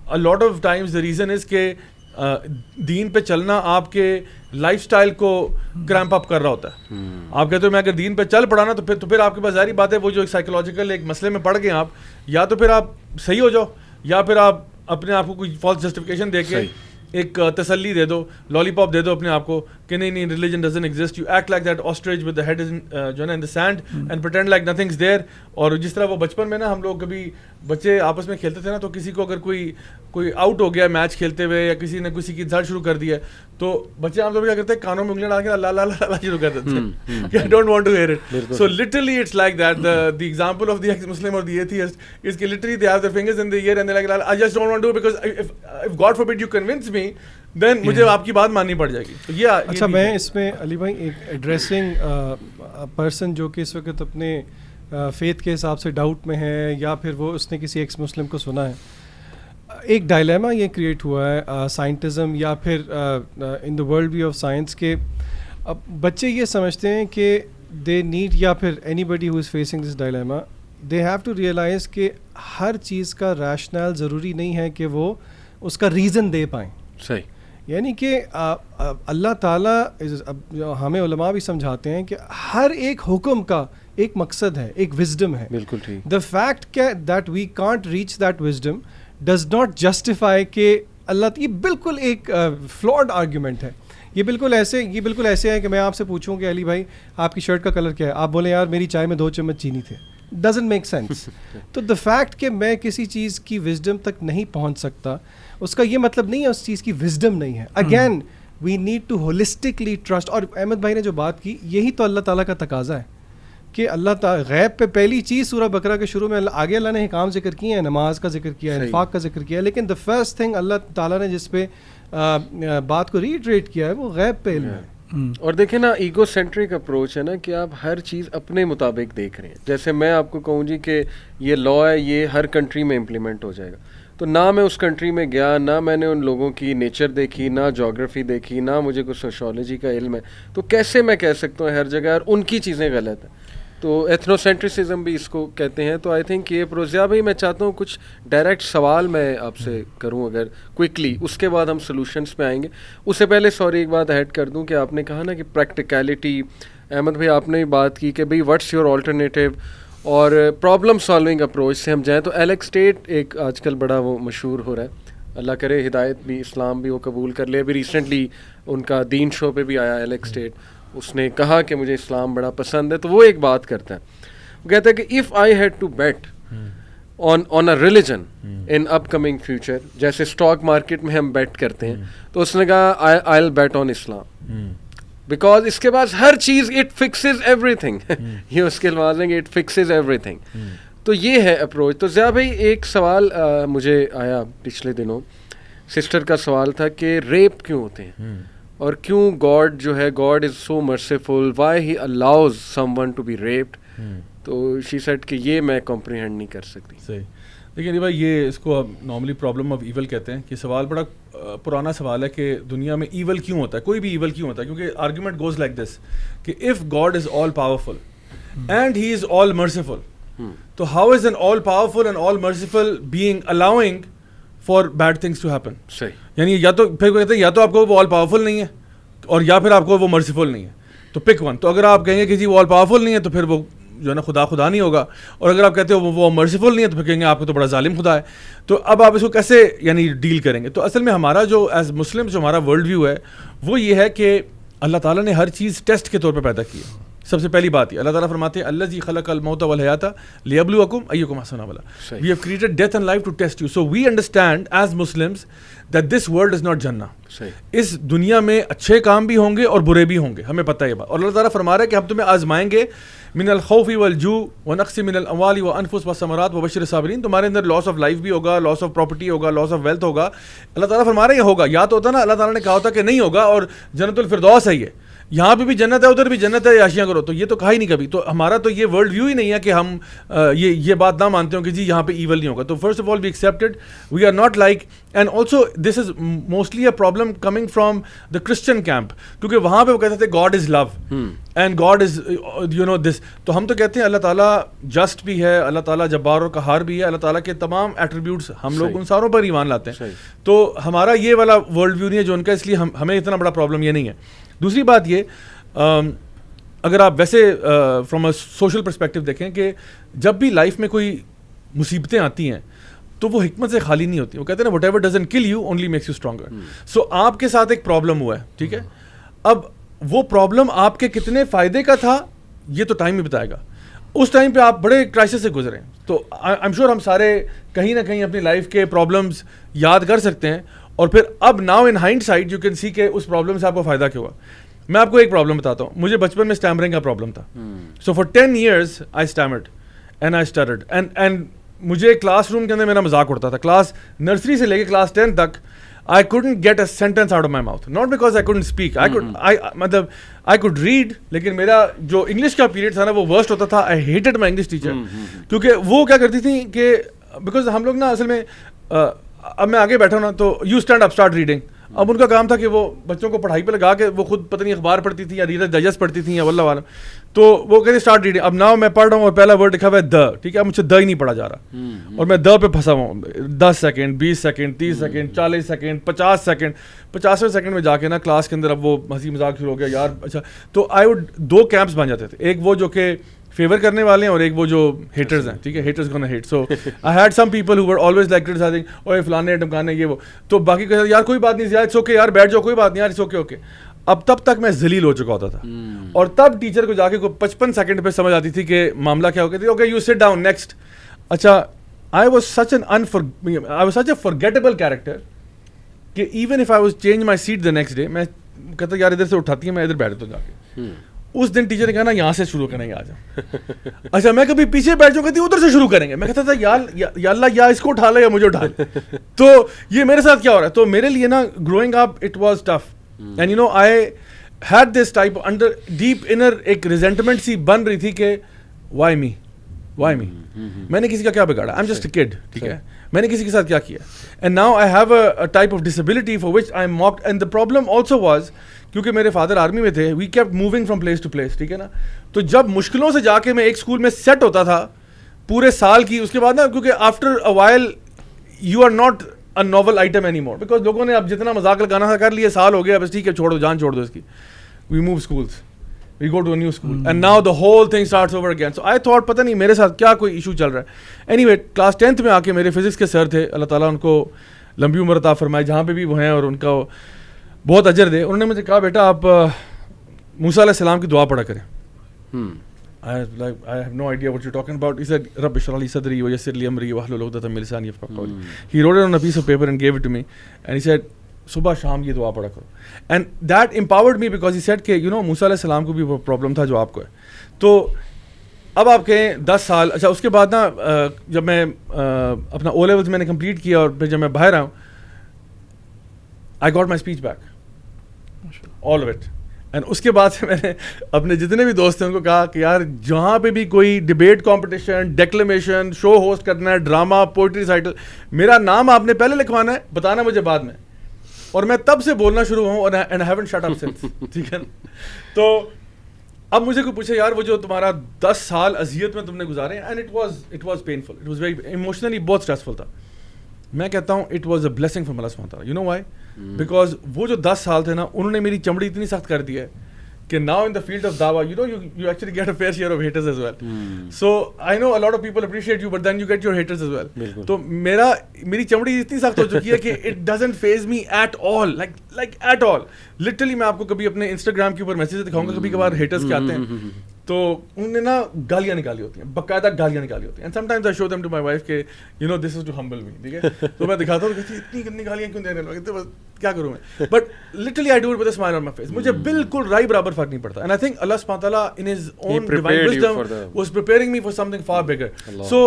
B: a lot of times the reason is کہ دین پہ چلنا آپ کے لائف سٹائل کو کریمپ اپ کر رہا ہوتا ہے. آپ کہتے ہو میں اگر دین پہ چل پڑا نا تو پھر آپ کے پاس ظاہری بات ہے وہ جو ایک سائیکولوجیکل ایک مسئلے میں پڑ گئے آپ, یا تو پھر آپ صحیح ہو جاؤ, یا پھر آپ اپنے آپ کو کوئی فالس جسٹیفیکیشن دے کے ایک تسلی دے دو, لالی پاپ دے دو اپنے آپ کو کہ نہیں religion doesn't exist, you act like that ostrich with the head جو ہے نا in the sand and pretend like nothing is there. اور جس طرح وہ بچپن میں نا ہم لوگ کبھی بچے آپس میں کھیلتے تھے نا, تو کسی کو اگر کوئی آؤٹ ہو گیا میچ کھیلتے ہوئے یا کسی نے کسی کی دھڑ شروع کر دی ہے تو بچے عام طور پہ کیا کرتے ہیں کانوں میں انگلیاں ڈال کے اللہ اللہ اللہ شروع کر دیتے ہیں کہ I don't want to hear it. So literally it's like that. The example of the ex Muslim اور دی ایتھیسٹ از کہ literally they have their fingers in the ear and they like I just don't want to because if God forbid you convince me then مجھے آپ کی بات ماننی پڑ جائے گی. تو یہ
D: اچھا میں اس میں علی بھائی ایک ایڈریسنگ پرسن جو کہ اس وقت اپنے فیتھ کے حساب سے ڈاؤٹ میں ہے یا پھر وہ اس نے کسی ایکس مسلم کو سنا ہے, ایک ڈائلیما یہ کریٹ ہوا ہے سائنٹزم یا پھر in the world view of science کے اب بچے یہ سمجھتے ہیں کہ دے نیڈ یا پھر anybody who is facing this dilemma they have to realize کہ ہر چیز کا ریشنل ضروری نہیں ہے کہ وہ اس کا ریزن دے پائیں.
A: صحیح.
D: یعنی کہ اللہ تعالیٰ ہمیں علماء بھی سمجھاتے ہیں کہ ہر ایک حکم کا ایک مقصد ہے, ایک وزڈم ہے.
A: بالکل ٹھیک.
D: The fact that we can't reach that wisdom does not justify کہ اللہ یہ بالکل ایک فلاڈ آرگیومنٹ ہے. یہ بالکل ایسے ہے کہ میں آپ سے پوچھوں کہ علی بھائی آپ کی شرٹ کا کلر کیا ہے, آپ بولیں یار میری چائے میں 2 چمچ چینی تھے. Doesn't make sense. تو دا فیکٹ کہ میں کسی چیز کی وزڈم تک نہیں پہنچ سکتا اس کا یہ مطلب نہیں ہے اس چیز کی وزڈم نہیں ہے. Again we need to holistically trust. اور احمد بھائی نے جو بات کی یہی تو اللہ تعالیٰ کا تقاضا ہے کہ اللہ تعالیٰ غیب پہ پہلی چیز سورہ بقرہ کے شروع میں آگے اللہ نے احکام ذکر کیے ہیں, نماز کا ذکر کیا ہے, انفاق کا ذکر کیا ہے, لیکن دا فرسٹ تھنگ اللہ تعالیٰ نے جس پہ بات کو ریٹریٹ کیا ہے وہ غیب پہ علم ہے.
A: اور دیکھیں نا ایگو سینٹرک اپروچ ہے نا کہ آپ ہر چیز اپنے مطابق دیکھ رہے ہیں. جیسے میں آپ کو کہوں جی کہ یہ لا ہے یہ ہر کنٹری میں امپلیمنٹ ہو جائے گا, تو نہ میں اس کنٹری میں گیا, نہ میں نے ان لوگوں کی نیچر دیکھی, نہ جغرافی دیکھی, نہ مجھے کوئی سوشیولوجی کا علم ہے, تو کیسے میں کہہ سکتا ہوں ہر جگہ اور ان کی چیزیں غلط ہیں. تو ایتھنو سینٹریسزم بھی اس کو کہتے ہیں. تو آئی تھنک یہ پروزیا بھائی میں چاہتا ہوں کچھ ڈائریکٹ سوال میں آپ سے کروں اگر کوئکلی, اس کے بعد ہم سولوشنس پہ آئیں گے. اس سے پہلے سوری ایک بات ایڈ کر دوں کہ آپ نے کہا نا کہ پریکٹیکلٹی, احمد بھائی آپ نے بات کی کہ بھائی واٹس یور آلٹرنیٹیو اور پرابلم سالونگ اپروچ سے ہم جائیں. تو ایلیکس ٹیٹ ایک آج کل بڑا وہ مشہور ہو رہا ہے, اللہ کرے ہدایت بھی اسلام بھی وہ قبول کر لے. ابھی ریسنٹلی ان کا دین شو پہ بھی آیا ایلیکس ٹیٹ, اس نے کہا کہ مجھے اسلام بڑا پسند ہے. تو وہ ایک بات کرتا ہے, وہ کہتا ہے کہ if I had to bet on a religion in upcoming future, جیسے اسٹاک مارکیٹ میں ہم بیٹ کرتے ہیں, تو اس نے کہا آئی ول بیٹ آن اسلام بیکاز اس کے بعد ہر چیز اٹ فکسز ایوری تھنگ. یہ اس کے الفاظ ہیں کہ اٹ فکسز ایوری تھنگ. تو یہ ہے اپروچ. تو ضیاء بھائی ایک سوال مجھے آیا پچھلے دنوں, سسٹر کا سوال تھا کہ ریپ کیوں ہوتے ہیں اور کیوں گاڈ جو ہے God is so merciful, why he allows someone to be raped. تو شی سیڈ کہ یہ میں کمپریہینڈ نہیں کر سکتی.
B: صحیح. دیکھیے علی بھائی یہ اس کو نارملی پرابلم آف ایول کہتے ہیں. کہ سوال بڑا پرانا سوال ہے کہ دنیا میں ایول کیوں ہوتا ہے, کوئی بھی ایول کیوں ہوتا ہے, کیونکہ آرگیومنٹ گوز لائک دس کہ if God is all powerful and he is all merciful, تو how is an all powerful and all merciful being allowing for bad things to happen.
A: صحیح.
B: یعنی یا تو پھر کہتے ہیں یا تو آپ کو وہ آل پاورفل نہیں ہے اور یا پھر آپ کو وہ مرسیفل نہیں ہے, تو پک ون. تو اگر آپ کہیں گے کہ جی وہ آل پاورفل نہیں ہے تو پھر وہ جو ہے نا خدا نہیں ہوگا, اور اگر آپ کہتے ہو وہ مرسیفل نہیں ہے تو پھر کہیں گے آپ کو تو بڑا ظالم خدا ہے. تو اب آپ اس کو کیسے یعنی ڈیل کریں گے؟ تو اصل میں ہمارا جو ایز مسلم جو ہمارا ورلڈ ویو ہے وہ یہ ہے کہ اللہ تعالیٰ نے ہر چیز ٹیسٹ کے طور پہ پیدا کی ہے. سب سے پہلی بات یہ اللہ تعالیٰ فرماتے ہیں الذی خلق الموت والحیات لیبلوکم ایکم احسن عملا. We have created death and life to test you. So we understand as Muslims that this world is not jannah. اس دنیا میں اچھے کام بھی ہوں گے اور برے بھی ہوں گے, ہمیں پتہ ہے یہ بات. اور اللہ تعالیٰ فرما رہا ہے کہ ہم تمہیں آزمائیں گے من الخوف والجوع ونقص من الاموال والانفس والثمرات وبشر الصابرین. تمہارے اندر لاس آف لائف بھی ہوگا, لاس آف پراپرٹی ہوگا, لاس آف ویلتھ ہوگا. اللہ تعالیٰ فرما رہا ہے یہ ہوگا. یا تو ہوتا نا اللہ تعالیٰ نے کہا ہوتا کہ نہیں ہوگا اور جنت الفردوس ہے, یہ یہاں پہ بھی جنت ہے ادھر بھی جنت ہے, عیاشیاں کرو. تو یہ تو کہا ہی نہیں کبھی. تو ہمارا تو یہ ورلڈ ویو ہی نہیں ہے کہ ہم یہ بات نہ مانتے ہوں کہ جی یہاں پہ ایول نہیں ہوگا. تو first of all we accepted we are not like, and also this is mostly a problem coming from the Christian camp, کیونکہ وہاں پہ وہ کہتے تھے God is love and God is you know this. تو ہم تو کہتے ہیں اللہ تعالیٰ جسٹ بھی ہے, اللہ تعالیٰ جبار اور قہار بھی ہے, اللہ تعالیٰ کے تمام ایٹریبیوٹس ہم لوگ ان ساروں پر ایمان لاتے ہیں. تو ہمارا یہ والا ورلڈ ویو نہیں ہے جو ان کا, اس لیے ہمیں اتنا بڑا پرابلم یہ نہیں ہے. دوسری بات یہ, اگر آپ ویسے فرام اے سوشل پرسپیکٹو دیکھیں کہ جب بھی لائف میں کوئی مصیبتیں آتی ہیں تو وہ حکمت سے خالی نہیں ہوتی. وہ کہتے ہیں نا whatever doesn't kill you only makes you stronger. So آپ کے ساتھ ایک پرابلم ہوا ہے, ٹھیک ہے, اب وہ پرابلم آپ کے کتنے فائدے کا تھا یہ تو ٹائم ہی بتائے گا, اس ٹائم پہ آپ بڑے کرائسس سے گزرے. تو آئی ایم شیور ہم سارے کہیں نہ کہیں اپنی لائف کے پرابلمس یاد کر سکتے ہیں, اور پھر اب now in hind side you can see کہ اس پرابلم سے آپ کو فائدہ کیا ہوا. میں آپ کو ایک پرابلم بتاتا ہوں. مجھے بچپن میں اسٹیمرنگ کا پرابلم تھا. So for 10 years I stammered and I stuttered and مجھے کلاس روم کے اندر میرا مذاق اڑتا تھا. کلاس نرسری سے لے کے کلاس 10 تک I couldn't get a sentence out of my mouth. Not because I couldn't speak. I could read, لیکن میرا جو انگلش کا پیریڈ تھا نا وہ ورسٹ ہوتا تھا. I hated my English teacher. کیونکہ وہ کیا کرتی تھی کہ بیکاز ہم لوگ نا اصل میں اب میں آگے بیٹھا ہوں نا تو you stand up start reading. اب ان کا کام تھا کہ وہ بچوں کو پڑھائی پہ لگا کے وہ خود پتہ نہیں اخبار پڑھتی تھی یا ریڈر ڈائجسٹ پڑھتی تھی یا واللہ عالم. تو وہ کہتے اسٹارٹ ریڈنگ. اب ناؤ میں پڑھ رہا ہوں اور پہلا ورڈ لکھا ہوا ہے دا, ٹھیک ہے, اب مجھ سے دا ہی نہیں پڑھا جا رہا اور میں دا پہ پھنسا ہوا ہوں. 10 second 20 second 30 second 40 second 50 second 50ویں سیکنڈ میں جا کے نا کلاس کے اندر اب وہ ہنسی مذاق شروع ہو گیا یار. اچھا تو آئی وڈ 2 کیمپس بن جاتے تھے, ایک وہ جو کہ فیور کرنے والے ہیں اور ایک وہ جو ہیٹرز ہیں, ٹھیک ہے, haters gonna hate. So I had some people who were always like criticising اور فلانے ڈمکانے یہ وہ. تو باقی کہتے یار کوئی بات نہیں یار, اٹس اوکے یار, بیٹھ جاؤ, کوئی بات نہیں یار, اٹس اوکے اوکے. اب تب تک میں ذلیل ہو چکا ہوتا تھا اور تب ٹیچر کو جا کے 55 سیکنڈ پہ سمجھ آتی تھی کہ معاملہ کیا ہو گیا. Okay you sit down next. اچھا I was such a forgettable character کہ even if I was change my seat the next day, میں کہتا یار ادھر سے اٹھاتی ہے, میں ادھر بیٹھتا ہوں جا کے. اس دن ٹیچر نے کہا نا یہاں سے شروع کریں گے آ جاؤ. اچھا میں کبھی پیچھے بیٹھ جاؤں کہتی ادھر سے شروع کریں گے. میں کہتا تھا یا اللہ یا اس کو اٹھا لے یا مجھے اٹھا لے. تو یہ میرے ساتھ کیا ہو رہا ہے. تو میرے لیے نا growing up it was tough and you know I had this type under deep inner ایک ریزنٹمنٹ سی بن رہی تھی کہ وائی می میں نے کسی کا کیا بگاڑا, آئی ایم جسٹ اے کڈ, ٹھیک ہے, میں نے کسی کے ساتھ کیا کیا. And now I have a type of disability for which I am mocked. And the problem also was کیونکہ میرے فادر آرمی میں تھے, we kept moving from place to place, ٹھیک ہے نا. تو جب مشکلوں سے جا کے میں ایک اسکول میں سیٹ ہوتا تھا پورے سال کی, اس کے بعد نا کیونکہ after a while you are not a novel item anymore, because لوگوں نے اب جتنا مذاق لگانا تھا کر لیا, سال ہو گیا, بس ٹھیک ہے چھوڑ دو, جان چھوڑ دو اس کی. We move schools, we go to a new school and now the whole thing starts over again. So I thought پتہ نہیں میرے ساتھ کیا کوئی ایشو چل رہا ہے. اینی وے کلاس 10th میں آ کے میرے فزکس کے سر تھے, اللہ تعالیٰ ان کو لمبی عمر عطا فرمائے جہاں پہ بھی وہ ہیں اور ان کا بہت اجر دے. انہوں نے مجھے کہا بیٹا آپ موسیٰ علیہ السلام کی دعا پڑھا کریں. I have no idea what you're talking about. He said, Rabbi shrah li sadri wa yassir li amri wahlul 'uqdatan min lisani yafqahu qawli. He wrote it on a piece of paper and gave it to me. And he said, صبح شام یہ دعا پڑھا کرو. And that empowered me because he said کہ you know موسیٰ علیہ السلام کو بھی وہ پرابلم تھا جو آپ کو ہے. تو اب آپ کہیں 10 سال. اچھا اس کے بعد نا جب میں اپنا او لیولز میں نے کمپلیٹ کیا اور پھر جب میں باہر آؤں, I got my speech back. All of it. And اس کے بعد سے میں نے اپنے جتنے بھی دوست ہیں ان کو کہا کہ یار جہاں پہ بھی کوئی ڈبیٹ کمپٹیشن, ڈیکلیمیشن, شو ہوسٹ کرنا ہے, ڈرامہ, پوئٹری ریسائٹل, میرا نام آپ نے پہلے لکھوانا ہے, بتانا مجھے بعد میں. اور میں تب سے بولنا شروع ہوں اور and I haven't shut up since, ٹھیک ہے. تو اب مجھے کوئی پوچھے یار وہ جو تمہارا 10 سال اذیت میں تم نے گزارے, and it was painful, it was very emotionally بہت اسٹریسفل تھا. میں کہتا ہوں it was a blessing from Allah سبحانہ تعالیٰ. You know Y? بیکاز وہ جو 10 سال تھے نا انہوں نے میری چمڑی اتنی سخت کر دی ہے کہ now in the field of دعویٰ you know you actually get a fair share of haters as well. So I know a lot of people appreciate you but then you get your haters as well. تو میری چمڑی اتنی سخت ہو چکی ہے کہ it doesn't faze me at all, like at all. Literally میں آپ کو کبھی اپنے انسٹاگرام کے اوپر میسیج دکھاؤں گا, کبھی کبھار ہیٹرز کے آتے ہیں تو انہوں نے نا گالیاں نکالی ہوتی ہیں, باقاعدہ گالیاں نکالی ہوتی ہیں. And sometimes I show them to my wife کہ you know this is to humble me, ٹھیک ہے. تو میں دکھاتا ہوں کہ اتنی گندی گالیاں کیوں دینے لگے, بس کیا کروں میں. But literally I do it with a smile on my face. مجھے بالکل رائی برابر فرق نہیں پڑتا. اینڈ آئی تھنک اللہ سبحانہ تعالیٰ in his own divine wisdom was preparing me for something for bigger. So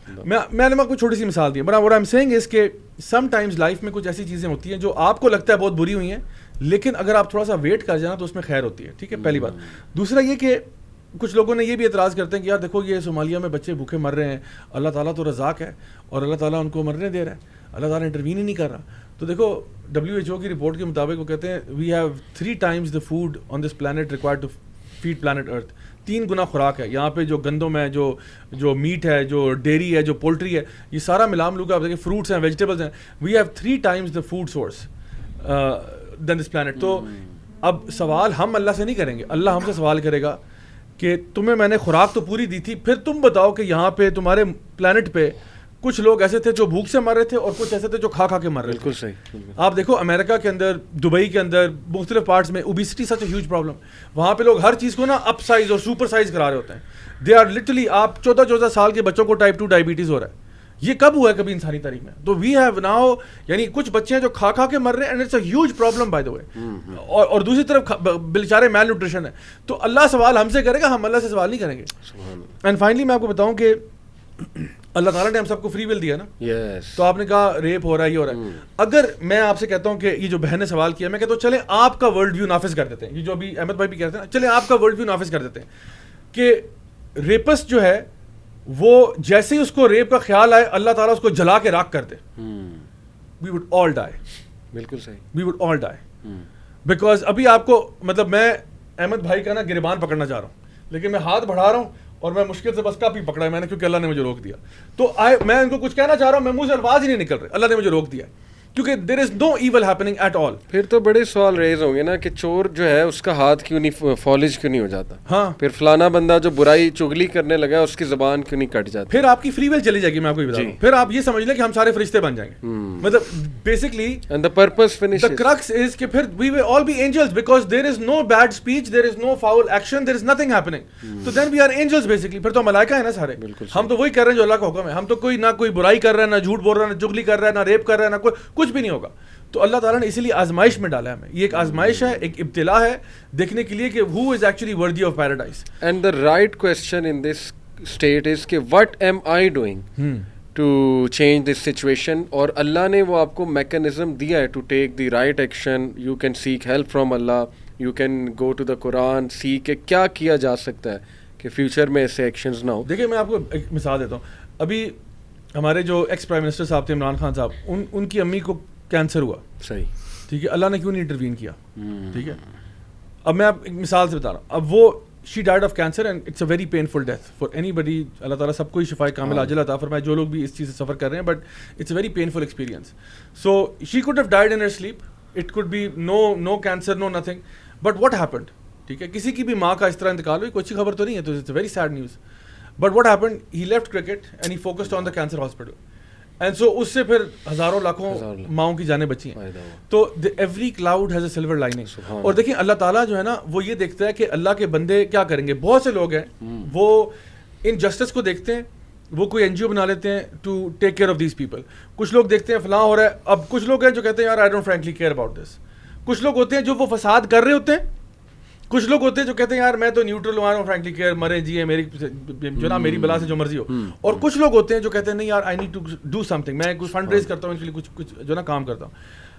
B: میں نے کوئی چھوٹی سی مثال دی, but what I am seeing is کہ سم ٹائمز لائف میں کچھ ایسی چیزیں ہوتی ہیں جو آپ کو لگتا ہے بہت بری ہوئی ہیں, لیکن اگر آپ تھوڑا سا ویٹ کر جائیں تو اس میں خیر ہوتی ہے, ٹھیک ہے, پہلی بات. دوسرا یہ کہ کچھ لوگوں نے یہ بھی اعتراض کرتے ہیں کہ یار دیکھو یہ صومالیہ میں بچے بھوکے مر رہے ہیں, اللہ تعالیٰ تو رزاق ہے اور اللہ تعالیٰ ان کو مرنے دے رہا ہے, اللہ تعالیٰ انٹروین ہی نہیں کر رہا. تو دیکھو WHO کی رپورٹ کے مطابق وہ کہتے ہیں we have 3 times the food on this planet required to feed planet Earth. 3 گنا خوراک ہے یہاں پہ, جو گندم ہے, جو میٹ ہے, جو ڈیری ہے, جو پولٹری ہے, یہ سارا ملا ملو کے آپ دیکھیں, فروٹس ہیں, ویجیٹیبلس ہیں, we have 3 times the food source than this planet. تو اب سوال ہم اللہ سے نہیں کریں گے, اللہ ہم سے سوال کرے گا کہ تمہیں میں نے خوراک تو پوری دی تھی, پھر تم بتاؤ کہ یہاں پہ تمہارے پلانٹ پہ کچھ لوگ ایسے تھے جو بھوک سے مر رہے تھے اور کچھ ایسے تھے جو کھا کھا کے مر رہے تھے.
A: بالکل صحیح.
B: آپ دیکھو امریکہ کے اندر, دبئی کے اندر, مختلف پارٹس میں اوبیسٹی سچ اے ہیوج پرابلم. وہاں پہ لوگ ہر چیز کو نا اپ سائز اور سپر سائز کرا رہے ہوتے ہیں. دے آر لٹرلی, آپ 14 سال کے بچوں کو ٹائپ 2 ڈائبٹیز ہو رہا ہے. یہ کب ہوا ہے کبھی انسانی تاریخ میں؟ تو وی ہیو ناؤ, یعنی کچھ بچے ہیں جو کھا کھا کے مر رہے ہیں, and it's a huge problem by the way. اور دوسری طرف بیچارے میل نیوٹریشن ہے. تو اللہ سوال ہم سے کرے گا, ہم اللہ سے سوال نہیں کریں گے. اینڈ فائنلی میں آپ کو بتاؤں کہ اللہ تعالیٰ نے ہم سب کو فری ول دیا نا. تو آپ نے کہا ریپ ہو رہا ہے, یہ ہو رہا ہے. اگر میں آپ سے کہتا ہوں کہ یہ جو بہن نے سوال کیا, میں کہتا ہوں چلیں آپ کا ورلڈ ویو نافذ کر دیتے ہیں, یہ جو ابھی احمد بھائی بھی کہتے ہیں نا, چلیں آپ کا ورلڈ ویو نافذ کر دیتے ہیں کہ ریپسٹ جو ہے وہ جیسے ہی اس کو ریپ کا خیال آئے اللہ تعالیٰ اس کو جلا کے راکھ کر دے. وی وڈ آل ڈائی. بالکل صحیح, we would all dye. Because ابھی آپ کو مطلب میں احمد بھائی کا نا گریبان پکڑنا چاہ رہا ہوں, لیکن میں ہاتھ بڑھا رہا ہوں اور میں مشکل سے بس کپ ہی پکڑا ہے میں نے, کیونکہ اللہ نے مجھے روک دیا. تو میں ان کو کچھ کہنا چاہ رہا ہوں, میں منہ سے الفاظ ہی نہیں نکل رہے, اللہ نے مجھے روک دیا کیونکہ دیر از نو ایول ہیپننگ ایٹ آل.
A: پھر تو بڑے سوال ریز ہوں گے نا کہ چور جو ہے اس کا ہاتھ کیوں نہیں فالج کیوں نہیں ہو جاتا.
B: ہاں,
A: پھر فلانا بندہ جو برائی چگلی کرنے لگا ہے اس کی زبان کیوں نہیں کٹ جاتی.
B: پھر آپ کی فری ول چلی جائے گی. میں آپ کو بتا رہا ہوں, پھر آپ یہ سمجھ لیں کہ ہم سارے فرشتے بن جائیں گے. مطلب basically
A: and the purpose finishes.
B: The crux is کہ پھر we will all be angels because there is no bad speech, there is no foul action, there is nothing happening. So then we are angels basically. پھر تو ملائکہ ہیں نا سارے. ہم تو وہی کر رہے ہیں جو اللہ کا حکم ہے. ہم تو کوئی نہ کوئی برائی کر رہا ہے, نہ جھوٹ بول رہا ہے, نہ چغلی کر رہا ہے, نہ ریپ کر رہا ہے, نہ کچھ بھی نہیں ہوگا. تو اللہ تعالیٰ نے اسی لیے آزمائش میں ڈالا ہے ہمیں. یہ ایک آزمائش ہے, ایک ابتلا ہے, دیکھنے کے لیے کہ who is actually worthy of paradise.
A: And the right question in this state is کہ what am I doing to change this situation. اور اللہ نے وہ آپ کو میکینزم دیا ہے to take the right action. You can seek help from Allah, you can go to the Quran, see کہ کیا کیا جا سکتا ہے کہ فیوچر میں ایسے ایکشنز نہ ہو.
B: دیکھیں میں آپ کو ایک مثال دیتا ہوں. ابھی ہمارے جو ایکس پرائم منسٹر صاحب تھے عمران خان صاحب, ان کی امی کو کینسر ہوا.
A: صحیح,
B: ٹھیک ہے, اللہ نے کیوں نہیں انٹروین کیا. ٹھیک ہے, اب میں آپ ایک مثال سے بتا رہا ہوں. اب وہ she died of cancer and it's a very painful death for anybody. Allah تعالیٰ سب کو ہی شفائے کامل عاجل عطا فرمائے جو لوگ بھی اس چیز سے سفر کر رہے ہیں, but it's a very painful experience. So she could have died in her sleep, it could be no cancer, no nothing, but what happened. ٹھیک ہے, کسی کی بھی ماں کا اس طرح انتقال ہوئی, کوئی اچھی خبر تو نہیں ہے, تو it's a very sad news. But what happened, he left cricket and he focused on the cancer hospital. And so اس سے پھر ہزاروں لاکھوں ماؤں کی جانیں بچی ہیں. تو every cloud has a silver lining. اور دیکھیں اللہ تعالیٰ جو ہے نا وہ یہ دیکھتا ہے کہ اللہ کے بندے کیا کریں گے. بہت سے لوگ ہیں وہ ان جسٹس کو دیکھتے ہیں, وہ کوئی این جی او بنا لیتے ہیں to take care of these people. کچھ لوگ دیکھتے ہیں فلاں ہو رہا ہے. اب کچھ لوگ ہیں جو کہتے ہیں یار I don't frankly care about this. کچھ لوگ ہوتے ہیں جو وہ فساد کر رہے ہوتے ہیں. کچھ لوگ ہوتے ہیں جو کہتے ہیں یار میں تو نیوٹرل ہوں, آئی ڈونٹ فرینکلی کیئر, مرے جیے میری جو نا میری بلا سے جو مرضی ہو. اور کچھ لوگ ہوتے ہیں جو کہتے ہیں نہیں یار I need to do something, میں کچھ فنڈ ریز کرتا ہوں ان کے لیے, کچھ جو نا کام کرتا ہوں.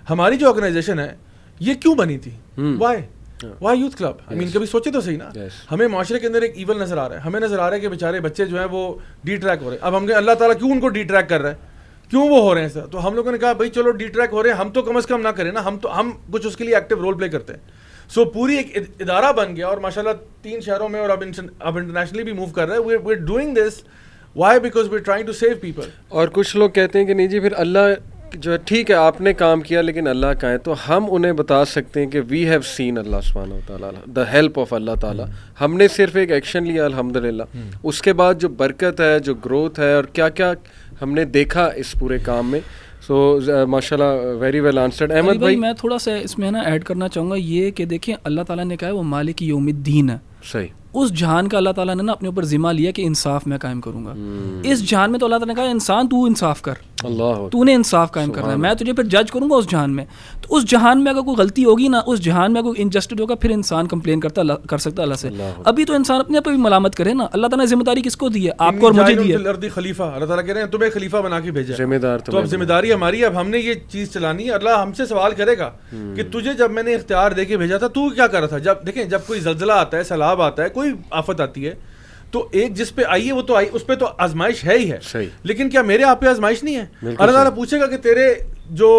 B: ہماری جو آرگنائزیشن ہے یہ کیوں بنی تھی, وائی یوتھ کلب. آئی مین کبھی سوچے تو صحیح نا. ہمیں معاشرے کے اندر ایک ایول نظر آ رہا ہے. ہمیں نظر آ رہا ہے کہ بیچارے بچے جو ہیں وہ ڈی ٹریک ہو رہے ہیں. اب ہم کہیں اللہ تعالیٰ کیوں ان کو ڈی ٹریک کر رہا ہے, کیوں وہ ہو رہے ہیں ایسا. تو ہم لوگوں نے کہا بھائی چلو ڈی ٹریک ہو رہے ہیں, ہم تو کم از کم نہ کریں نا, ہم کچھ اس کے لیے ایکٹیو رول پلے کرتے ہیں. سو پوری ایک ادارہ بن گیا, اور ماشاء اللہ 3 شہروں میں, اور اب انٹرنیشنلی بھی موو کر رہا ہے. We are doing this why because we are trying to save people.
A: اور کچھ لوگ کہتے ہیں کہ نہیں جی پھر اللہ جو ہے ٹھیک ہے آپ نے کام کیا لیکن اللہ کا ہے. تو ہم انہیں بتا سکتے ہیں کہ وی ہیو سین اللہ سبحانہ و تعالیٰ, دا ہیلپ آف اللہ تعالیٰ. ہم نے صرف ایک ایکشن لیا الحمدللہ, اس کے بعد جو برکت ہے, جو گروتھ ہے, اور کیا کیا ہم نے دیکھا اس پورے کام میں. سو ماشاء اللہ ویری ویل آنسرڈ. احمد بھائی
C: میں تھوڑا سا اس میں نا ایڈ کرنا چاہوں گا یہ کہ دیکھیں اللہ تعالیٰ نے کہا ہے وہ مالک یوم الدین ہے.
A: صحیح,
C: اس جہان کا اللہ تعالیٰ نے نا اپنے اوپر ذمہ لیا کہ انصاف میں قائم کروں گا. اس جہان میں تو اللہ تعالیٰ نے کہا انسان تو انصاف کر, تو نے انصاف قائم کرنا ہے, میں تجھے پھر جج کروں گا اس جہان میں. تو اس جہان میں اگر کوئی غلطی ہوگی نا, اس جہان میں کوئی انجسٹس ہوگا, پھر انسان کمپلین کر سکتا ہے اللہ سے. ابھی تو انسان اپنے آپ بھی ملامت کرے نا, اللہ تعالیٰ نے ذمہ داری کس کو دی ہے, آپ کو اور مجھے دی ہے.
B: خلیفہ اللہ تعالیٰ کہہ رہے ہیں تمہیں خلیفہ بنا کے بھیجا, ذمہ دار تو اب ذمہ داری ہماری ہے. اب ہم نے یہ چیز چلانی ہے. اللہ ہم سے سوال کرے گا کہ تجھے جب میں نے اختیار دے کے بھیجا تھا تو کیا کر رہا تھا. جب دیکھیں جب کوئی زلزلہ آتا ہے, سیلاب آتا ہے, کوئی آفت آتی ہے, تو ایک جس پہ آئی ہے وہ تو آئی, اس پہ تو آزمائش ہے ہی ہے. لیکن کیا میرے آپ پہ آزمائش نہیں ہے؟ اللہ تعالیٰ پوچھے گا کہ تیرے جو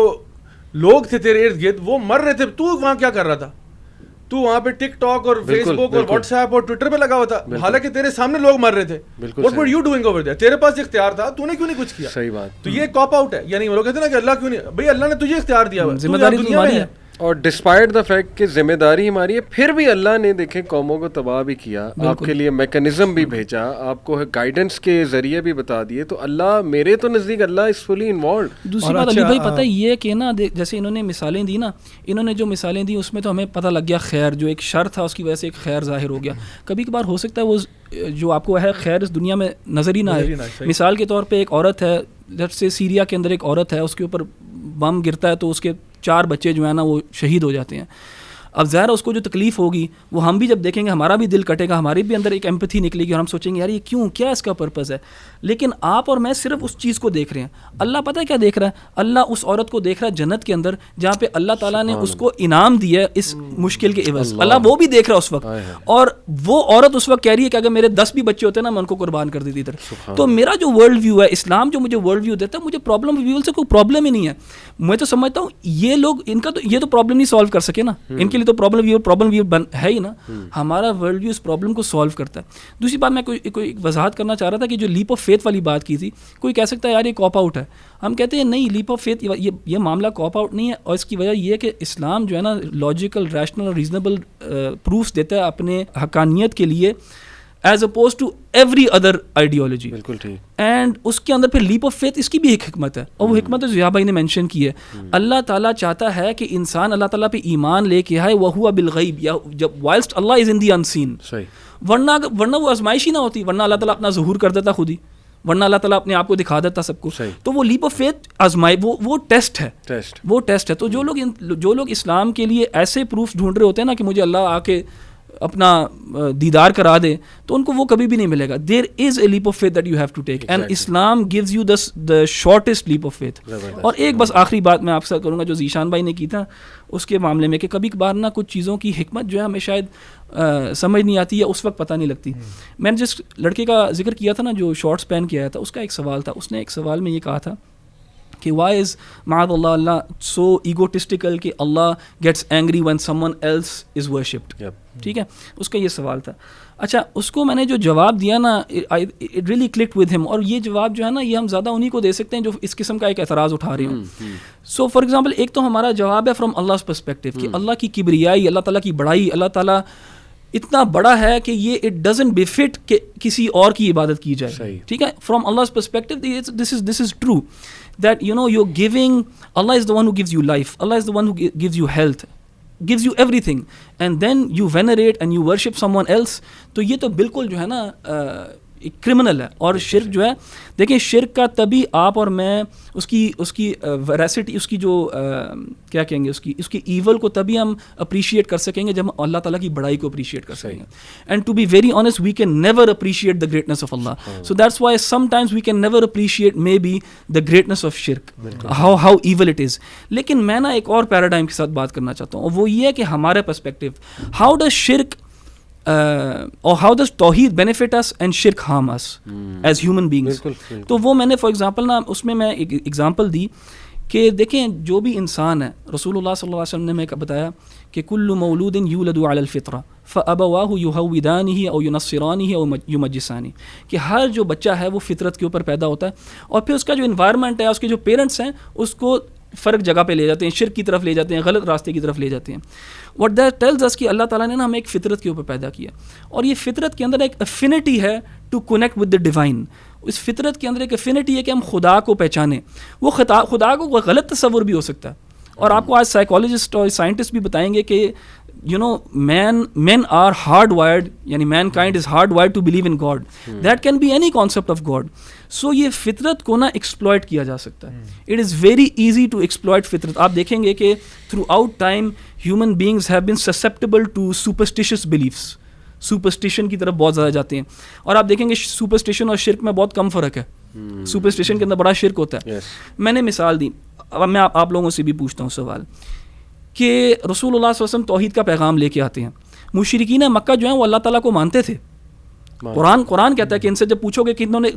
B: لوگ تھے تیرے ارد گرد وہ مر رہے تھے, تو وہاں کیا کر رہا تھا؟ تو وہاں پہ ٹک ٹاک اور فیس بک اور واٹس ایپ اور ٹویٹر پہ لگا ہوا تھا, حالانکہ تیرے سامنے لوگ مر رہے تھے. What were you doing over there? تیرے پاس اختیار تھا, تو نے کیوں نہیں کچھ کیا؟
A: صحیح بات.
B: تو یہ کاپ آؤٹ ہے. یعنی وہ لوگ کہتے ہیں نا کہ اللہ کیوں نہیں, بھائی اللہ نے تجھے اختیار دیا ہوا,
C: ذمہ داری تمہاری ہے.
A: اور ڈسپائٹ دا فیکٹ کہ ذمہ داری ہماری ہے, پھر بھی اللہ نے دیکھیں قوموں کو تباہ بھی کیا, آپ کے لیے میکنزم بھی بھیجا, آپ کو گائیڈنس کے ذریعے بھی بتا دیے. تو اللہ, میرے تو نزدیک اللہ از فلی انوالوڈ.
C: دوسری بات علی بھائی پتہ یہ کہ نا جیسے انہوں نے مثالیں دی نا, انہوں نے جو مثالیں دی اس میں تو ہمیں پتہ لگ گیا خیر, جو ایک شر تھا اس کی وجہ سے ایک خیر ظاہر ہو گیا. کبھی کبھار ہو سکتا ہے وہ جو آپ کو ہے خیر اس دنیا میں نظر ہی نہ آئے. مثال کے طور پہ ایک عورت ہے, جیسے سیریا کے اندر ایک عورت ہے, اس کے اوپر بم گرتا ہے تو اس کے 4 بچے جو ہیں نا وہ شہید ہو جاتے ہیں. اب ظاہر اس کو جو تکلیف ہوگی وہ ہم بھی جب دیکھیں گے ہمارا بھی دل کٹے گا, ہمارے بھی اندر ایک ایمپتھی نکلے گی اور ہم سوچیں گے یار یہ کیوں, کیا اس کا پرپز ہے. لیکن آپ اور میں صرف اس چیز کو دیکھ رہے ہیں. اللہ پتہ ہے کیا دیکھ رہا ہے, اللہ اس عورت کو دیکھ رہا ہے جنت کے اندر جہاں پہ اللہ تعالیٰ نے اس کو انعام دیا ہے اس مشکل کے عوض. اللہ وہ بھی دیکھ رہا ہے اس وقت, اور وہ عورت اس وقت کہہ رہی ہے کہ اگر میرے 10 بھی بچے ہوتے ہیں نا میں ان کو قربان کر دیتی ادھر. تو میرا جو ورلڈ ویو ہے اسلام, جو مجھے ورلڈ ویو دیتا ہے, مجھے پرابلم ویو سے کوئی پرابلم ہی نہیں ہے. میں تو سمجھتا ہوں یہ لوگ ان کا تو یہ تو پرابلم نہیں سالو کر سکے نا, ان کے لیے تو پرابلم ویو ہے ہی نا. ہمارا ورلڈ ویو اس پرابلم کو سالو کرتا ہے. دوسری بات میں کوئی وضاحت کرنا چاہ رہا تھا کہ جو لیپ آف فیتھ والی بات کی تھی, کوئی کہہ سکتا ہے یار یہ کاپ آؤٹ ہے. ہم کہتے ہیں نہیں, لیپ آف فیتھ یہ معاملہ کاپ آؤٹ نہیں ہے, اور اس کی وجہ یہ ہے کہ اسلام جو ہے نا لاجیکل, ریشنل اور ریزنیبل پروفس دیتا ہے اپنے حقانیت کے لیے as oppose to every other ideology. بالکل ٹھیک. اینڈ اس کے اندر پھر لیپ آف فیتھ اس کی بھی ایک حکمت ہے, اور وہ حکمت ضیاء بھائی نے مینشن کی ہے. اللہ تعالیٰ چاہتا ہے کہ انسان اللہ تعالیٰ پہ ایمان لے کے آئے, وہو بالغیب, یا جب وائلسٹ اللہ از ان دی انسین. ورنہ وہ آزمائش ہی نہ ہوتی, ورنہ اللہ تعالیٰ اپنا ظہور کر دیتا خود ہی, ورنہ اللہ تعالیٰ اپنے آپ کو دکھا دیتا سب کو. تو وہ لیپ آف فیتھ آزمائی, وہ ٹیسٹ ہے, وہ ٹیسٹ ہے. تو جو لوگ اسلام کے لیے ایسے پروف ڈھونڈ رہے ہوتے ہیں نا کہ مجھے اللہ آ کے اپنا دیدار کرا دے, تو ان کو وہ کبھی بھی نہیں ملے گا. There is a leap of faith that you have to take, and Islam gives you the shortest leap of faith. اور ایک بس آخری بات میں آپ سے کروں گا جو ذیشان بھائی نے کی تھا اس کے معاملے میں, کہ کبھی کبھار نا کچھ چیزوں کی حکمت جو ہے ہمیں شاید سمجھ نہیں آتی یا اس وقت پتہ نہیں لگتی. میں نے جس لڑکے کا ذکر کیا تھا نا جو شارٹس پہن کے آیا تھا, اس کا ایک سوال تھا. اس نے ایک سوال میں یہ کہا تھا کہ وائی از معاذ اللہ سو ایگوٹسٹیکل کہ Allah gets angry when someone else is worshipped. ٹھیک ہے, اس کا یہ سوال تھا. اچھا, اس کو میں نے جو جواب دیا نا, اٹ ریئلی کلکڈ ود ہم. اور یہ جواب جو ہے نا یہ ہم زیادہ انہیں کو دے سکتے ہیں جو اس قسم کا ایک اعتراض اٹھا رہے ہوں. سو فار ایگزامپل, ایک تو ہمارا جواب ہے فرام اللہ پرسپیکٹو کہ اللہ کی کبریائی, اللہ تعالیٰ کی بڑائی, اللہ تعالیٰ اتنا بڑا ہے کہ یہ اٹ ڈزنٹ بفٹ کہ کسی اور کی عبادت کی جائے. ٹھیک ہے, from Allah perspective this is true that you know you're giving, Allah is the one who gives you life, Allah is the one who gives you health, gives you everything, and then you venerate and you worship someone else. تو یہ تو بالکل جو ہے نا criminal ہے. اور شرک جو ہے, دیکھیں شرک کا تبھی آپ اور میں اس کی ویراسٹی, اس کی جو کیا کہیں گے, اس کی ایول کو تبھی ہم اپریشیٹ کر سکیں گے جب ہم اللہ تعالیٰ کی بڑائی کو اپریشیٹ کر سکیں گے. And to be very honest we can never appreciate the greatness of Allah. So that's why sometimes we can never appreciate maybe the greatness of shirk, how evil it is. لیکن میں نا ایک اور paradigm کے ساتھ بات کرنا چاہتا ہوں, اور وہ یہ ہے کہ ہمارے پرسپیکٹو ہاؤ ڈز شرک اور how does tawheed benefit us and shirk harm us as human beings. تو وہ میں نے فار ایگزامپل نا اس میں ایک ایگزامپل دی کہ دیکھیں جو بھی انسان ہے, رسول اللہ صلی اللہ علیہ وسلم نے میں بتایا کہ کل مولود یولد علی الفطرہ فابواہ یہودانہ او ینصرانہ او یمجسانہ, کہ ہر جو بچہ ہے وہ فطرت کے اوپر پیدا ہوتا ہے, اور پھر اس کا جو انوائرمنٹ ہے, اس کے جو پیرنٹس ہیں اس کو فرق جگہ پہ لے جاتے ہیں, شرک کی طرف لے جاتے ہیں, غلط راستے کی طرف لے جاتے ہیں. واٹ دیٹ ٹیلز اس کہ اللہ تعالیٰ نے نا ہمیں ایک فطرت کے اوپر پیدا کیا, اور یہ فطرت کے اندر ایک افینٹی ہے to connect with the divine. اس فطرت کے اندر ایک افینٹی ہے کہ ہم خدا کو پہچانیں. وہ خدا کو غلط تصور بھی ہو سکتا ہے, اور آپ کو آج سائیکالوجسٹ اور سائنٹسٹ بھی بتائیں گے کہ you know men are hardwired, یعنی mankind is hardwired to believe in God. That can be any concept of God. So یہ فطرت کو نا ایکسپلوئٹ کیا جا سکتا ہے. It is very easy to exploit فطرت. آپ دیکھیں گے کہ throughout time human beings have been susceptible to superstitious beliefs. Superstition کی طرف بہت زیادہ جاتے ہیں, اور آپ دیکھیں گے سپرسٹیشن اور شرک میں بہت کم فرق ہے. سپرسٹیشن کے اندر بڑا شرک ہوتا ہے. میں نے مثال دی, اب میں آپ لوگوں سے بھی پوچھتا ہوں سوال کہ رسول اللہ صلی اللہ علیہ وسلم توحید کا پیغام لے کے آتے ہیں. مشرکین مکہ جو ہیں وہ اللہ تعالیٰ کو مانتے تھے. قرآن کہتا ہے کہ ان سے جب پوچھو کہ کنہوں نے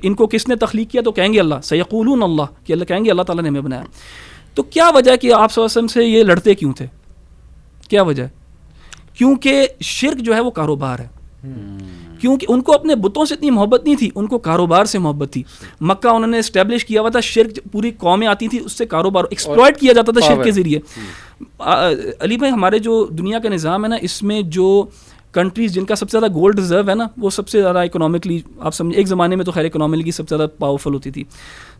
C: ان کو کس نے تخلیق کیا تو کہیں گے اللہ, سیقولون اللہ, کہ اللہ کہیں گے اللہ تعالیٰ نے ہمیں بنایا. تو کیا وجہ ہے کہ آپ صلی اللہ علیہ وسلم سے یہ لڑتے کیوں تھے؟ کیا وجہ ہے؟ کیونکہ شرک جو ہے وہ کاروبار ہے. کیونکہ ان کو اپنے بتوں سے اتنی محبت نہیں تھی, ان کو کاروبار سے محبت تھی. مکہ انہوں نے اسٹیبلش کیا ہوا تھا, شرک پوری قومیں آتی تھی, اس سے کاروبار ایکسپلوئٹ کیا جاتا تھا شرک کے ذریعے. علی بھائی ہمارے جو دنیا کا نظام ہے نا, اس میں جو کنٹریز جن کا سب سے زیادہ گولڈ ریزرو ہے نا, وہ سب سے زیادہ اکنامکلی, آپ سمجھیں ایک زمانے میں تو خیر اکنامکلی سب سے زیادہ پاورفل ہوتی تھی,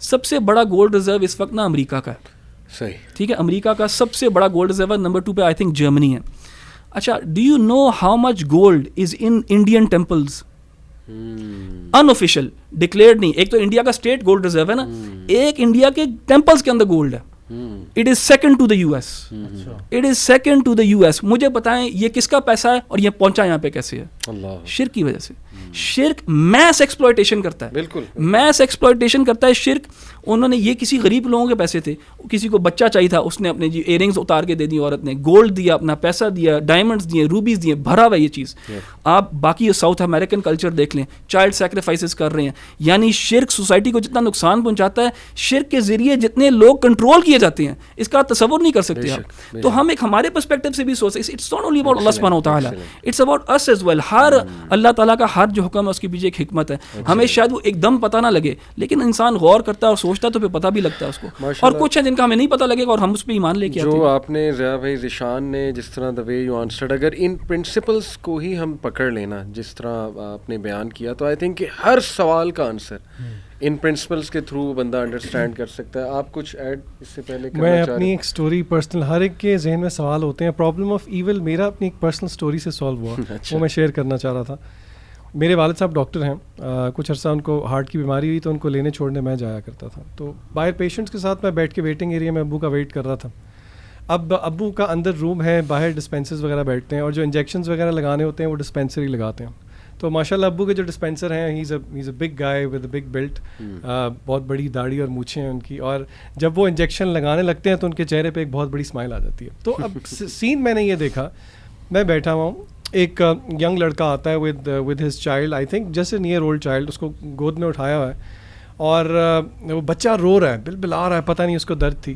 C: سب سے بڑا گولڈ ریزرو اس وقت نا امریکا کا ہے.
A: صحیح,
C: ٹھیک ہے, امریکا کا سب سے بڑا گولڈ ریزرو ہے. نمبر 2 پہ آئی تھنک جرمنی ہے. اچھا, do you know how much gold is in Indian temples? Unofficial, declared نہیں. ایک تو انڈیا کا اسٹیٹ گولڈ ریزرو ہے نا, ایک انڈیا کے ٹیمپلز کے اندر گولڈ ہے. It is second to the U S, it is second to the U S. مجھے بتائیں یہ کس کا پیسہ ہے اور یہ پہنچا یہاں پہ کیسے ہے؟ شرک کی وجہ سے. شرک میس ایکسپلائٹیشن کرتا ہے,
A: بالکل
C: میس ایکسپلائٹیشن کرتا ہے شرک. انہوں نے, یہ کسی غریب لوگوں کے پیسے تھے, کسی کو بچہ چاہیے تھا, اس نے اپنے ایئر رنگس اتار کے دے دی عورت نے, گولڈ دیا, اپنا پیسہ دیا, ڈائمنڈس دیے, روبیز دیے, بھرا ہوا یہ چیز. آپ باقی ساؤتھ امریکن کلچر دیکھ لیں, چائلڈ سیکریفائسز کر رہے ہیں. یعنی شرک سوسائٹی کو جتنا نقصان پہنچاتا ہے, شرک کے ذریعے جتنے لوگ کنٹرول کیے جاتے ہیں, اس کا تصور نہیں کر سکتے آپ. تو ہم ایک ہمارے پرسپیکٹو سے بھی سوچ سکتے, it's not only about Allah سبحانہ و تعالیٰ, it's about us as well. ہر اللہ تعالیٰ کا ہر جو حکم ہے اس کے پیچھے ایک حکمت ہے. ہمیں شاید وہ ایک دم پتہ نہ لگے, لیکن انسان غور کرتا ہے اور سوچتا ہے تو پھر پتہ بھی لگتا ہے اس کو. اور کچھ ہے جن کا ہمیں نہیں پتہ لگے گا اور ہم اس پہ ایمان لے کے آتے ہیں.
A: جو آپ نے ضیاء بھائی ذیشان نے جس طرح دا وے یو آنسرڈ, اگر ان پرنسپلس کو ہی ہم پکڑ لینا جس طرح آپ نے بیان کیا, تو آئی تھنک کہ ہر سوال کا آنسر ان پرنسپلس کے تھرو بندہ انڈرسٹینڈ کر سکتا ہے. آپ کچھ ایڈ اس سے پہلے کرنا چاہ رہے ہیں؟
D: میں اپنی ایک سٹوری پرسنل, ہر ایک کے ذہن میں سوال ہوتے ہیں. پرابلم آف ایول میرا اپنی ایک پرسنل سٹوری سے سالو ہوا, وہ میں شیئر کرنا چاہ رہا تھا. میرے والد صاحب ڈاکٹر ہیں, کچھ عرصہ ان کو ہارٹ کی بیماری ہوئی تو ان کو لینے چھوڑنے میں جایا کرتا تھا. تو باہر پیشنٹس کے ساتھ میں بیٹھ کے ویٹنگ ایریا میں ابو کا ویٹ کر رہا تھا. اب ابو کا اندر روم ہے, باہر ڈسپینسرز وغیرہ بیٹھتے ہیں, اور جو انجیکشنز وغیرہ لگانے ہوتے ہیں وہ ڈسپینسری لگاتے ہیں. تو ماشاء اللہ ابو کے جو ڈسپینسر ہیں, he is a big guy with a big built, بہت بڑی داڑھی اور مونچھیں ہیں ان کی, اور جب وہ انجیکشن لگانے لگتے ہیں تو ان کے چہرے پہ ایک بہت بڑی اسمائل آ جاتی ہے. تو اب سین میں نے یہ دیکھا, میں بیٹھا ہوا ہوں, ایک ینگ لڑکا آتا ہے with his child, I think just a year old child, اس کو گود میں اٹھایا ہوا ہے, اور وہ بچہ رو رہا ہے, بلبلا رہا ہے, پتہ نہیں اس کو درد تھی.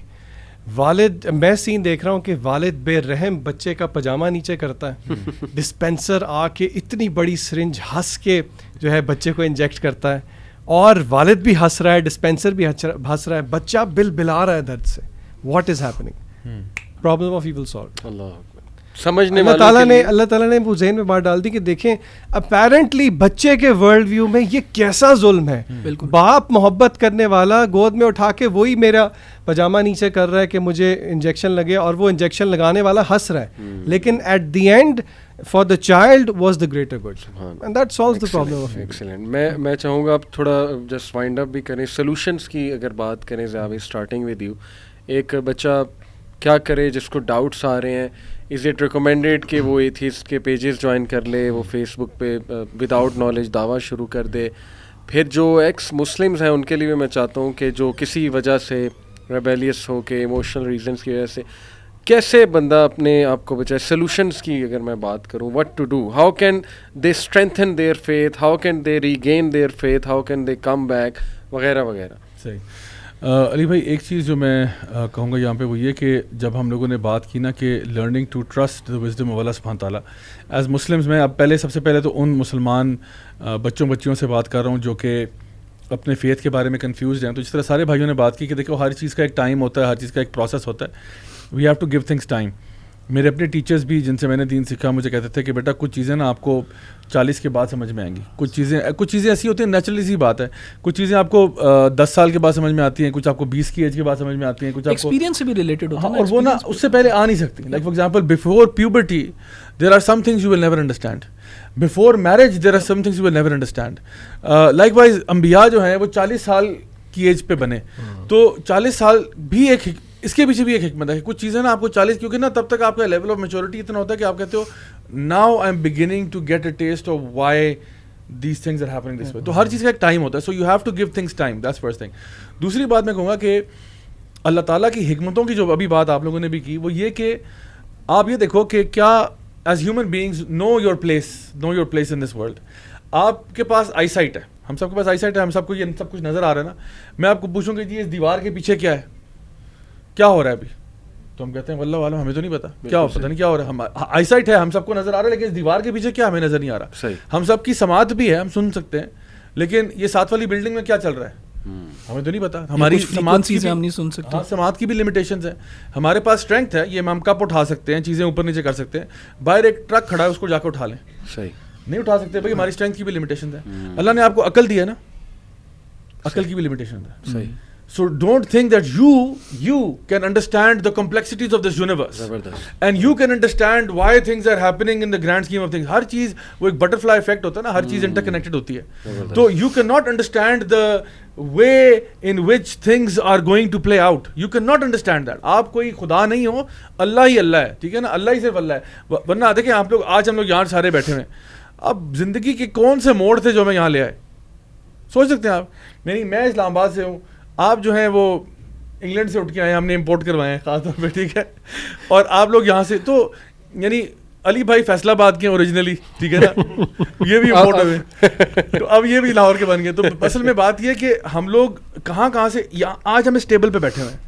D: والد, میں سین دیکھ رہا ہوں کہ والد بے رحم بچے کا پاجامہ نیچے کرتا ہے, ڈسپینسر آ کے اتنی بڑی سرنج ہنس کے جو ہے بچے کو انجیکٹ کرتا ہے, اور والد بھی ہنس رہا ہے, ڈسپینسر بھی ہنس رہا ہے, بچہ بلبلا رہا ہے درد سے. What is happening? Problem of evil solved.
A: سمجھنے
D: اللہ تعالیٰ نے وہ ذہن میں بات ڈال دی کہ دیکھیں اپیرنٹلی بچے کے ورلڈ ویو میں یہ کیسا ظلم ہے. باپ محبت کرنے والا گود میں اٹھا کے وہی میرا پاجامہ نیچے کر رہا ہے کہ مجھے انجیکشن لگے, اور وہ انجیکشن لگانے والا ہنس رہا ہے, لیکن at the end for the child was the greater good, and that solves the problem of
A: excellent. میں چاہوں گا آپ تھوڑا جسٹ وائنڈ اپ بھی کریں, سولوشنس کی اگر بات کریں ضیاء بھائی, اسٹارٹنگ ود یو. ایک بچہ کیا کرے جس کو ڈاؤٹس آ رہے ہیں, از اٹ ریکمینڈیڈ کہ وہ ایتھیسٹ کے پیجز جوائن کر لے, وہ فیس بک پہ وداؤٹ نالج دعویٰ شروع کر دے؟ پھر جو ایکس مسلمز ہیں ان کے لیے بھی میں چاہتا ہوں کہ جو کسی وجہ سے ریبیلیس ہو کے, ایموشنل ریزنس کی وجہ سے, کیسے بندہ اپنے آپ کو بچائے؟ سولوشنس کی اگر میں بات کروں, what to do, how can they strengthen their faith, how can they regain their faith, how can they come back, وغیرہ وغیرہ.
B: صحیح. علی بھائی, ایک چیز جو میں کہوں گا یہاں پہ وہ یہ کہ جب ہم لوگوں نے بات کی نا کہ learning to trust the wisdom of Allah سبحانہ تعالیٰ ایز مسلمز, میں اب سب سے پہلے تو ان مسلمان بچیوں سے بات کر رہا ہوں جو کہ اپنے فیتھ کے بارے میں کنفیوزڈ ہیں. تو جس طرح سارے بھائیوں نے بات کی کہ دیکھو ہر چیز کا ایک ٹائم ہوتا ہے, ہر چیز کا ایک پروسیس ہوتا ہے, we have to give things time. میرے اپنے ٹیچرز بھی جن سے میں نے دین سیکھا مجھے کہتے تھے کہ بیٹا کچھ چیزیں نا آپ کو 40 کے بعد سمجھ میں آئیں گی, کچھ چیزیں ایسی ہوتی ہیں, نیچرلی سی بات ہے, کچھ چیزیں آپ کو 10 سال کے بعد سمجھ میں آتی ہیں, کچھ آپ کو 20 کی ایج کے بعد سمجھ میں آتی ہیں, کچھ آپ کو
C: ایکسپیرینس سے بھی ریلیٹڈ ہوتا ہے,
B: اور وہ نا اس سے پہلے آ نہیں سکتی. Like for example before puberty there are some things you will never understand, before marriage there are some things you will never understand. Likewise انبیاء جو ہیں وہ 40 سال کی ایج پہ بنے, تو 40 سال بھی ایک اس کے پیچھے بھی ایک حکمت ہے کہ کچھ چیزیں نا آپ کو 40, کیونکہ نا تب تک آپ کا لیول آف میچورٹی اتنا ہوتا ہے کہ آپ کہتے ہو now I am beginning to get a taste of why these things are happening this way. تو ہر چیز کا ایک ٹائم ہوتا ہے, so you have to give things time, that's first thing. دوسری بات میں کہوں گا کہ اللہ تعالیٰ کی حکمتوں کی جو ابھی بات آپ لوگوں نے بھی کی, وہ یہ کہ آپ یہ دیکھو کہ کیا as human beings know your place in this world. آپ کے پاس آئی سائٹ ہے, ہم سب کے پاس آئی سائٹ ہے, ہم سب کو یہ سب کچھ نظر آ رہا ہے نا. میں آپ کو پوچھوں کہ جی اس دیوار کے پیچھے کیا ہے, کیا ہو رہا ہے ابھی, تو ہم کہتے ہیں واللہ عالم ہمیں تو نہیں پتا کیا پتہ نہیں کیا ہو رہا ہے. ہم آئی سائٹ ہے, ہم سب کو نظر آ رہا ہے, لیکن اس دیوار کے پیچھے کیا ہمیں نظر نہیں آ رہا. ہم سب کی سماعت بھی ہے, ہم سن سکتے ہیں, لیکن یہ 7 والی بلڈنگ میں کیا چل رہا ہے ہمیں تو نہیں پتا. ہماری سماعت کی
C: ہم نہیں سن سکتے.
B: ہاں, سماعت کی بھی لمیٹیشنز ہیں. ہمارے پاس اسٹرینتھ ہے, یہ ہم کپ اٹھا سکتے ہیں, چیزیں اوپر نیچے کر سکتے ہیں. باہر ایک ٹرک کھڑا ہے, اس کو جا کے اٹھا لیں.
A: صحیح
B: نہیں اٹھا سکتے بھائی, ہماری اسٹرینتھ کی بھی لمیٹیشنز ہیں. اللہ نے آپ کو عقل دی ہے نا, عقل کی بھی لمیٹیشن ہے.
A: صحیح.
B: So don't think that you can understand the complexities of this universe. And you can understand why things are happening in the grand scheme of things. ہر چیز وہ ایک بٹرفلائی افیکٹ ہوتا ہے نا, ہر چیز انٹر کنیکٹڈ ہوتی ہے. تو you cannot understand the way in which things are going to play out. You cannot understand that. آپ کوئی خدا نہیں ہو, اللہ ہی اللہ ہے, ٹھیک ہے نا, اللہ ہی صرف اللہ ہے. ورنہ دیکھیں آپ لوگ, آج ہم لوگ یہاں سارے بیٹھے ہوئے ہیں, اب زندگی کے کون سے موڑ تھے جو ہمیں یہاں لے آئے, سوچ سکتے ہیں آپ. میں اسلام آباد سے ہوں, آپ جو ہیں وہ انگلینڈ سے اٹھ کے آئے, ہم نے امپورٹ کروائے ہیں خاص طور پہ, ٹھیک ہے, اور آپ لوگ یہاں سے. تو یعنی علی بھائی فیصل آباد کے اوریجنلی, ٹھیک ہے نا, یہ بھی امپورٹ ہوئے, تو اب یہ بھی لاہور کے بن گئے. تو اصل میں بات یہ ہے کہ ہم لوگ کہاں سے آج ہم اس ٹیبل پہ بیٹھے ہوئے ہیں.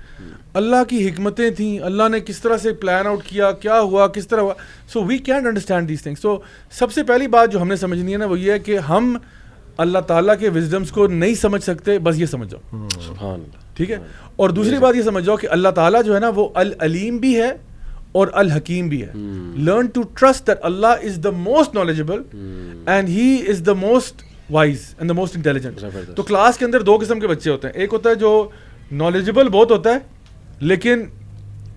B: اللہ کی حکمتیں تھیں, اللہ نے کس طرح سے پلان آؤٹ کیا, کیا ہوا, کس طرح ہوا. So we can't understand these things. تو سب سے پہلی بات جو ہم نے سمجھنی ہے نا, وہ یہ ہے کہ ہم اللہ تعالیٰ کے وزڈمس کو نہیں سمجھ سکتے, بس یہ سمجھ جاؤ,
A: سبحان اللہ,
B: ٹھیک ہے. اور دوسری بات یہ سمجھ جاؤ کہ اللہ تعالیٰ جو ہے نا وہ العلیم بھی ہے اور الحکیم بھی ہے. Learn to trust that Allah is the most knowledgeable and he is the most wise and the most intelligent. تو کلاس کے اندر دو قسم کے بچے ہوتے ہیں. ایک ہوتا ہے جو نالجبل بہت ہوتا ہے لیکن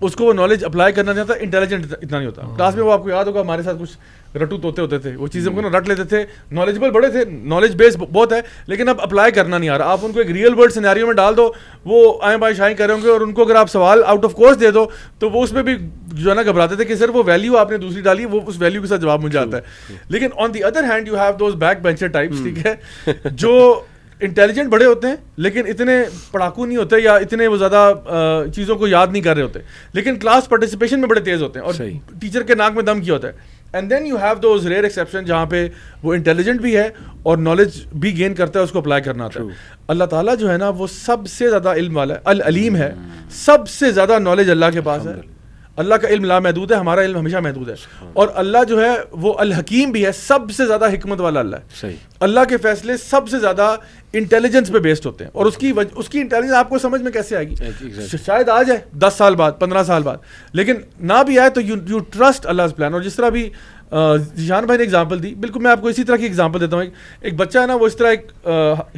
B: اس کو وہ نالج اپلائی کرنا نہیں آتا, انٹیلیجنٹ اتنا نہیں ہوتا. کلاس میں وہ آپ کو یاد ہوگا ہمارے ساتھ کچھ رٹو طوطے ہوتے تھے, وہ چیزیں کو نا رٹ لیتے تھے, نالجبل بڑے تھے, نالج بیس بہت ہے, لیکن اب اپلائی کرنا نہیں آ رہا. آپ ان کو ایک ریئل ورلڈ سینیریو میں ڈال دو, وہ آئیں بائیں شائیں کریں گے, اور ان کو اگر آپ سوال آؤٹ آف کورس دے دو تو وہ اس میں بھی جو ہے نا گھبراتے تھے کہ سر وہ ویلیو آپ نے دوسری ڈالی, وہ اس ویلیو کے ساتھ جواب مجھے آتا ہے. لیکن on the other hand you have those back bencher types, ٹھیک ہے, جو انٹیلیجنٹ بڑے ہوتے ہیں لیکن اتنے پڑھاکو نہیں ہوتے, یا اتنے وہ زیادہ چیزوں کو یاد نہیں کر رہے ہوتے, لیکن کلاس پارٹیسپیشن میں بڑے تیز ہوتے ہیں, اور ٹیچر کے ناک میں دم کیا ہوتا ہے. And then you have those rare exception جہاں پہ وہ انٹیلیجنٹ بھی ہے اور نالج بھی گین کرتا ہے, اس کو اپلائی کرنا آتا ہے. اللہ تعالیٰ جو ہے نا وہ سب سے زیادہ علم والا ہے, العلیم ہے, سب سے زیادہ نالج اللہ کے پاس ہے. اللہ کا علم لامحدود ہے, ہمارا علم ہمیشہ محدود ہے. اور اللہ جو ہے وہ الحکیم بھی ہے, سب سے زیادہ حکمت والا اللہ ہے. صحیح. اللہ کے فیصلے سب سے زیادہ انٹیلیجنس پہ بیسڈ ہوتے ہیں, اور اس کی انٹیلیجنس آپ کو سمجھ میں کیسے آئے گی؟ شاید آ جائے 10 سال بعد, 15 سال بعد, لیکن نہ بھی آئے تو یو ٹرسٹ اللہ پلان. اور جس طرح بھی ذیشان بھائی نے ایگزامپل دی, بالکل میں آپ کو اسی طرح کی ایگزامپل دیتا ہوں. ایک بچہ ہے نا, وہ اس طرح ایک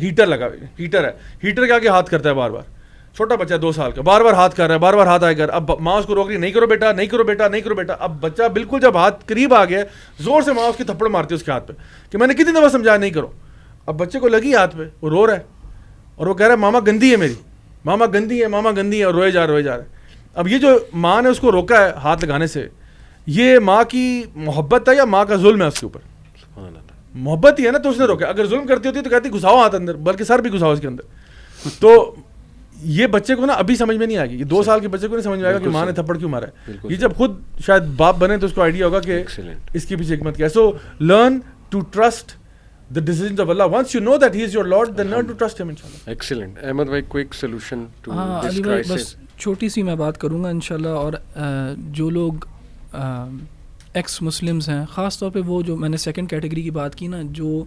B: ہیٹر لگا, ہیٹر ہے, ہیٹر کے آگے ہاتھ کرتا ہے بار بار. چھوٹا بچہ 2 سال کا, بار بار ہاتھ کر رہا ہے, بار بار ہاتھ آئے گا. اب ماں اس کو روک رہی, نہیں کرو بیٹا, نہیں کرو بیٹا, نہیں کرو بیٹا. اب بچہ بالکل جب ہاتھ قریب آ گیا, زور سے ماں اس کی تھپڑ مارتی ہے اس کے ہاتھ پہ کہ میں نے کتنی دفعہ سمجھایا نہیں کرو. اب بچے کو لگی ہاتھ پہ, وہ رو رہا ہے, اور وہ کہہ رہا ہے ماما گندی ہے میری, ماما گندی ہے, ماما گندی ہے, اور روئے جا رہا ہے. اب یہ جو ماں نے اس کو روکا ہے ہاتھ لگانے سے, یہ ماں کی محبت ہے یا ماں کا ظلم ہے اس کے اوپر؟ محبت ہی ہے نا, تو اس نے روکا. اگر ظلم کرتی ہوتی تو کہتی گھساؤ ہاتھ اندر, بلکہ سر بھی گھساؤ اس کے اندر. تو یہ بچے کو نا ابھی سمجھ میں نہیں آئے گی, یہ 2 سال کے بچے کو نہیں سمجھ میں آئے گا کہ ماں نے تھپڑ کیوں مارا ہے. یہ جب خود شاید باپ بنے تو اس کو آئیڈیا ہوگا کہ اس کے پیچھے حکمت کیا ہے. So learn to trust the decisions of Allah. Once you know that he is your Lord, then learn to trust him inshallah.
A: Excellent. Ahmed bhai, quick solution to this crisis.
C: بس چھوٹی سی میں بات کروں گا انشاءاللہ. اور جو لوگ ایکس مسلمز ہیں, خاص طور پہ وہ جو میں نے سیکنڈ کیٹیگری کی بات کی نا, جو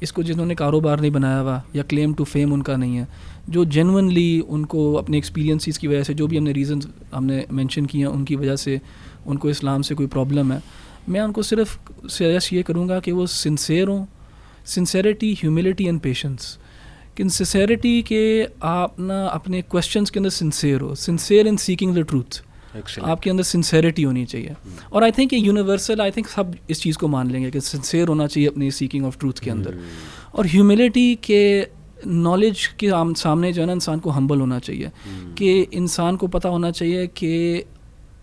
C: اس کو جنہوں نے کاروبار نہیں بنایا ہوا یا کلیم ٹو فیم ان کا نہیں ہے, جو جینونلی ان کو اپنے ایکسپیرینسز کی وجہ سے, جو بھی ہم نے ریزنز ہم نے مینشن کیے ہیں ان کی وجہ سے ان کو اسلام سے کوئی پرابلم ہے, میں ان کو صرف سجیسٹ یہ کروں گا کہ وہ سنسیئر ہوں. Sincerity, humility and patience. کہ سنسیریٹی کہ آپ نا اپنے کویشچنس کے اندر سنسیئر ہو, sincere in seeking the truth. آپ کے اندر سنسیریٹی ہونی چاہیے. اور آئی تھنک یہ یونیورسل, آئی تھنک سب اس چیز کو مان لیں گے کہ سنسیئر ہونا چاہیے اپنی سیکنگ آف ٹروتھ کے اندر. اور ہیوملٹی کے نالج کے سامنے جو ہے نا انسان کو ہمبل ہونا چاہیے, کہ انسان کو پتہ ہونا چاہیے کہ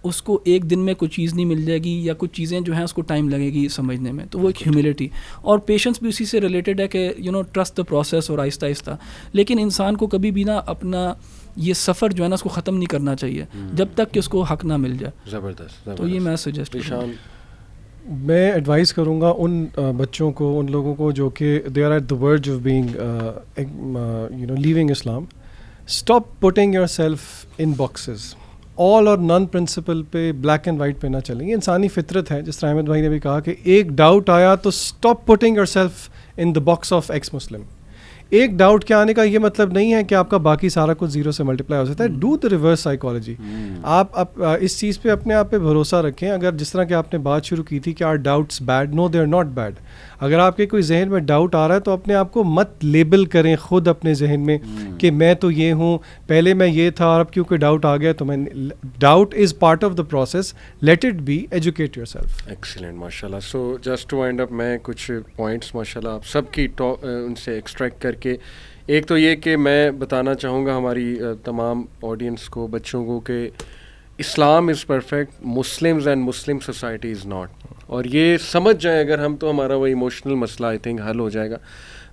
C: اس کو ایک دن میں کوئی چیز نہیں مل جائے گی, یا کچھ چیزیں جو ہیں اس کو ٹائم لگے گی سمجھنے میں. تو وہ ایک ہیوملٹی اور پیشنس بھی اسی سے ریلیٹڈ ہے کہ ٹرسٹ دا پروسیس, اور آہستہ آہستہ. لیکن انسان کو کبھی بھی نا اپنا یہ سفر جو ہے نا اس کو ختم نہیں کرنا چاہیے جب تک کہ اس کو حق نہ مل جائے.
A: زبردست.
C: تو یہ میں سجیسٹ کروں گا.
D: میں ایڈوائز کروں گا ان بچوں کو, ان لوگوں کو جو کہ they are at the verge of being leaving Islam. Stop putting yourself in boxes. All or none principal پہ, بلیک اینڈ وائٹ پہ نہ چلیں. یہ انسانی فطرت ہے, جس طرح احمد بھائی نے بھی کہا کہ ایک ڈاؤٹ آیا تو stop putting yourself in the box of x مسلم. ایک ڈاؤٹ کے آنے کا یہ مطلب نہیں ہے کہ آپ کا باقی سارا کچھ زیرو سے ملٹیپلائی ہو سکتا ہے. Do the reverse psychology. آپ اس چیز پہ اپنے آپ پہ بھروسہ رکھیں. اگر جس طرح کہ آپ نے بات شروع کی تھی کہ are doubts bad, no they are not bad. اگر آپ کے کوئی ذہن میں ڈاؤٹ آ رہا ہے تو اپنے آپ کو مت لیبل کریں خود اپنے ذہن میں کہ میں تو یہ ہوں, پہلے میں یہ تھا اور اب کیونکہ ڈاؤٹ آ گیا تو میں. Doubt is part of the process, let it be, educate yourself.
A: Excellent, ماشاء اللہ. سو جسٹ ٹو وائنڈ اپ, میں کچھ پوائنٹس ماشاء اللہ آپ سب کی ان سے ایکسٹریکٹ کر کے, ایک تو یہ کہ میں بتانا چاہوں گا ہماری تمام آڈینس کو, بچوں کو, کہ Islam is perfect, Muslims and Muslim society is not. اور یہ سمجھ جائیں اگر ہم, تو ہمارا وہ ایموشنل مسئلہ آئی تھنک حل ہو جائے گا.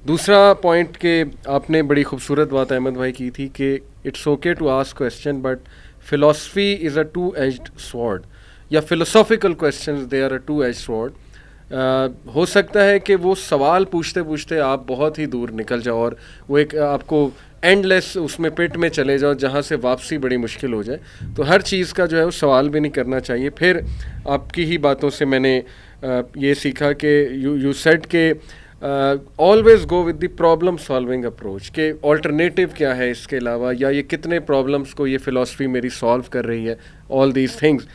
A: دوسرا پوائنٹ کہ آپ نے بڑی خوبصورت بات احمد بھائی کی تھی کہ it's okay to ask question, but philosophy is a two edged sword, یا philosophical questions they are a two edged sword. ہو سکتا ہے کہ وہ سوال پوچھتے پوچھتے آپ بہت ہی دور نکل جاؤ اور وہ ایک آپ کو اینڈ لیس اس میں پٹ میں چلے جاؤ جہاں سے واپسی بڑی مشکل ہو جائے. تو ہر چیز کا جو ہے وہ سوال بھی نہیں کرنا چاہیے. پھر آپ کی ہی باتوں سے میں نے یہ سیکھا کہ یو سیڈ کہ always go with the problem solving approach, کہ آلٹرنیٹیو کیا ہے اس کے علاوہ, یا یہ کتنے پرابلمس کو یہ فلاسفی میری سالو کر رہی ہے, آل دیز تھنگس.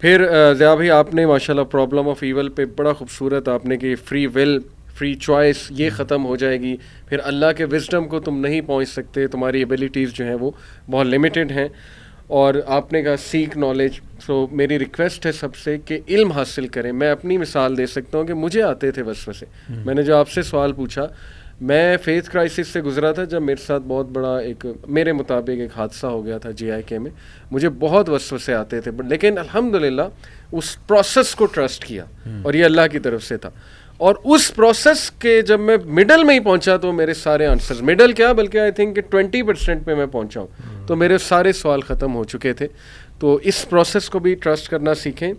A: پھر ضیاء بھائی آپ نے ماشاء اللہ پرابلم آف ایول پہ بڑا خوبصورت آپ نے کہ فری ول, فری چوائس یہ ختم ہو جائے گی, پھر اللہ کے وزڈم کو تم نہیں پہنچ سکتے, تمہاری ایبیلیٹیز جو ہیں وہ بہت لمیٹیڈ ہیں. اور آپ نے کہا سیک نالج. سو میری ریکویسٹ ہے سب سے کہ علم حاصل کریں. میں اپنی مثال دے سکتا ہوں کہ مجھے آتے تھے وسوسے. میں نے جو آپ سے سوال پوچھا, میں فیتھ کرائسس سے گزرا تھا جب میرے ساتھ بہت بڑا ایک میرے مطابق ایک حادثہ ہو گیا تھا JIK میں. مجھے بہت وسوسے آتے تھے, لیکن الحمدللہ اس پروسیس کو ٹرسٹ کیا, اور یہ اللہ کی طرف سے تھا. اور اس پروسیس کے جب میں مڈل میں ہی پہنچا تو میرے سارے آنسرز, مڈل کیا بلکہ آئی تھنک کہ 20% پہ میں پہنچا ہوں, تو میرے سارے سوال ختم ہو چکے تھے. تو اس پروسیس کو بھی ٹرسٹ کرنا سیکھیں.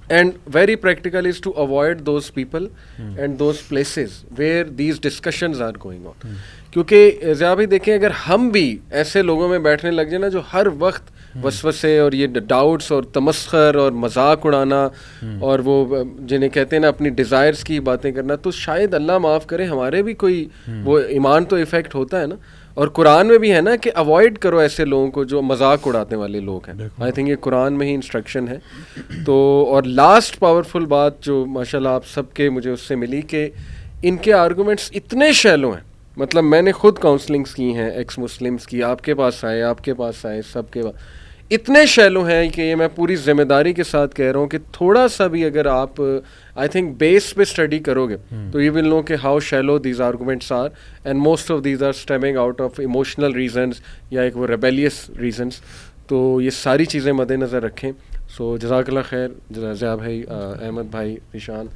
A: And very practical is to avoid those people and those places where these discussions are going on. کیونکہ ضیاء بھائی دیکھیں, اگر ہم بھی ایسے لوگوں میں بیٹھنے لگ جائیں نا جو ہر وقت وسوسے اور یہ ڈاؤٹس اور تمسخر اور مذاق اڑانا اور وہ جنہیں کہتے ہیں نا اپنی ڈیزائرز کی باتیں کرنا, تو شاید اللہ معاف کرے ہمارے بھی کوئی وہ ایمان تو افیکٹ ہوتا ہے نا. اور قرآن میں بھی ہے نا کہ اوائڈ کرو ایسے لوگوں کو جو مذاق اڑانے والے لوگ ہیں. آئی تھنک یہ قرآن میں ہی انسٹرکشن ہے. تو اور لاسٹ پاورفل بات جو ماشاء اللہ آپ سب کے مجھے اس سے ملی کہ ان کے آرگومنٹس اتنے شیلو ہیں. مطلب میں نے خود کاؤنسلنگس کی ہیں ایکس مسلمس کی, آپ کے پاس آئے سب کے پاس, اتنے شیلو ہیں کہ یہ میں پوری ذمہ داری کے ساتھ کہہ رہا ہوں کہ تھوڑا سا بھی اگر آپ آئی تھنک بیس پہ اسٹڈی کرو گے تو یو ول نو کہ how shallow these arguments are, and most of these are stemming out of emotional reasons یا ایک وہ ریبیلیس ریزنس. تو یہ ساری چیزیں مد نظر رکھیں. سو جزاک اللہ خیر ضیاء بھائی, احمد بھائی, ذیشان.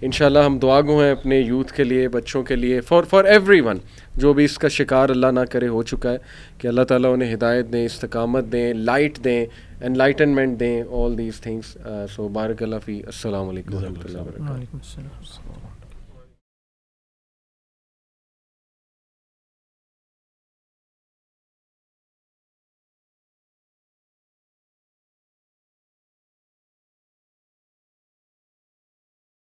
A: انشاءاللہ ہم دعا گو ہیں اپنے یوتھ کے لیے, بچوں کے لیے, فار ایوری ون جو بھی اس کا شکار اللہ نہ کرے ہو چکا ہے, کہ اللہ تعالیٰ انہیں ہدایت دیں, استقامت دیں, لائٹ دیں, انلائٹنمنٹ دیں, آل دیز تھنگس. سو بارک اللہ فی. السلام علیکم و رحمۃ اللہ وبرکاتہ.